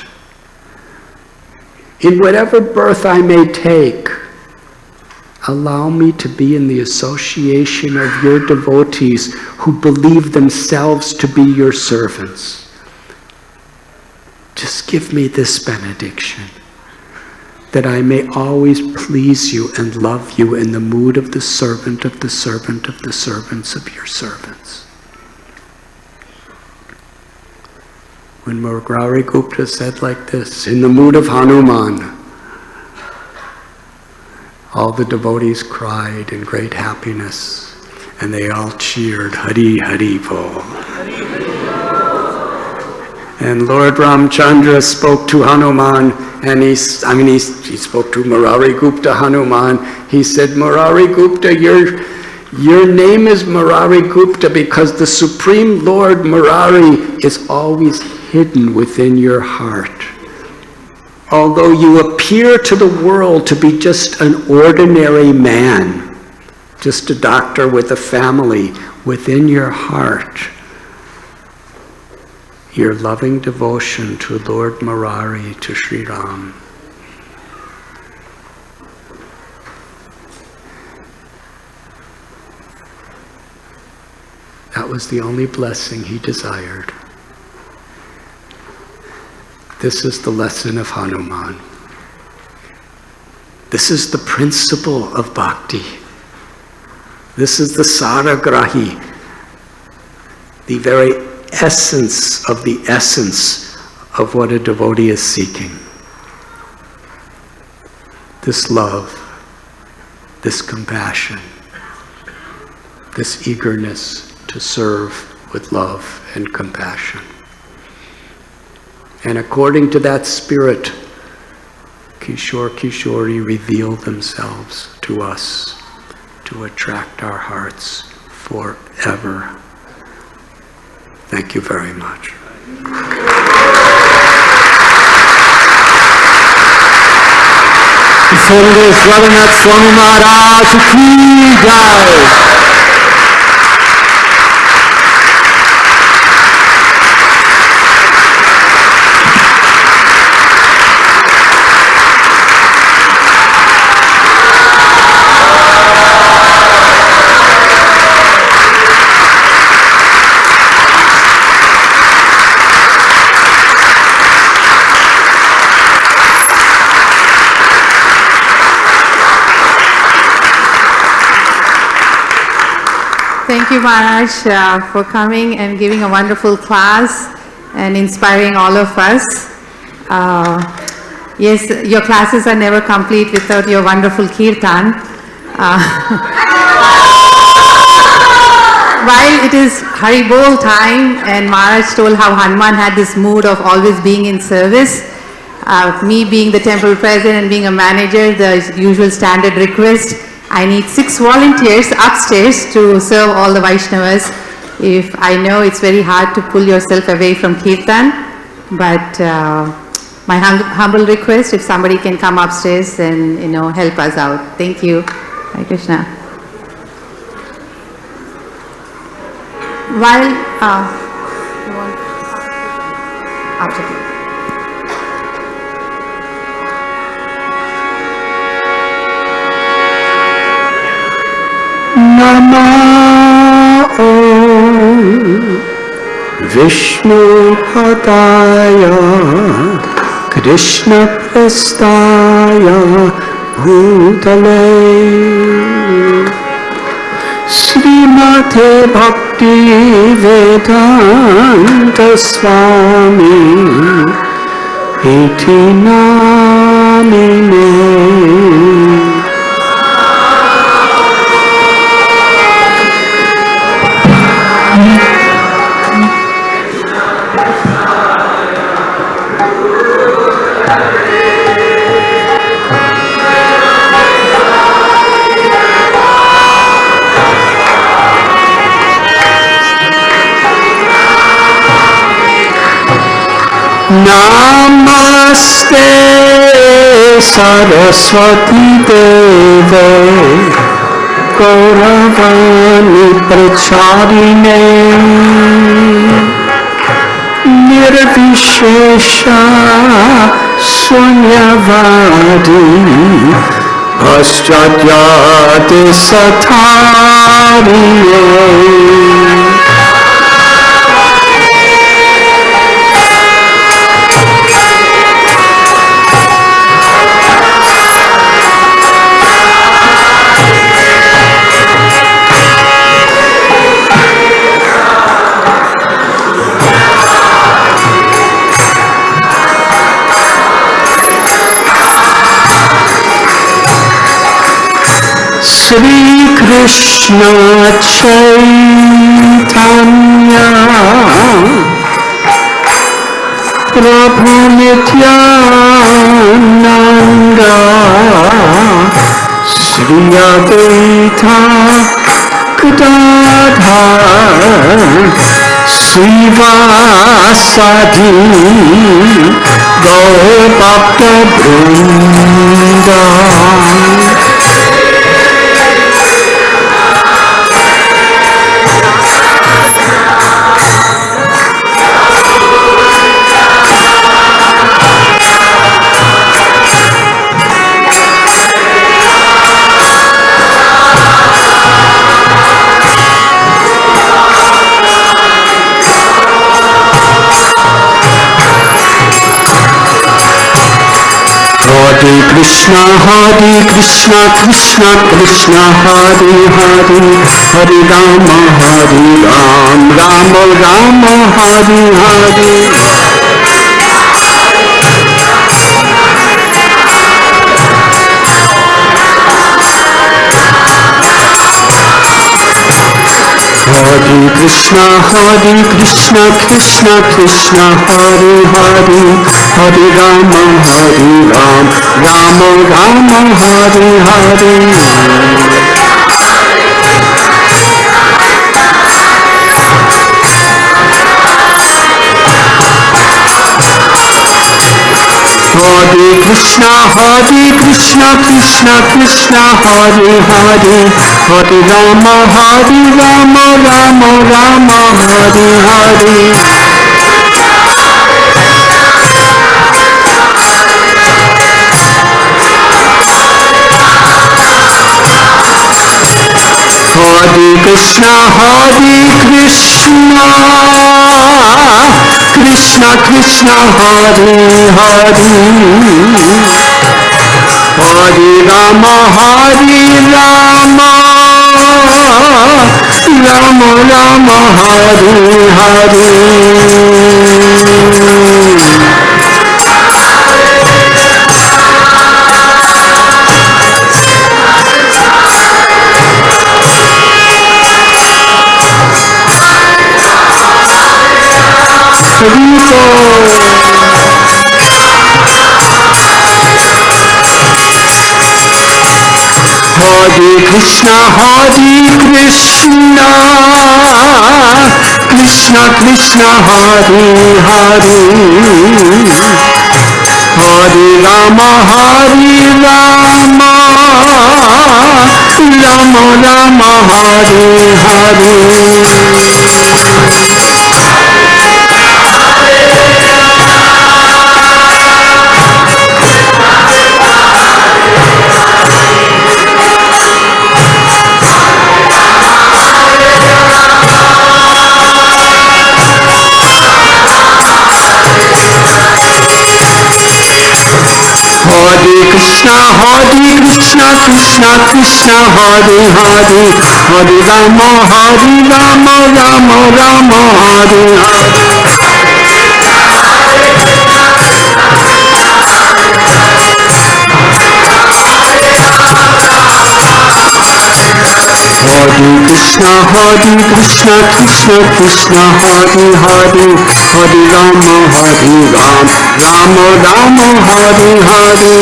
In whatever birth I may take, allow me to be in the association of your devotees who believe themselves to be your servants. Just give me this benediction, that I may always please you and love you in the mood of the servant of the servant of the servants of your servants." When Murari Gupta said like this, in the mood of Hanuman, all the devotees cried in great happiness, and they all cheered, Hari Hari Bol. And Lord Ramchandra spoke to Hanuman, and he spoke to Murari Gupta Hanuman. He said, "Murari Gupta, your name is Murari Gupta because the Supreme Lord Murari is always hidden within your heart. Although you appear to the world to be just an ordinary man, just a doctor with a family, within your heart, your loving devotion to Lord Murari, to Sri Ram, that was the only blessing he desired." This is the lesson of Hanuman. This is the principle of bhakti. This is the saragrahi, the very essence of what a devotee is seeking. This love, this compassion, this eagerness to serve with love and compassion. And according to that spirit, Kishore Kishori reveal themselves to us to attract our hearts forever. Thank you very much. Raghunath Swami Maharaj ki jai. Thank you, Maharaj, for coming and giving a wonderful class and inspiring all of us. Yes, your classes are never complete without your wonderful Kirtan. While it is Hari Bol time, and Maharaj told how Hanuman had this mood of always being in service, me being the temple president and being a manager, the usual standard request, I need 6 volunteers upstairs to serve all the Vaishnavas. If I know it's very hard to pull yourself away from Kirtan, but my humble request, if somebody can come upstairs and help us out. Thank you. Hare Krishna. While you want after. Namo Vishnu-padaya Krishna-prastaya bhutale Srimate Bhakti Vedanta Swami Iti namine. Namaste Saraswati Deve Gauravani Pracharine Nirvishesha Sunyavadi Paschatyate Sathariye Shri Krishna Chaitanya Prabhu Nityananda Shri Advaita Gadadhar Srivasadi Gaur Bhakta Vrinda Hare Krishna, Krishna Krishna, Hare Hare, Hare Rama, Rama Rama, Hare Hare. Hare Krishna, Krishna Krishna, Hare Hare, Hare Rama, Rama Rama, Hare Hare. Hare Krishna, Krishna Krishna, Hare Hare, Hare Rama, Rama Rama, Hare Hare. Hare Krishna, Krishna Krishna, Hare Hare, Hare Rama, Rama Rama, Hare Hare. Hare Krishna, Krishna Krishna, Hare Hare, Hare Rama, Rama Rama, Hare Hare. Krishna Krishna Hare Hare Hare Rama Rama Rama Hare Hare Hare Krishna Krishna Krishna Hare Hare Hare Rama Rama Rama Hare Hare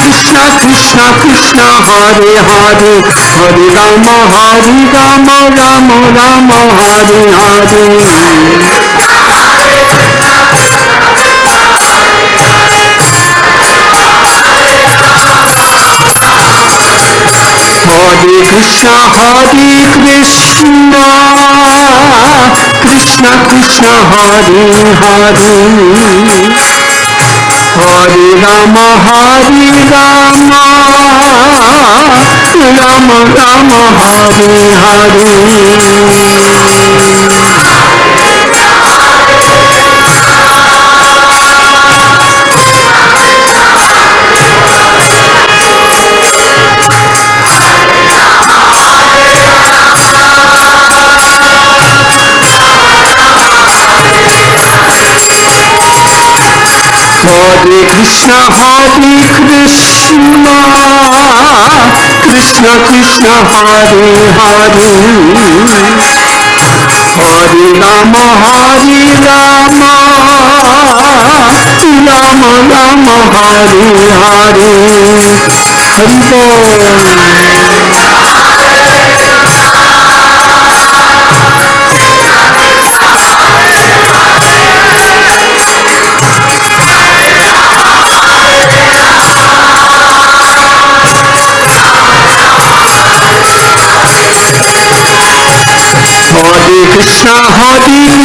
Krishna Krishna Krishna Hare Hare Hare Rama Rama Rama Hare Hare Hare Krishna Krishna Krishna Hare Hare Hare Rama Rama Rama Hare Hare Hare Krishna Krishna Krishna Hare Hare Hare Rama Rama Rama Hare Hare Hari Bol Krishna Krishna Krishna Hare Hare Hare Rama Rama Rama Hare Hare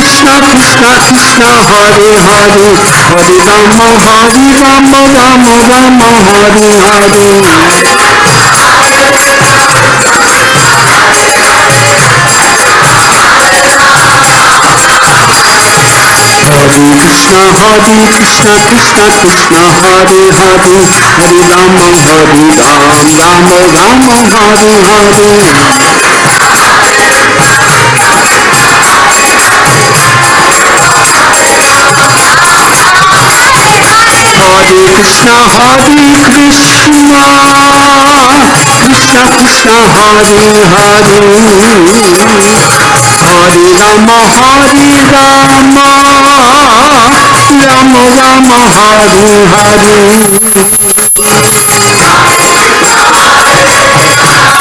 Krishna Krishna Krishna Hare Hare Hare Rama Rama Rama Hare Hare Krishna Krishna Krishna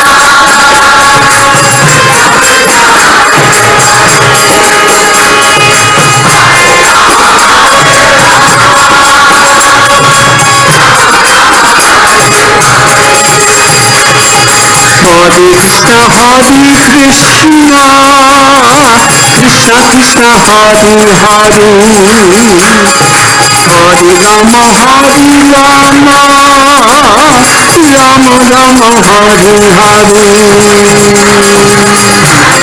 Hare Hare Hare Rama Rama Rama Hare Hare Krishna Krishna Hare Hare Hare Rama Rama Rama Hare Hare Krishna Krishna Krishna Hare Hare Hare Rama Rama Rama Hare Hare Krishna Krishna Krishna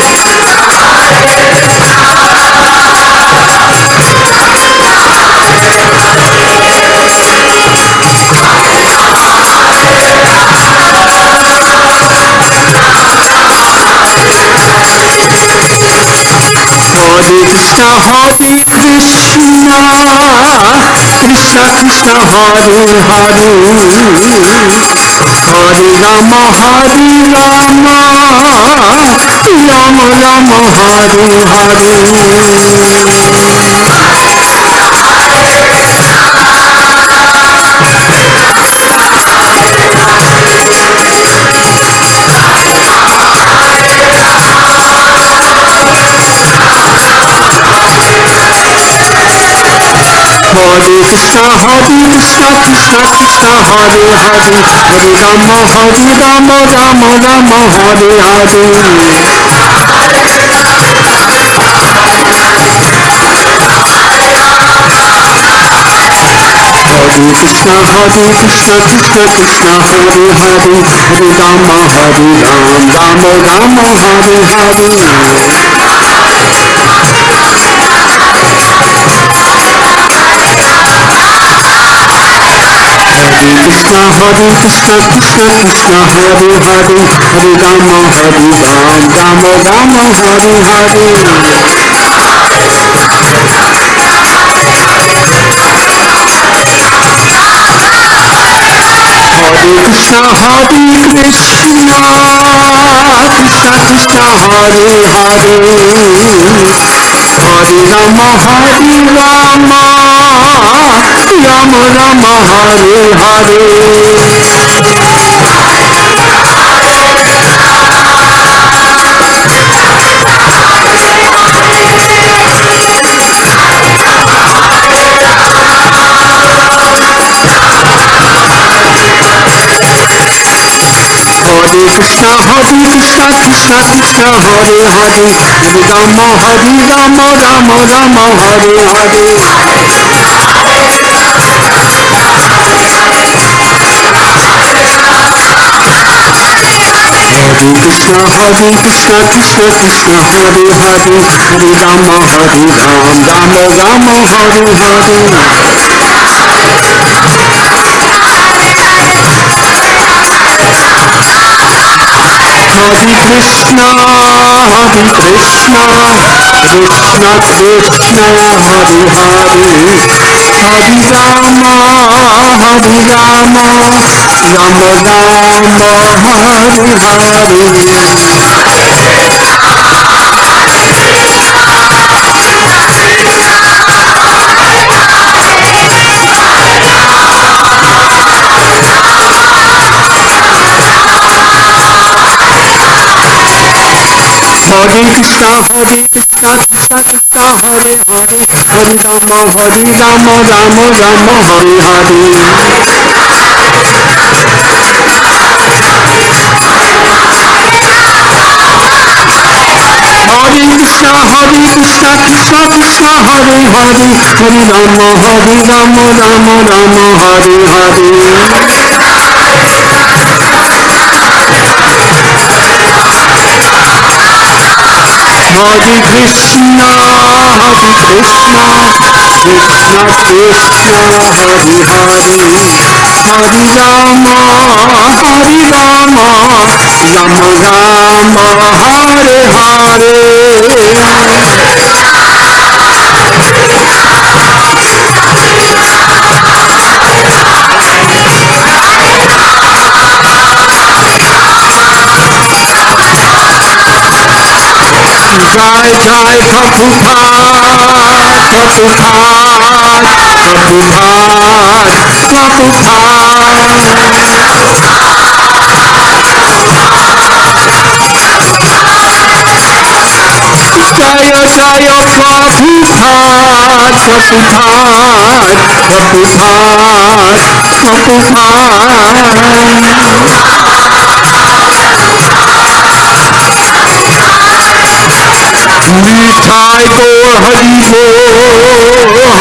Hare Hare Hare Rama Rama Rama Hare Hare Krishna, Krishna Krishna, Hare Hare, Hare Rama, Rama Rama, Hare Hare. Krishna, Krishna Krishna, Hare Hare, Hare Rama, Rama Rama, Hare Hare. Hare Krishna, Krishna Krishna, Hare Hare, Hare Rama, Rama Rama, Hare Hare. Hare Krishna, Krishna Krishna, Hare Hare, Hare Rama, Rama Rama, Hare Hare. Hare Krishna, Krishna Krishna, Hare Hare, Hare Rama, Rama Rama, Hare Hare. Hare Krishna, Krishna Krishna, Hare Hare, Hare Rama, Rama Rama, Hare Hare Krishna, Krishna Krishna, Hare Hare, Hare Rama, Rama Rama, Hare Hare. Hare Krishna, Krishna Krishna, Hare Hare, Hare Rama, Rama Rama, Hare Hare. Hare Krishna, Krishna Krishna, Hare Hare, Hare Rama, Rama Rama, Hare Hare. Jai Jai Prabhupada, Jaya Jaya Nitai Gaur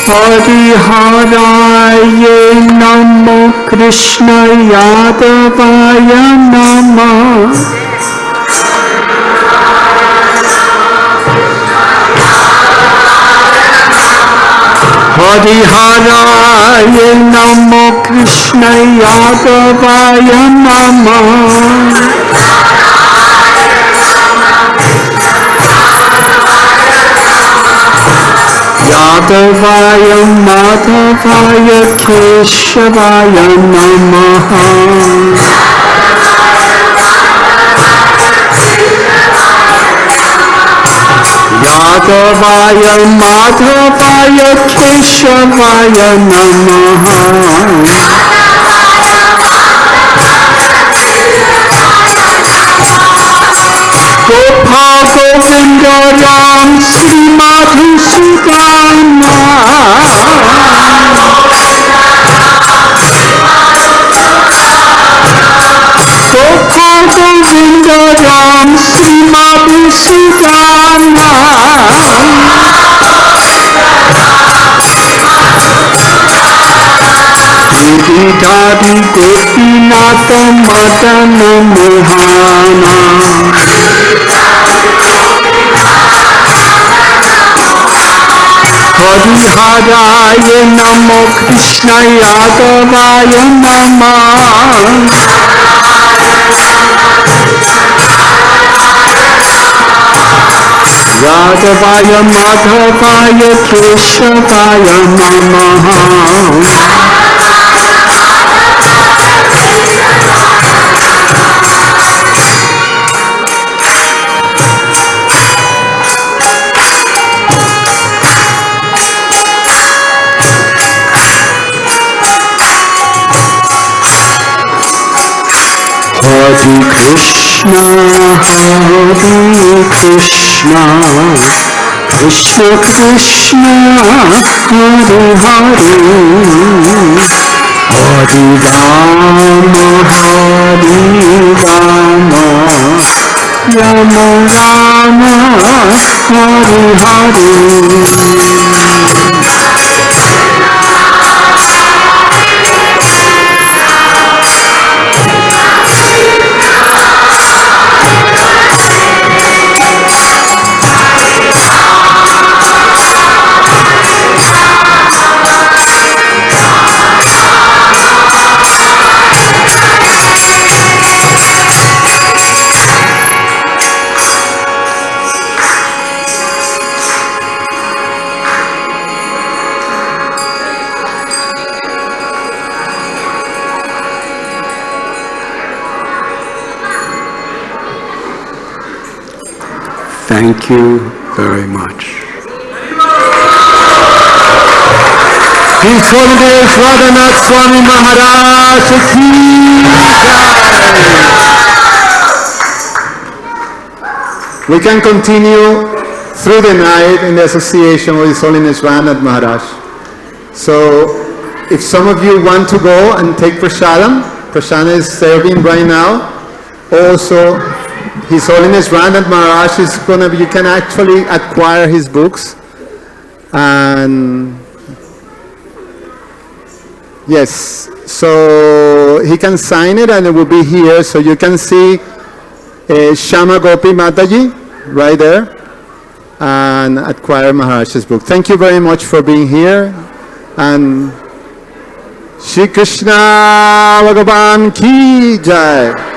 Hari Hariharaya Namo Krishna Yadavaya Namah. Hariharaya Namo Krishna Yadavaya Namah. Yadavaya Madhavaya Keshavaya Namaha. Yadavaya Madhavaya Keshavaya Namaha. Gopal Govinda Ram Sri Madhusudana. Govinda Ram Srimati Sita Vididadi Gopinata Madana Mohana Hariharaya Namo Krishna Yadavaya Nama Yadavaya Madhavaya Keshavaya Namaha Hare Krishna, Krishna Krishna, Hare Hare, Hare Rama, Rama Rama, Hare Hare. Thank you very much. His Holiness Radhanath Swami Maharaj ki jai. We can continue through the night in the association with His Holiness Radhanath Maharaj. So, if some of you want to go and take prasadam, prasadam is serving right now. Also, His Holiness Radhanath Maharaj is going to be, you can actually acquire his books. And yes, so he can sign it and it will be here. So you can see Shama Gopi Mataji right there and acquire Maharaj's book. Thank you very much for being here. And Shri Krishna Bhagavan Ki Jai.